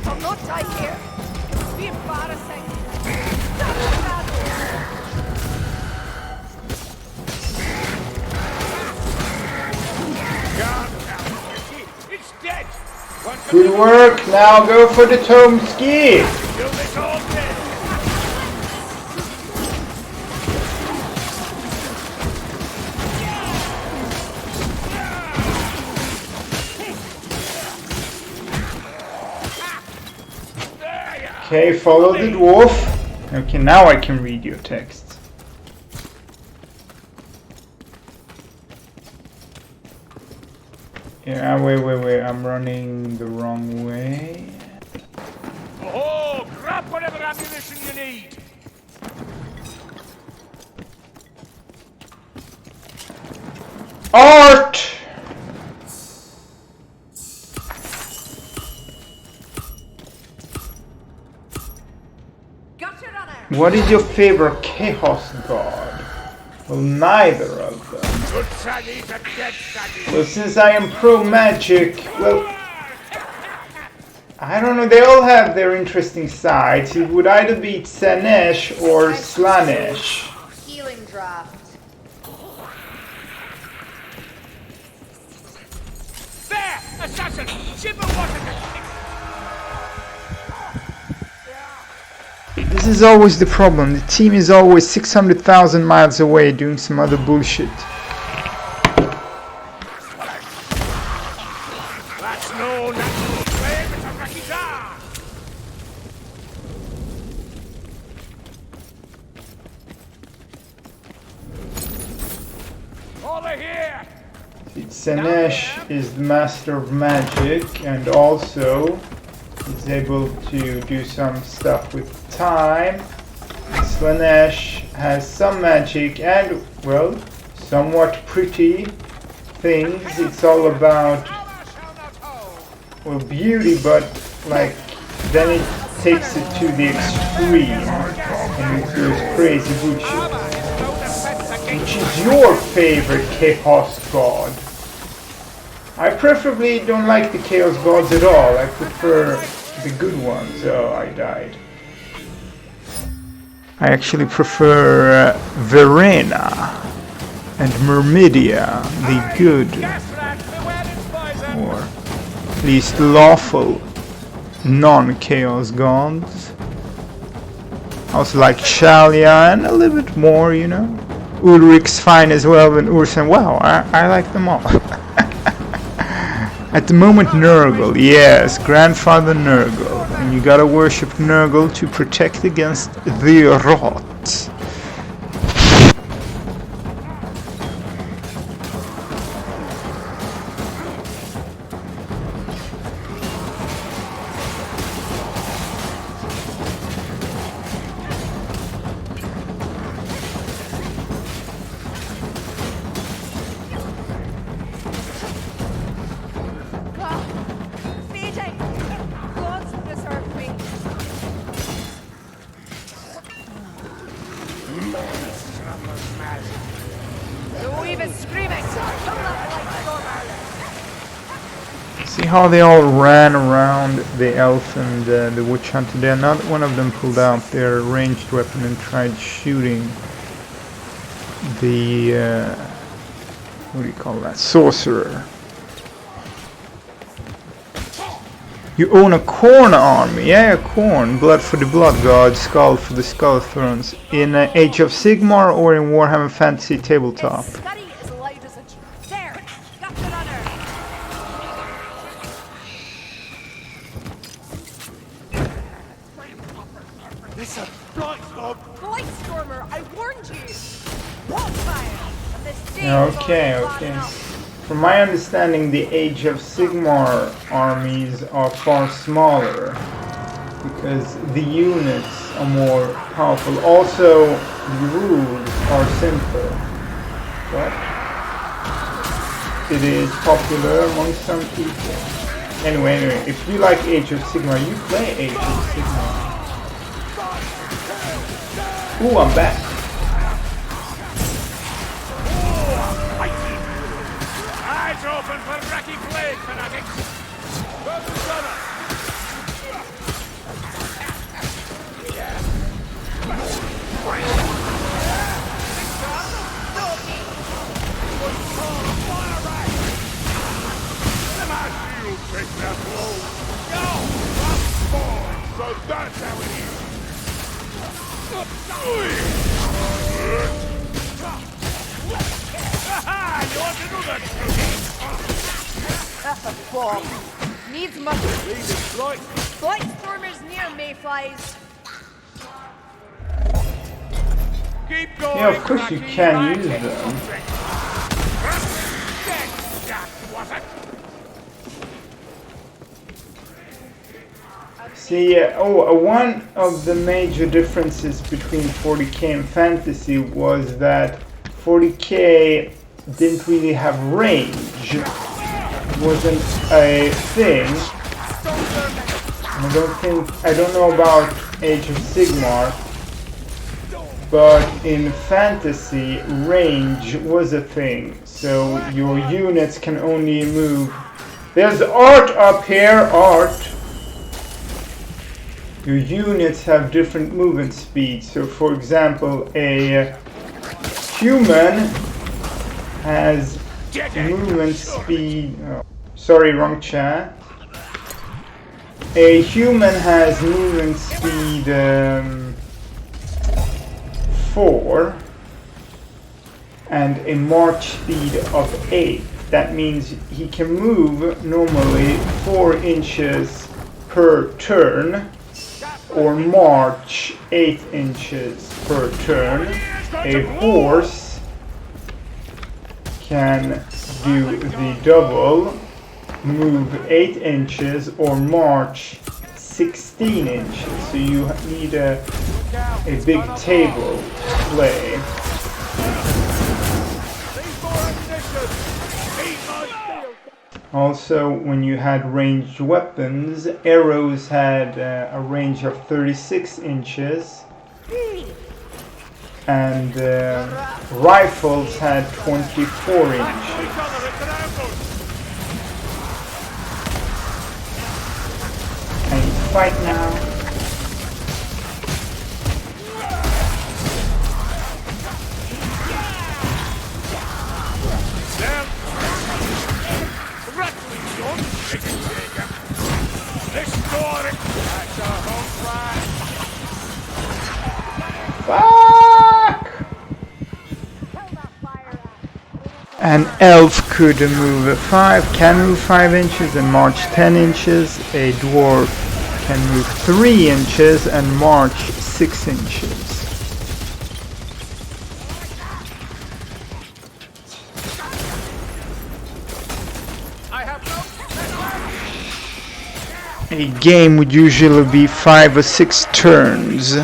I'm not tight here. It'll be embarrassing. It's dead. Good work, now go for the Tome Ski! Do this all day. Okay, follow the dwarf. Okay, now I can read your text. Yeah, wait, I'm running the wrong way. Oh, grab whatever ammunition you need. Art! What is your favorite Chaos God? Well, neither of them. Good Saddies and dead Saddies. Well, since I am pro-magic, well, I don't know, they all have their interesting sides. It would either be Tsanesh or Slanesh. Healing draft. There! Assassin! Shiver wasn't a This is always the problem. The team is always 600,000 miles away doing some other bullshit. That's no natural flame, it's a Rakizar! Over here! Slanesh is the master of magic and also is able to do some stuff with time. Slanesh has some magic and, well, somewhat pretty things. It's all about, well, beauty, but like then it takes it to the extreme and it goes crazy bullshit. Which is your favorite Chaos God? I preferably don't like the Chaos Gods at all. I prefer the good ones. Oh, I died. I actually prefer Verena and Myrmidia, the good, or at least lawful non-Chaos Gods. I also like Shalia and a little bit more, you know. Ulrich's fine as well, and Ursen. Wow, I like them all. At the moment, Nurgle. Yes, Grandfather Nurgle. And you gotta worship Nurgle to protect against the rot. Feeding! Gods preserve me! The weave is screaming! Come up like stormer! See how they all ran around the elf and the witch hunter there? Not one of them pulled out their ranged weapon and tried shooting the, what do you call that? Sorcerer. You own a Khorne army. Yeah, Khorne. Blood for the Blood God, Skull for the Skull Thrones. In Age of Sigmar or in Warhammer Fantasy Tabletop? Scuddy is loud as a there! Got the runner! It's a Blightstorm! Blightstormer, I warned you! Wildfire! And this day Okay, okay. From my understanding, the Age of Sigmar armies are far smaller because the units are more powerful. Also, the rules are simpler. But it is popular among some people. Anyway, if you like Age of Sigmar, you play Age of Sigmar. Ooh, I'm back. Eyes open for Racky Blade, fanatics! Take that blow! Go! So that's how it is! You want to do that, That's a bomb. Needs much. Blightstormers near mayflies. Keep going, Yeah, of course you can use them. See, one of the major differences between 40k and fantasy was that 40k didn't really have range. It wasn't a thing. I don't know about Age of Sigmar, but in fantasy, range was a thing. So your units can only move. There's art up here, art. Your units have different movement speeds. So for example, a human has movement speed, sorry, wrong chat. A human has movement speed 4 and a march speed of 8. That means he can move normally 4 inches per turn or march 8 inches per turn. A horse can do the double, move 8 inches, or march 16 inches. So you need a big table to play. Also, when you had ranged weapons, arrows had a range of 36 inches, and rifles had 24 inches. Can you fight now? Fuck! An elf could move 5 inches and march 10 inches. A dwarf can move 3 inches and march 6 inches. A game would usually be 5 or 6 turns.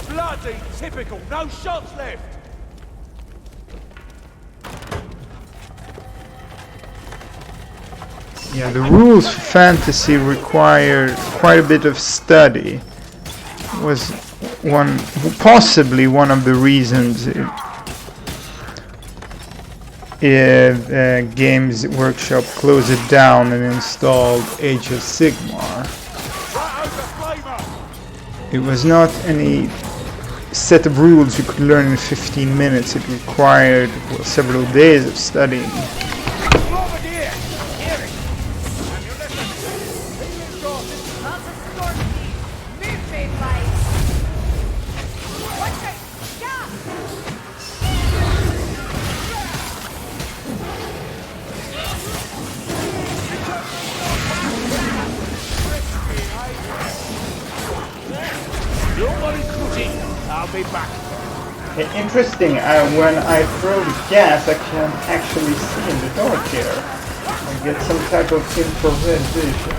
Bloody typical, no shots left! Yeah, the rules for fantasy require quite a bit of study. Was possibly one of the reasons Games Workshop closed it down and installed Age of Sigmar. It was not any set of rules you could learn in 15 minutes. It required several days of studying. Interesting, when I throw the gas I can actually see in the dark here. I get some type of infrared vision.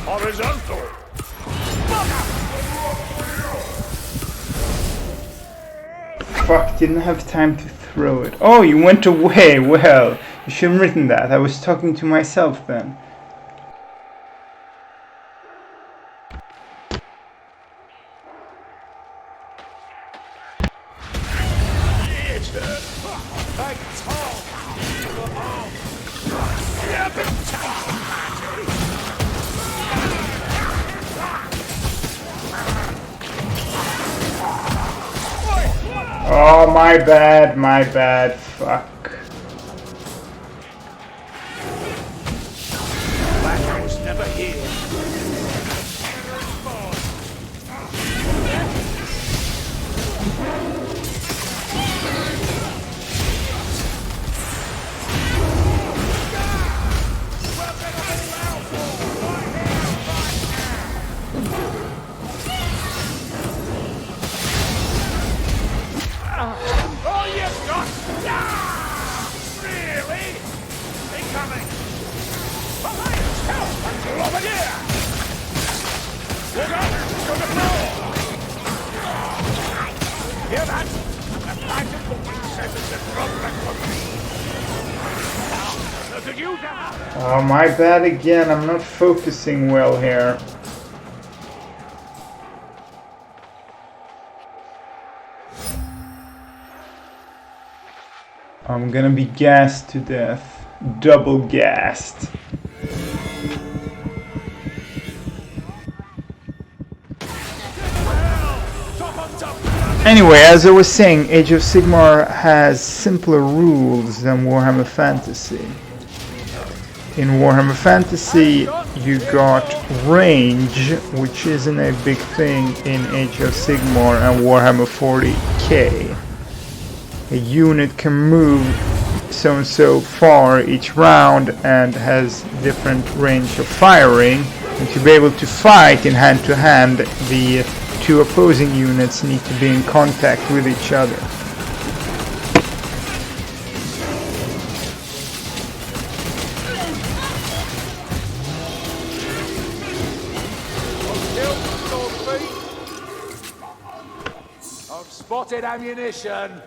Horizontal! Fuck, didn't have time to throw it. Oh, you went away. Well, you should have written that. I was talking to myself then. Oh, my bad, fuck. That was never here. Oh, my bad again. I'm not focusing well here. I'm gonna be gassed to death. Double gassed. Anyway, as I was saying, Age of Sigmar has simpler rules than Warhammer Fantasy. In Warhammer Fantasy, you got range, which isn't a big thing in Age of Sigmar and Warhammer 40k. A unit can move so and so far each round and has different range of firing. And to be able to fight in hand to hand, the two opposing units need to be in contact with each other. I've spotted ammunition.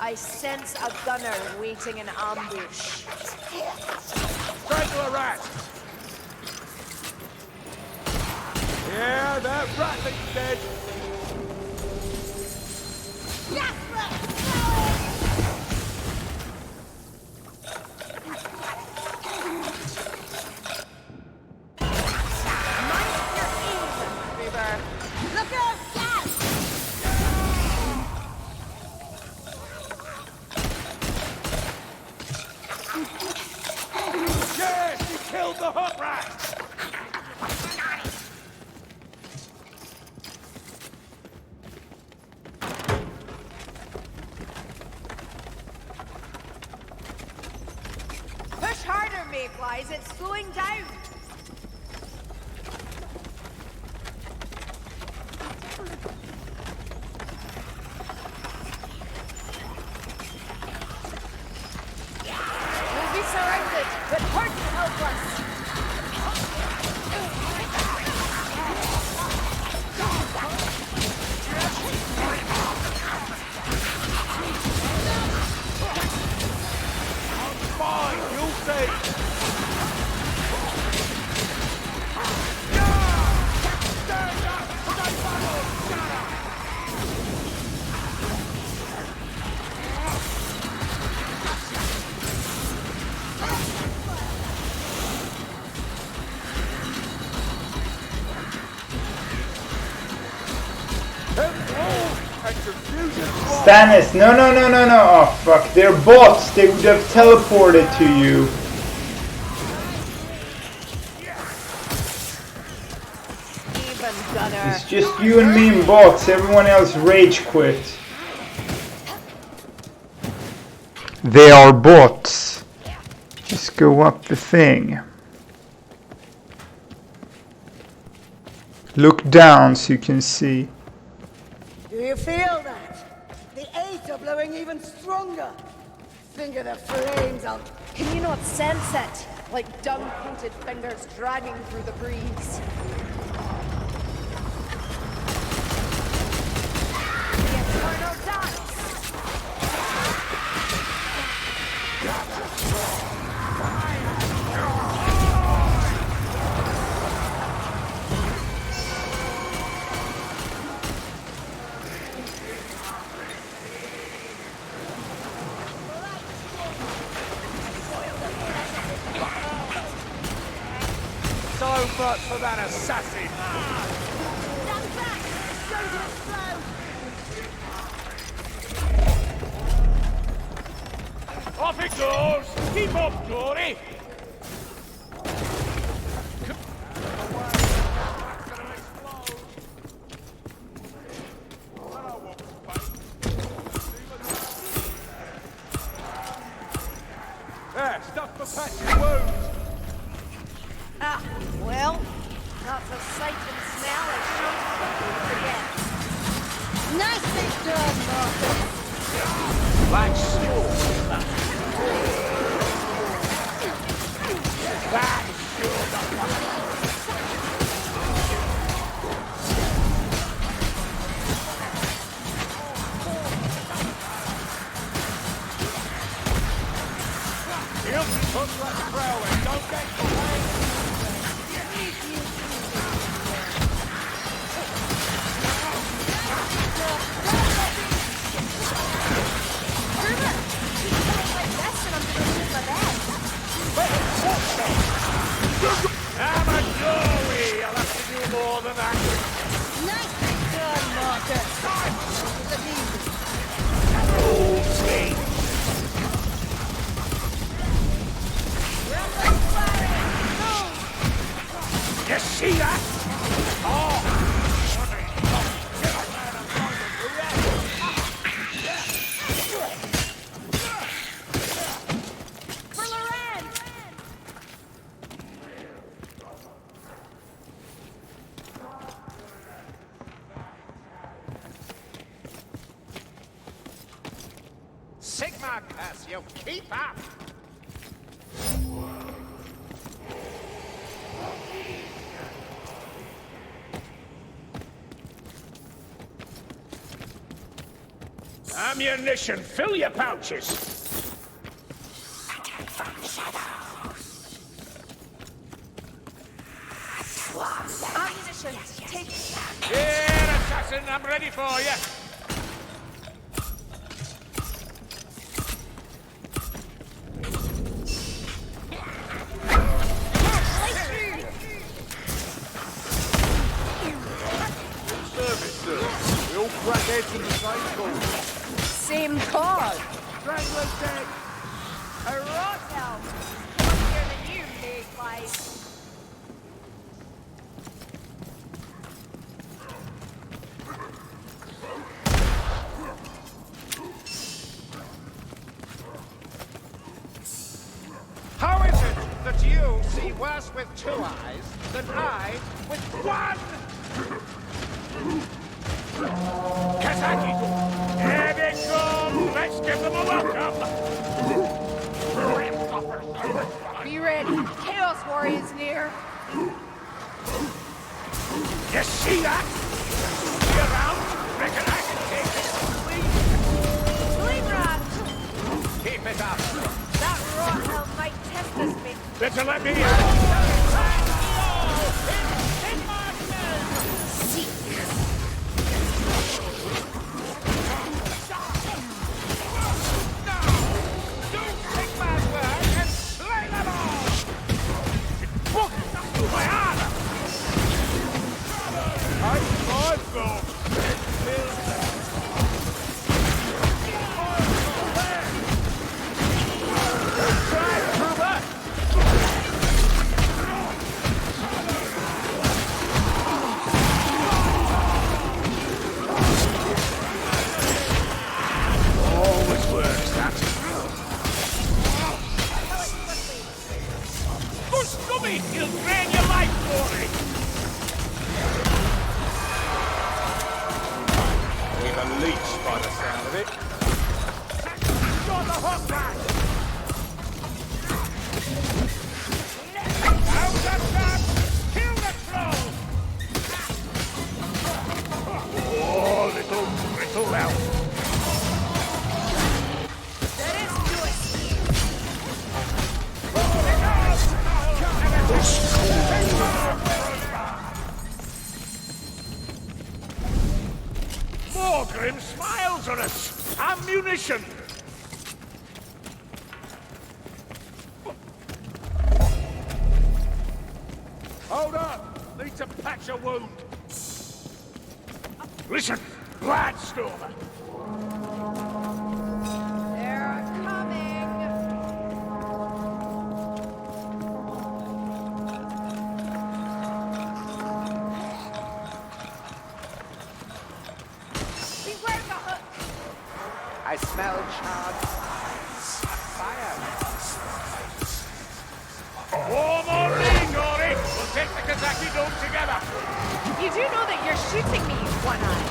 I sense a gunner waiting in ambush. Strangle a rat. Yeah, that ratling's dead. Look out, Dad! Yes, he killed the hot rat. Push harder, Mayflies. It's slowing down. We'll be surrounded, but hard to help us. Fine, you'll see. Stand up! Stay battle! Stannis, no. Oh fuck, they're bots. They would have teleported to you. Even gunner. It's just you and me and bots. Everyone else rage quit. They are bots. Just go up the thing. Look down so you can see. Do you feel that? The eight are blowing even stronger. Think of the flames on. Can you not sense it? Like dung-coated fingers dragging through the breeze. The eternal dance! So much for that assassin! Stand back! Shows it slow! Off it goes! Keep up, Glory! There, stuff for patching wounds! Ah, well, that's a sight and smell I shan't forget. Nicely done, Martha! Like snow! That Yep, hook like a railway, don't get behind! my bed. I'm a doorway. I'll have to do more than that. Nice done, Marcus. Okay. You see that? Oh! For Loren! Sigma curse you, keep up! Ammunition, fill your pouches! Ammunition, take... Here, assassin, I'm ready for you! We all crackheads in the same school. Same cause. Strangler's dead. A rot elf. Luckier than you, Mayflies. How is it that you see worse with 2 eyes than I with 1? Kazaki! Here they come! Let's give them a welcome! Be ready. Chaos Warriors near. You see that? See around? Reckon I can take it. Sleep rat! Keep it up. That rot elf might test us, mate. Better let me in. He'll drain your life for it! We've a leech by the sound of it. You're the hot man! Out of that! Kill the troll! Oh, little brittle elf! More grim smiles on us! Ammunition! Hold up! Need to patch a wound! Listen, Bladstormer! They're coming. Beware the hook. I smell charred fire. Warm or lean, Ori! We'll take the Kazaki dome together! You do know that you're shooting me, One Eye.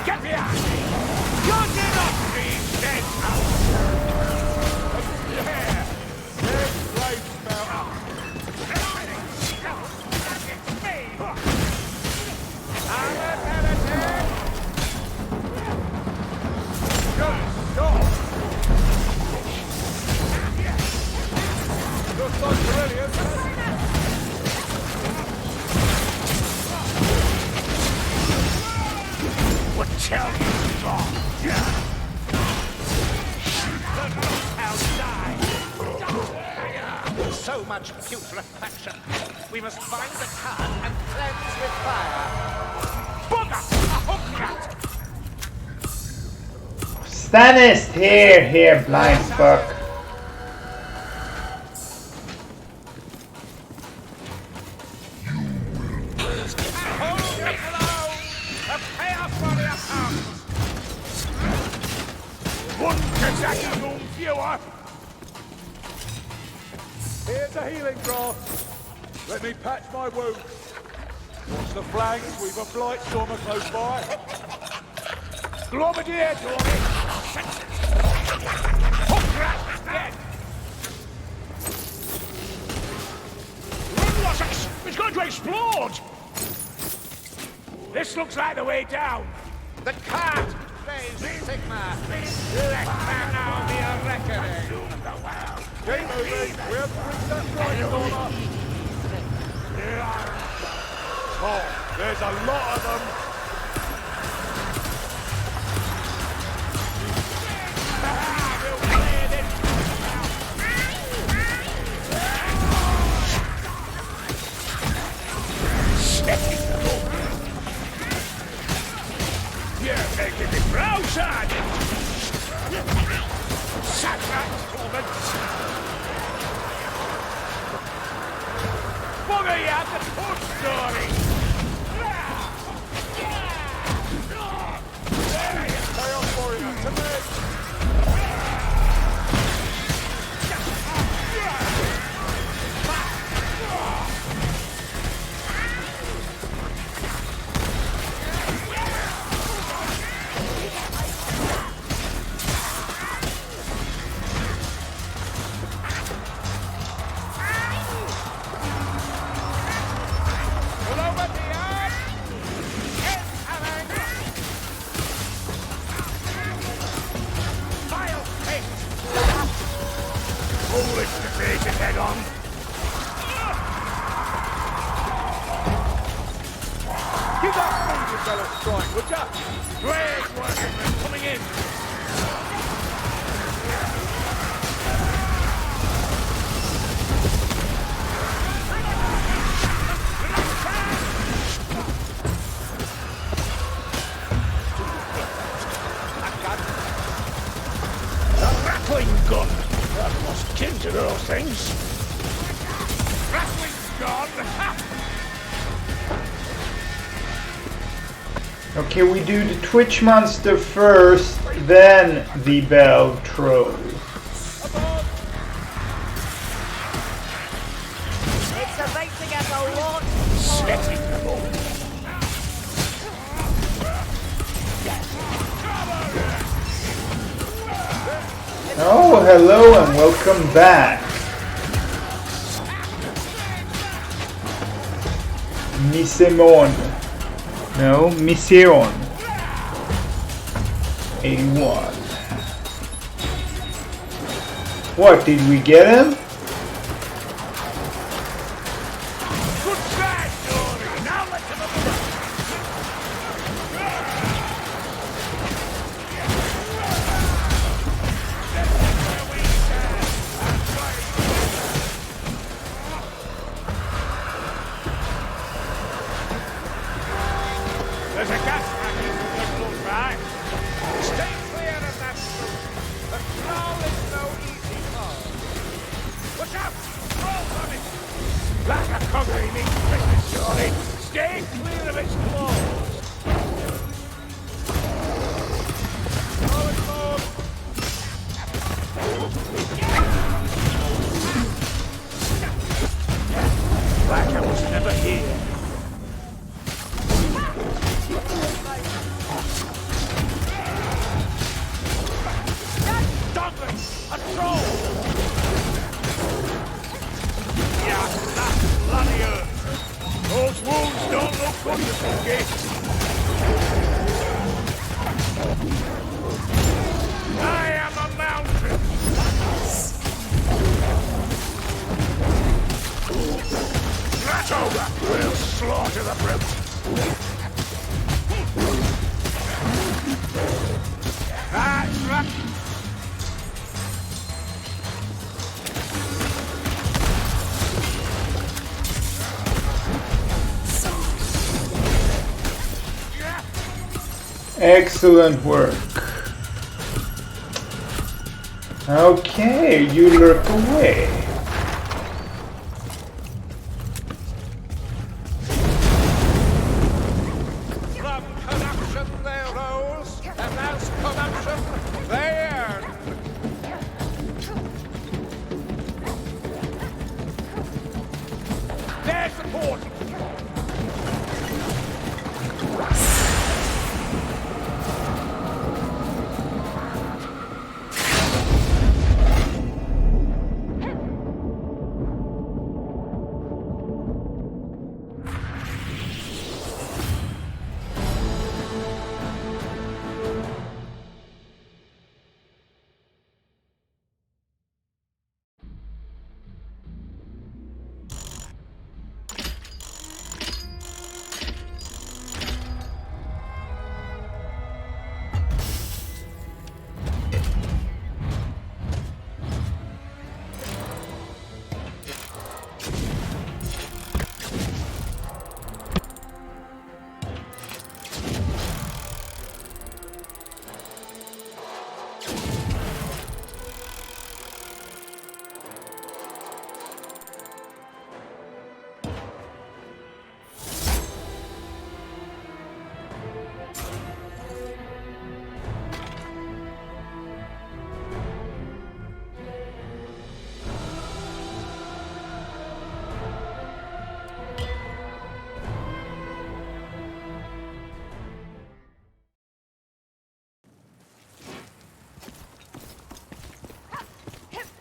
Get behind me! You're dead off, these dead house! Yeah! There's great smell up! It's me! I'm a heretic! Good, stop! You're so brilliant! What tell you wrong. The house died. So much putrefaction. We must find the cart and cleanse with fire. Bugger! A hook rat! Stannis, here, blind fuck. Here's a healing draft. Let me patch my wounds. Watch the flanks. We've a blight stormer close by. Globadier, Dory! Hook rat dead! Run, Wessex! It's going to explode! This looks like the way down. The cart plays Sigma. Let man now be a reckoning. Keep moving. We have to reach that blight stormer. Oh, there's a lot of them. You're making me proud, son! Satellite woman! Bugger you at the foot story! Chaos warrior, to me! Head on. Keep that moving, fellas, strike, would ya? Great workmen coming in. A rattling gun. That must kin to those things. Rattling gun. Okay, we do the Twitch monster first, then the bell troll. It's about to get a lot. Setting them all. Oh, hello and welcome back. Misemon. No, Miseon. 81. What, did we get him? Good try, Dory. Now let's have a look. There's a gas package just close by. Stay clear of that route. The crawl is no easy fall. Excellent work. Okay, you lurk away. From corruption they rose, and as corruption they earn. Their support!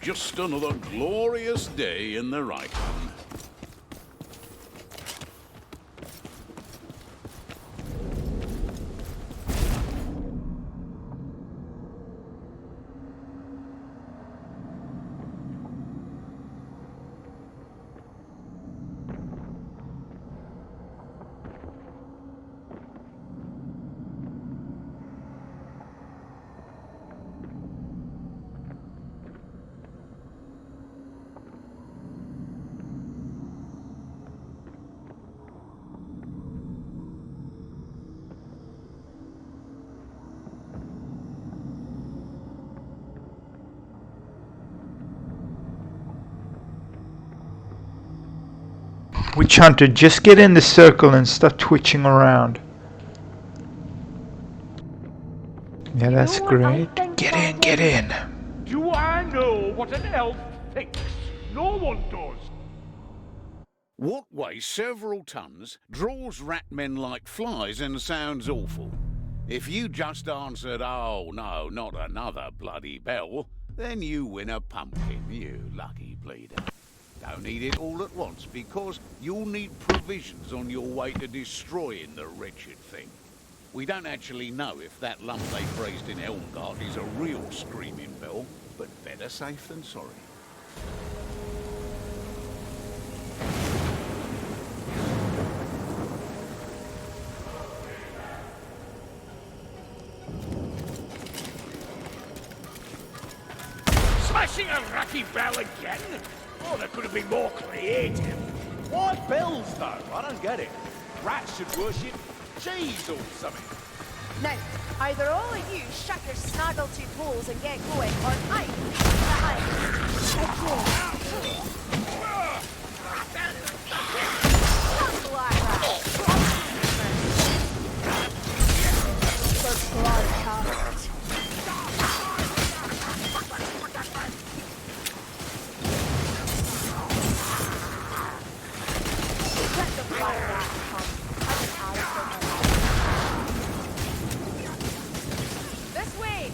Just another glorious day in the Reichland. Witch Hunter, just get in the circle and stop twitching around. Yeah, that's great. Get in, get in. Do I know what an elf thinks? No one does. What weighs several tons, draws rat men like flies, and sounds awful? If you just answered, "Oh no, not another bloody bell," then you win a pumpkin, you lucky bleeder. Don't eat it all at once, because you'll need provisions on your way to destroying the wretched thing. We don't actually know if that lump they raised in Helmgard is a real screaming bell, but better safe than sorry. Smashing a ratty bell again? Oh, there could have been more creative. Why bells, though? I don't get it. Rats should worship cheese or something. Now, either all of you shut your snaggletooth holes and get going, or I will leave you behind. Something like that. The blood carrot. Let the blood rat come. I just added this way!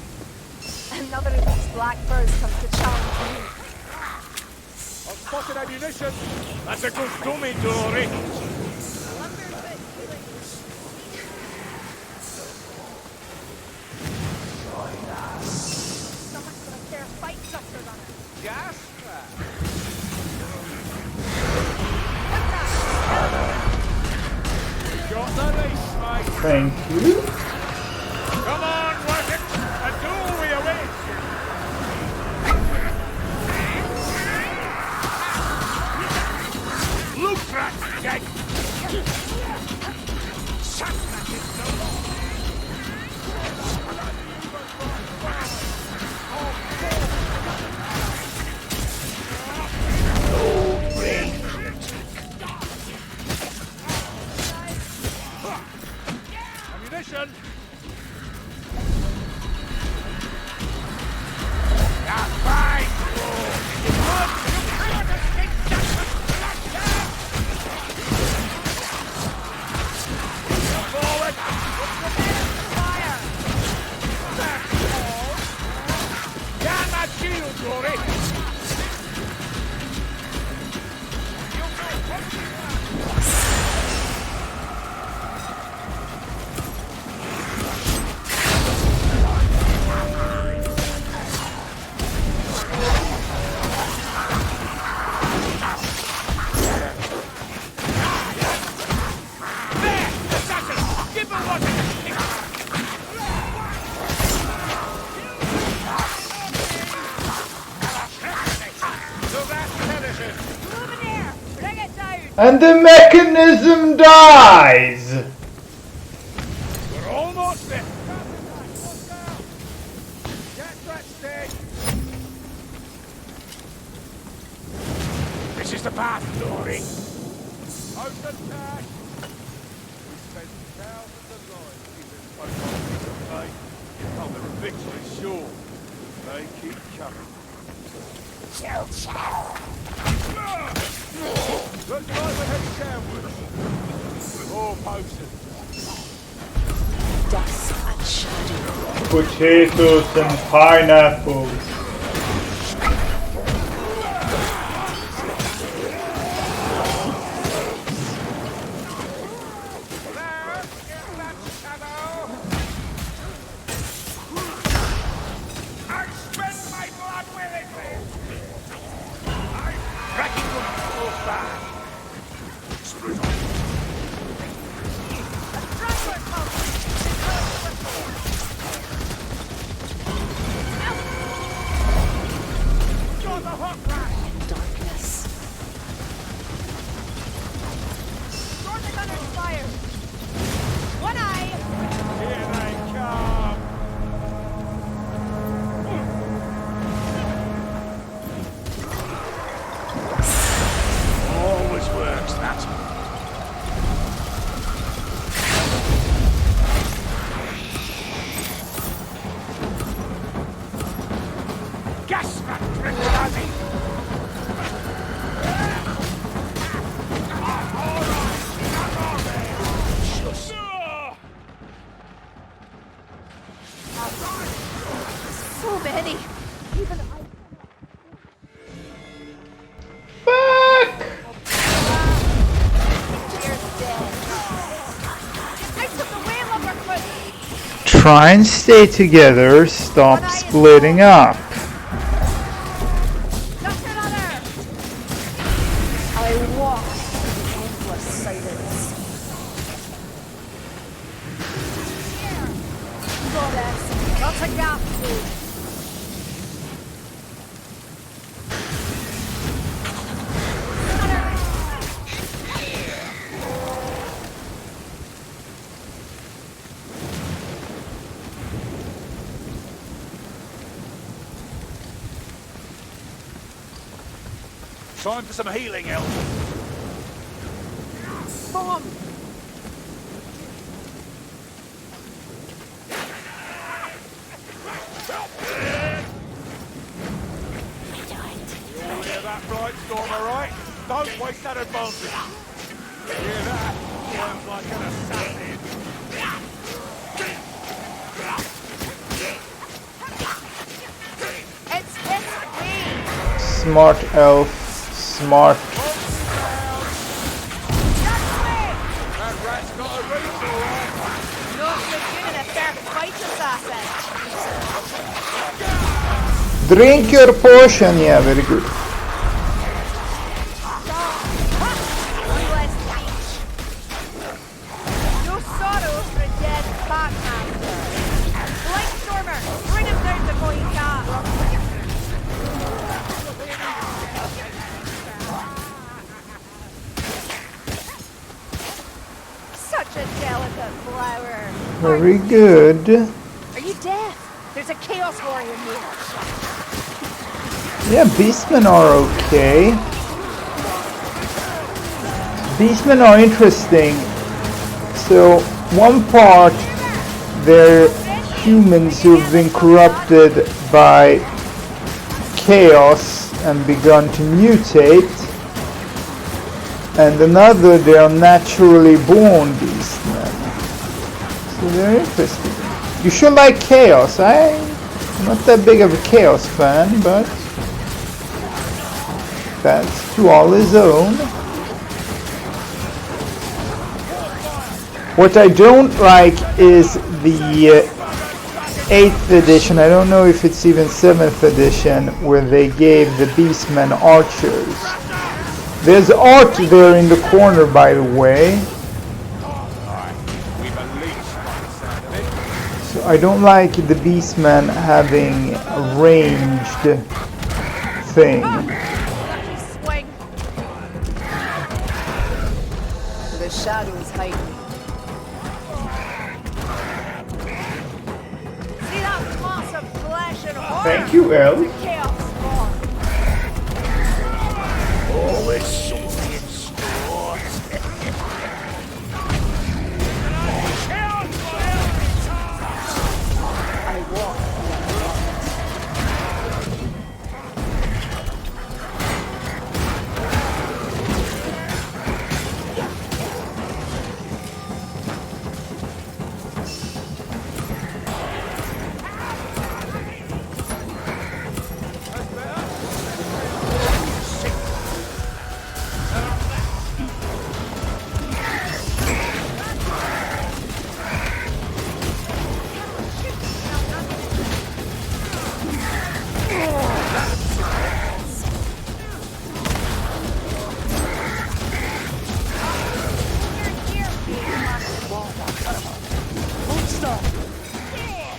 Another of these black birds comes to challenge me. I've spotted ammunition. That's a good dummy, Dory. Stomach with a pair of fight thrusters on it. Gas? Got the leash, mate. Thank you. Come on, work it. A duel we await. Look, rat, dead. Shut that is no more. glory! There! Assassin! Give her what So that finishes. Luminaire! Bring it down! And the mechanism dies! We're almost there. Get that stick. This is the path, Glory. Open cash. We spent thousands of lives keeping folk on this place. Oh, they're victory sure. They keep coming. Looks like we're heading downwards. More potions. Dust and shadow. Potatoes and pineapples. There, get that shadow. I spent my blood willingly. I'm cracking them so bad. You're the hot rat. Darkness. Storm the gunner's fire! One eye! Here they come. Always works, that. Gas rat tranquilizing. So many! Even I... Fuck! You're dead. Get out of the way, Lumberfoot! Try and stay together, stop splitting up. Not another! I walk in endless silence. Goddess, not a gap. Time for some healing, Elf. Bomb! You all hear that, Bright Storm, all right? Don't waste that advantage. Hear that? Sounds like an assassin. It's this way! Smart elf, smart. That rat's got a reach, all right. Not so good in a fair fight, assassin! Drink your potion, yeah, very good. One less speech. No sorrow for a dead Batmaster. Lightstormer, bring him down before he can't. Such a delicate flower. Very good. Are you deaf? There's a Chaos Warrior near. Yeah, beastmen are okay. Beastmen are interesting. So, one part, they're humans who've been corrupted by chaos and begun to mutate. And another, they are naturally born beastmen. So they're interesting. You should like chaos. I'm not that big of a chaos fan, but That's to all his own. What I don't like is the 8th edition, I don't know if it's even 7th edition, where they gave the Beastmen archers. There's art there in the corner, by the way. So I don't like the Beastmen having a ranged thing. Swing. The shadows hide me. See that mass of flesh and horror? Thank you, El. Chaos spawn. Always something in store. I walk.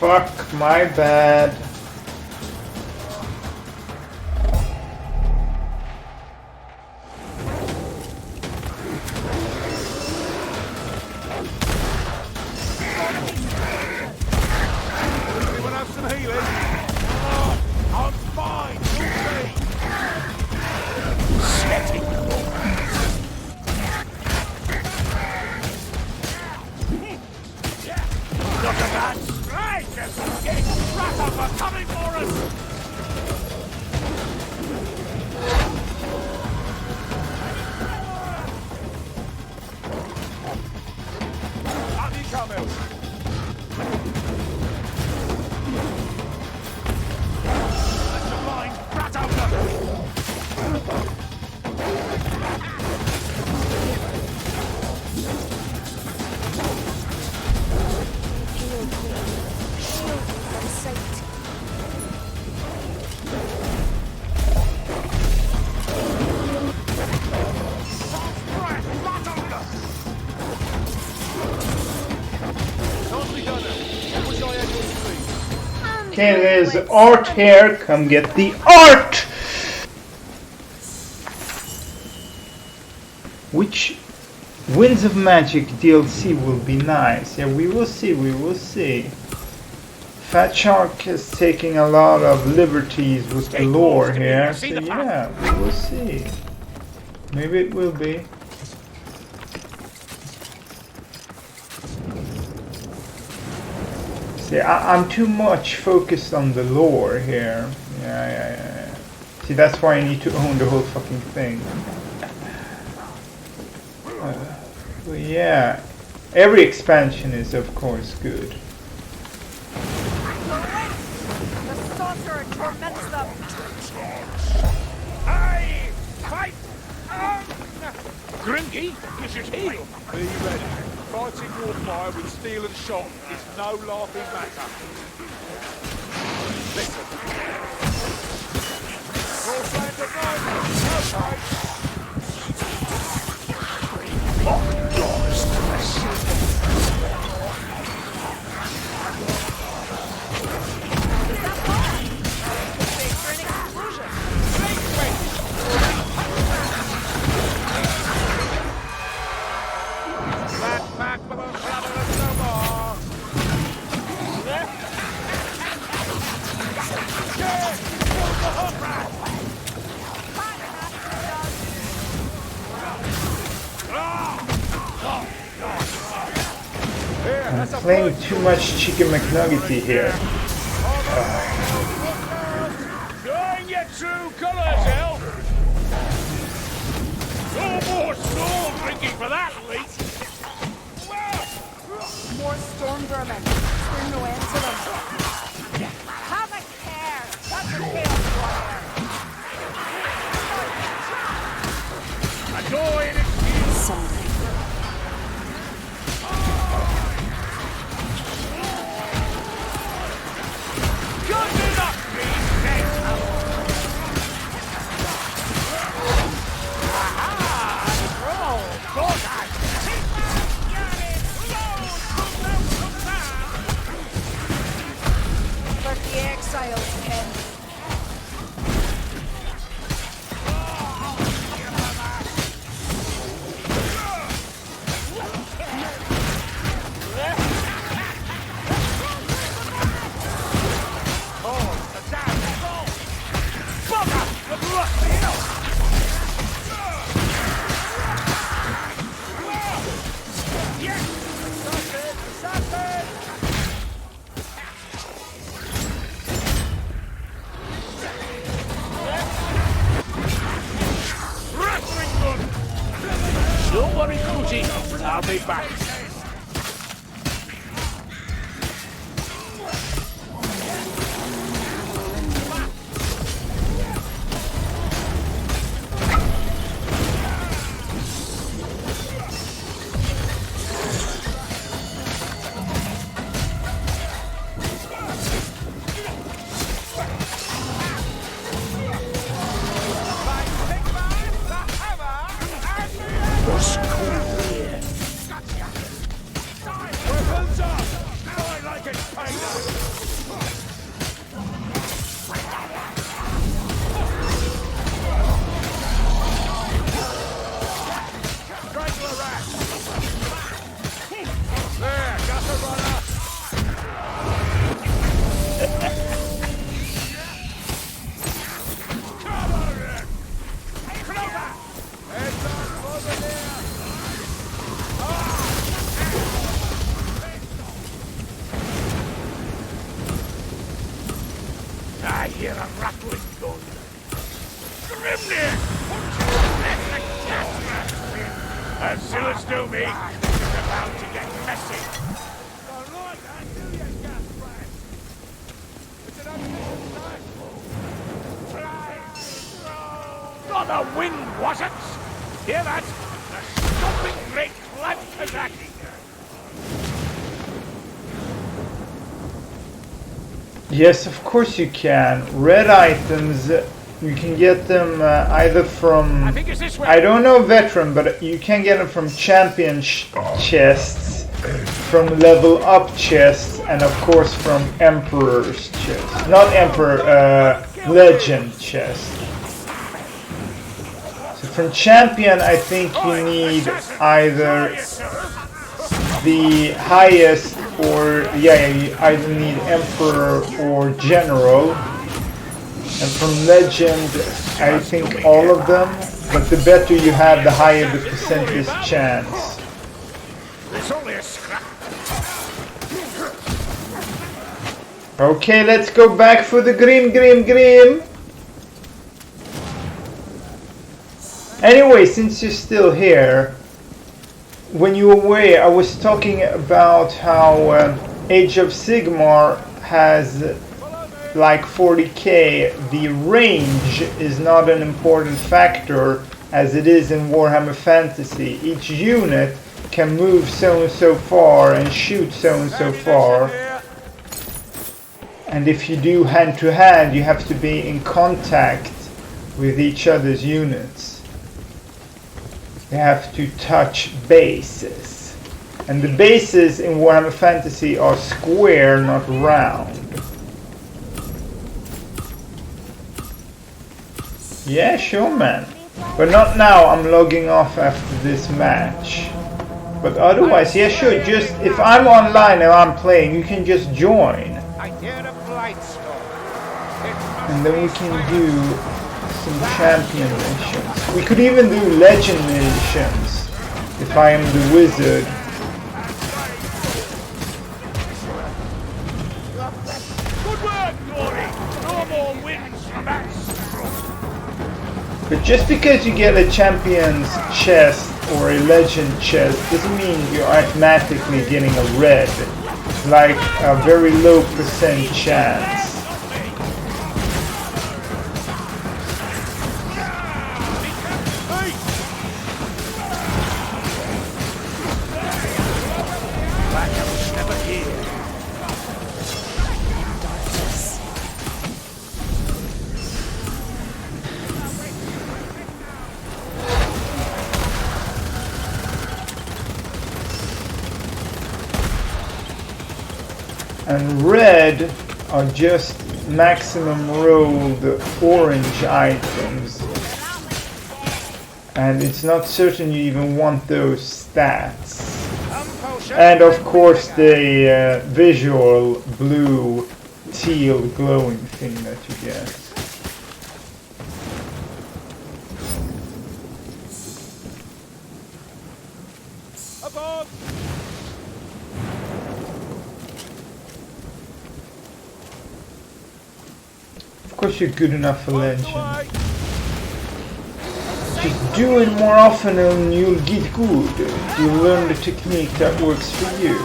Fuck, my bad. Anyone have some healing? Oh, I'm fine. Sweating. Look at that strike! It's Grasshopper coming for us! Up you come, El. That's a blind Grasshopper! Nicely done, El. I wish I had your speed. Okay, there's art here. Come get the art! Which Winds of Magic DLC will be nice. Yeah, we will see, we will see. Fat Shark is taking a lot of liberties with the lore here. So yeah, we will see. Maybe it will be. See, I'm too much focused on the lore here. Yeah. See, that's why I need to own the whole fucking thing. But yeah, every expansion is of course good. The sorcerer torments them. Aye! Fight! Grinky, you should heal! Be ready. Fighting warfire with steel and shot is no laughing matter. Listen. All flames at night. Okay. For an explosion. Flat back for the travelers no more. Yeah, pull the hook rat. I'm playing too much Chicken McNuggety here. Showing your true colours, El! No more soul drinking for that, Leet! More storm vermin. There's no end to them. Have a care. That's a chaos warrior. me back. I hear a rattling gun. Grimnir! As zealous do me, it's about to get messy. Not a wind, was it? Hear that? The stomping great cloud Kazaki. Yes, of course you can. Red items, you can get them either from... I think it's this way. I don't know veteran, but you can get them from champion chests, from level up chests, and of course from emperor's chests. Not emperor, legend chests. So from champion, I think you need either the highest or you either need emperor or general, and from legend I think all of them, but the better you have, the higher the percentage chance. It's only a scrap. Okay, let's go back for the Grim. Anyway, since you're still here, when you were away, I was talking about how Age of Sigmar has like 40k. The range is not an important factor as it is in Warhammer Fantasy. Each unit can move so and so far and shoot so and so far. And if you do hand to hand, you have to be in contact with each other's units. They have to touch bases. And the bases in Warhammer Fantasy are square, not round. Yeah, sure man. But not now, I'm logging off after this match. But otherwise, yeah sure, just if I'm online and I'm playing, you can just join. And then we can do some champion missions. We could even do legend missions if I am the wizard. Good work, Glory! No more wins from us! But just because you get a champion's chest or a legend chest doesn't mean you're automatically getting a red. It's like a very low percent chance. And red are just maximum rolled orange items. And it's not certain you even want those stats. And of course the visual blue teal glowing thing that you get. Of course you're good enough for legend. Just do it more often and you'll get good. You'll learn the technique that works for you.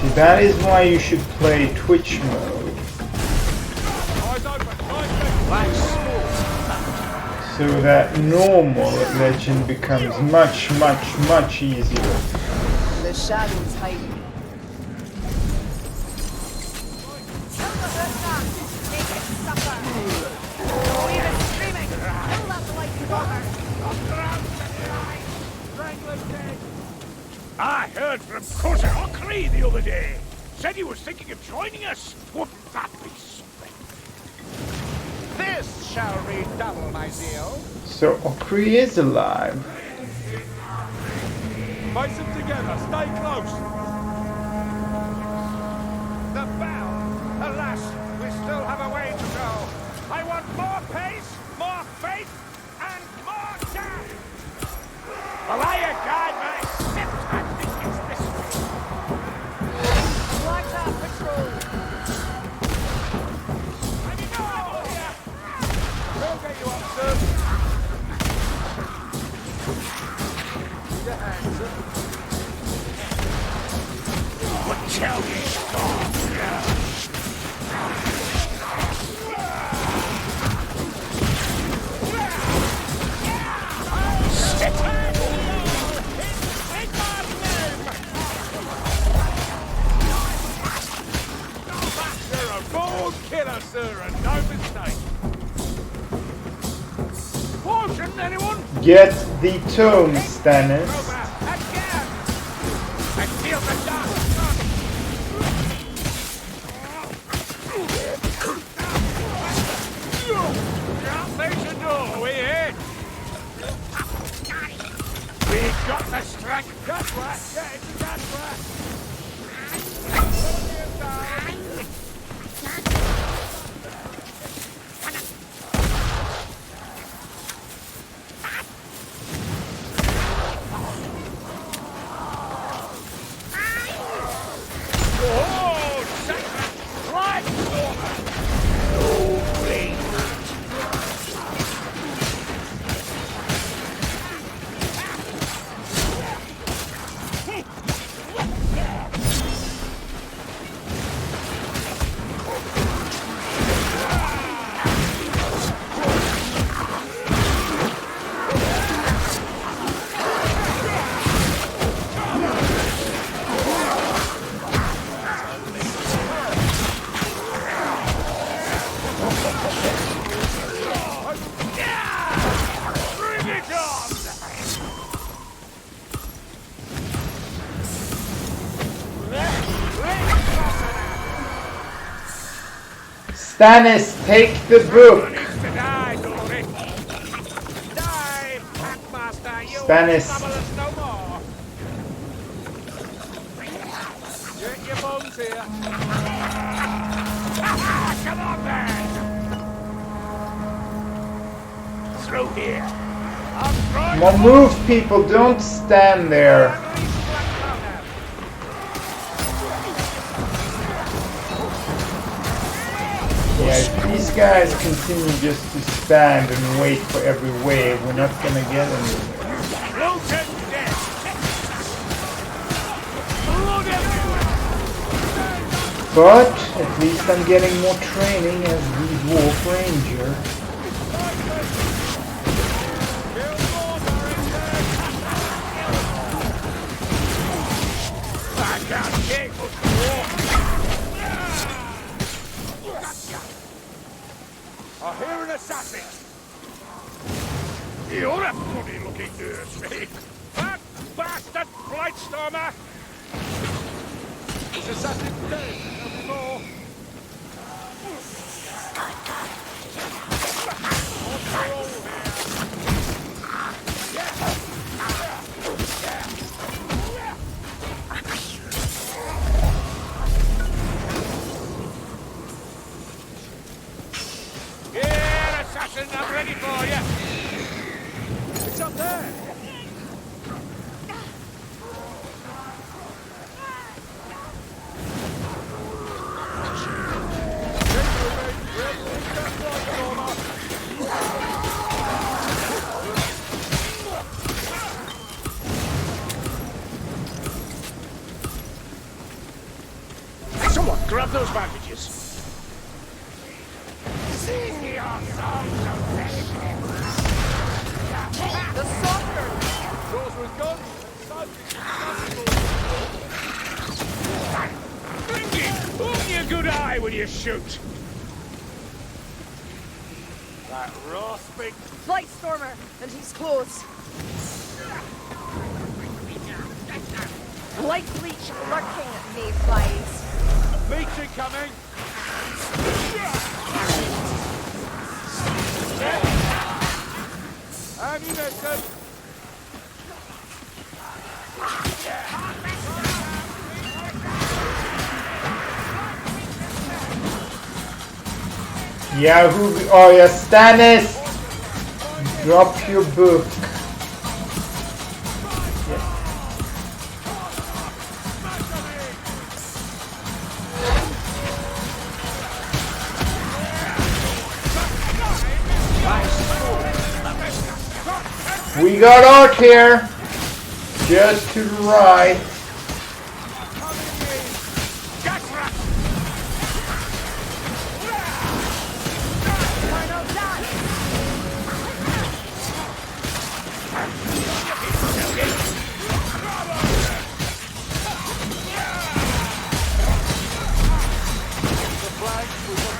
See, that is why you should play Twitch mode. So that normal legend becomes much, much, much easier. The shadows hide. I heard from Cousin Ockley the other day. Said he was thinking of joining us. Wouldn't that be something? This shall redouble my zeal. So Okri is alive. Face them together, stay close. The bell. Alas, we still have a way to go. I want more pace, more faith, and more gas. Well, I guide my ship. I think it's this way. Watch out, patrol. Let me go here. We'll get you up, sir. Your hands up. But tell me, Storm. You're a born killer, sir, and no mistake. Potion, anyone? Get the tome, Stannis. Again! I feel the dust. Can't face a door, we here? We got the strength. That's right, yeah, it's a that's right. Oh, sacred right stormer! Holy bring it on! Stannis, take the book. To die, Dory. Die, Packmaster, you Stannis. trouble us no more. Get your bones here. Come on, then! Through here. I'm trying Come on, move, people. Don't stand there. Yeah, if these guys continue just to stand and wait for every wave, we're not gonna get anywhere. Rotten death! Blood everywhere! But at least I'm getting more training as the Wolf Ranger. I can't take what's I hear an assassin. You're a funny looking earthquake. That bastard Blightstormer! This assassin's dead. There'll be more. Here, assassin, I'm ready for you. It's up there. Grab those bandages. The soldier! Sorcerer's gone. Blinky! Open your good eye when you shoot. That rasping. Blightstormer, and he's close. Blight leech lurking at mayflies. Leech incoming. Ammunition. Yahoo! Oh yeah, Stannis! Drop your book. We got Art here! Just to the right.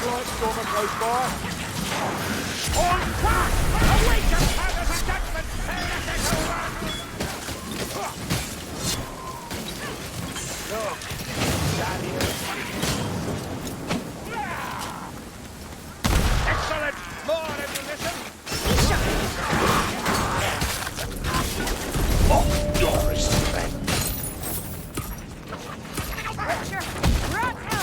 Blightstormer close by. On track! Await your father's judgment! Look, down here. Excellent! More ammunition! Oh, Doris, friend! Richard, run out!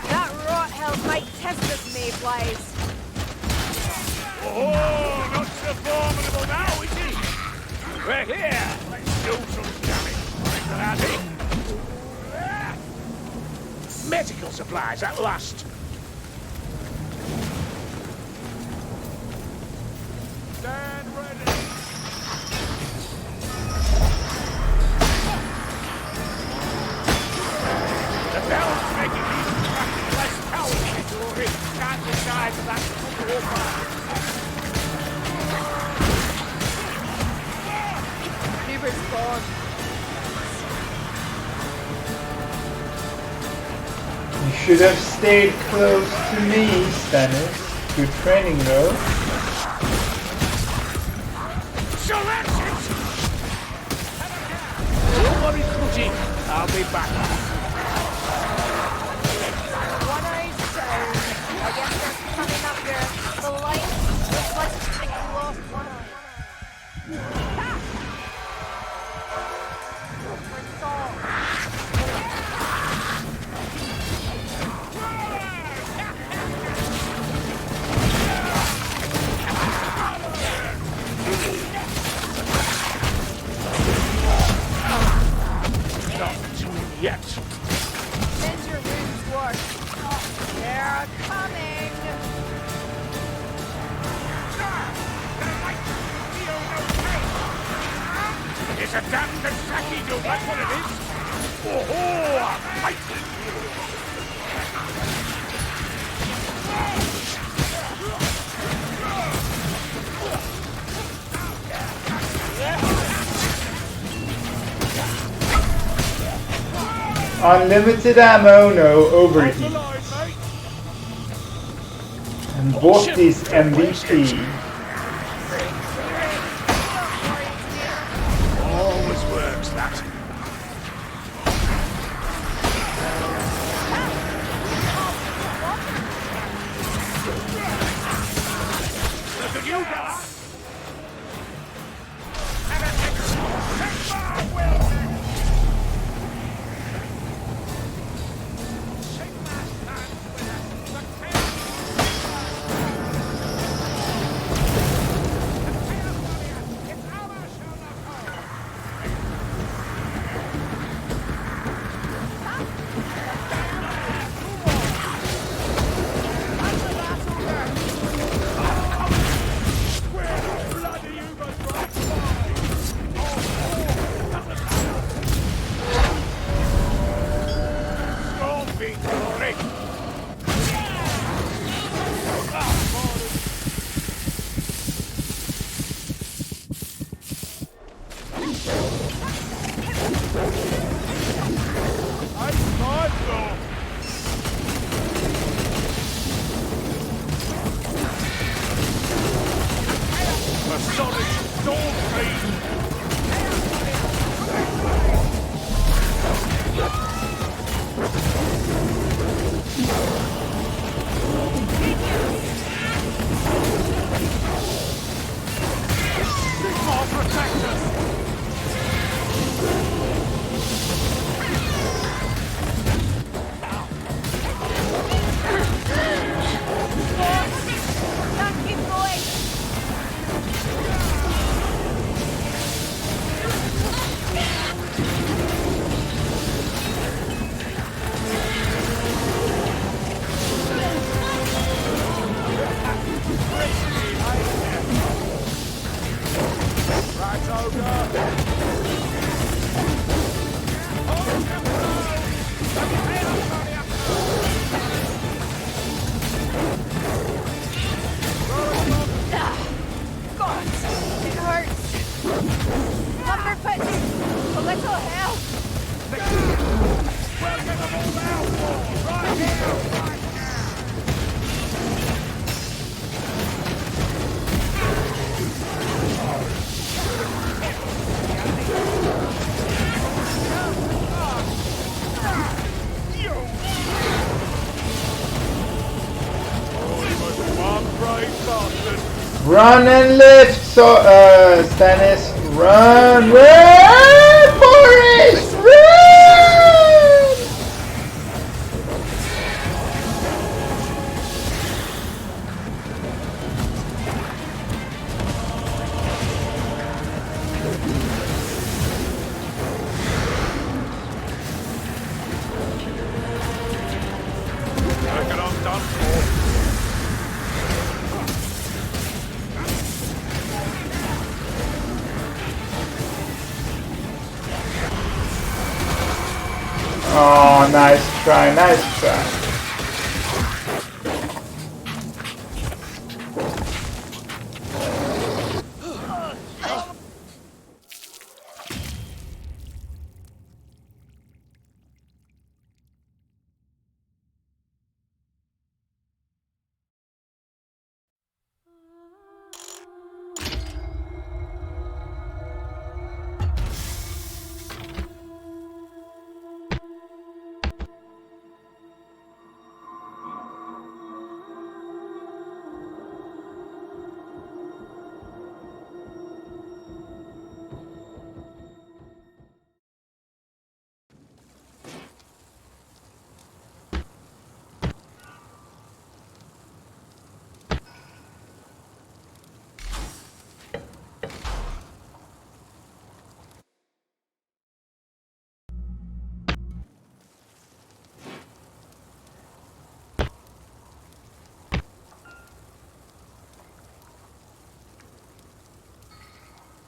That rot hell might test us, mayflies. Oh, not so formidable now, is he? We're here! Let's do some damage, laddie! Medical supplies at last! Stand ready. The bell's making these tracks less cowardly, Glory. Can't decide that that's good or bad. He respawned. You should have stayed close to me, Stannis. Good training though. So that's it! Don't worry, Crutchy. I'll be back. One eye's down. I guess they're coming up here. The light looks like they lost one eye. Ha! We're solved. Not yet. Send your wounds work. They're coming. It's a damn Dothraki dude, that's what it is. Oh, I... Unlimited ammo, no overheat. And bought this MVP. Always works, that. Look at you, fella! God, it hurts. Lumber pits, a little help. We'll get them all out, right here, right now. Run and lift, so Stannis, run, Forrest, run! Reckon I'm done for. Oh, nice try, nice try.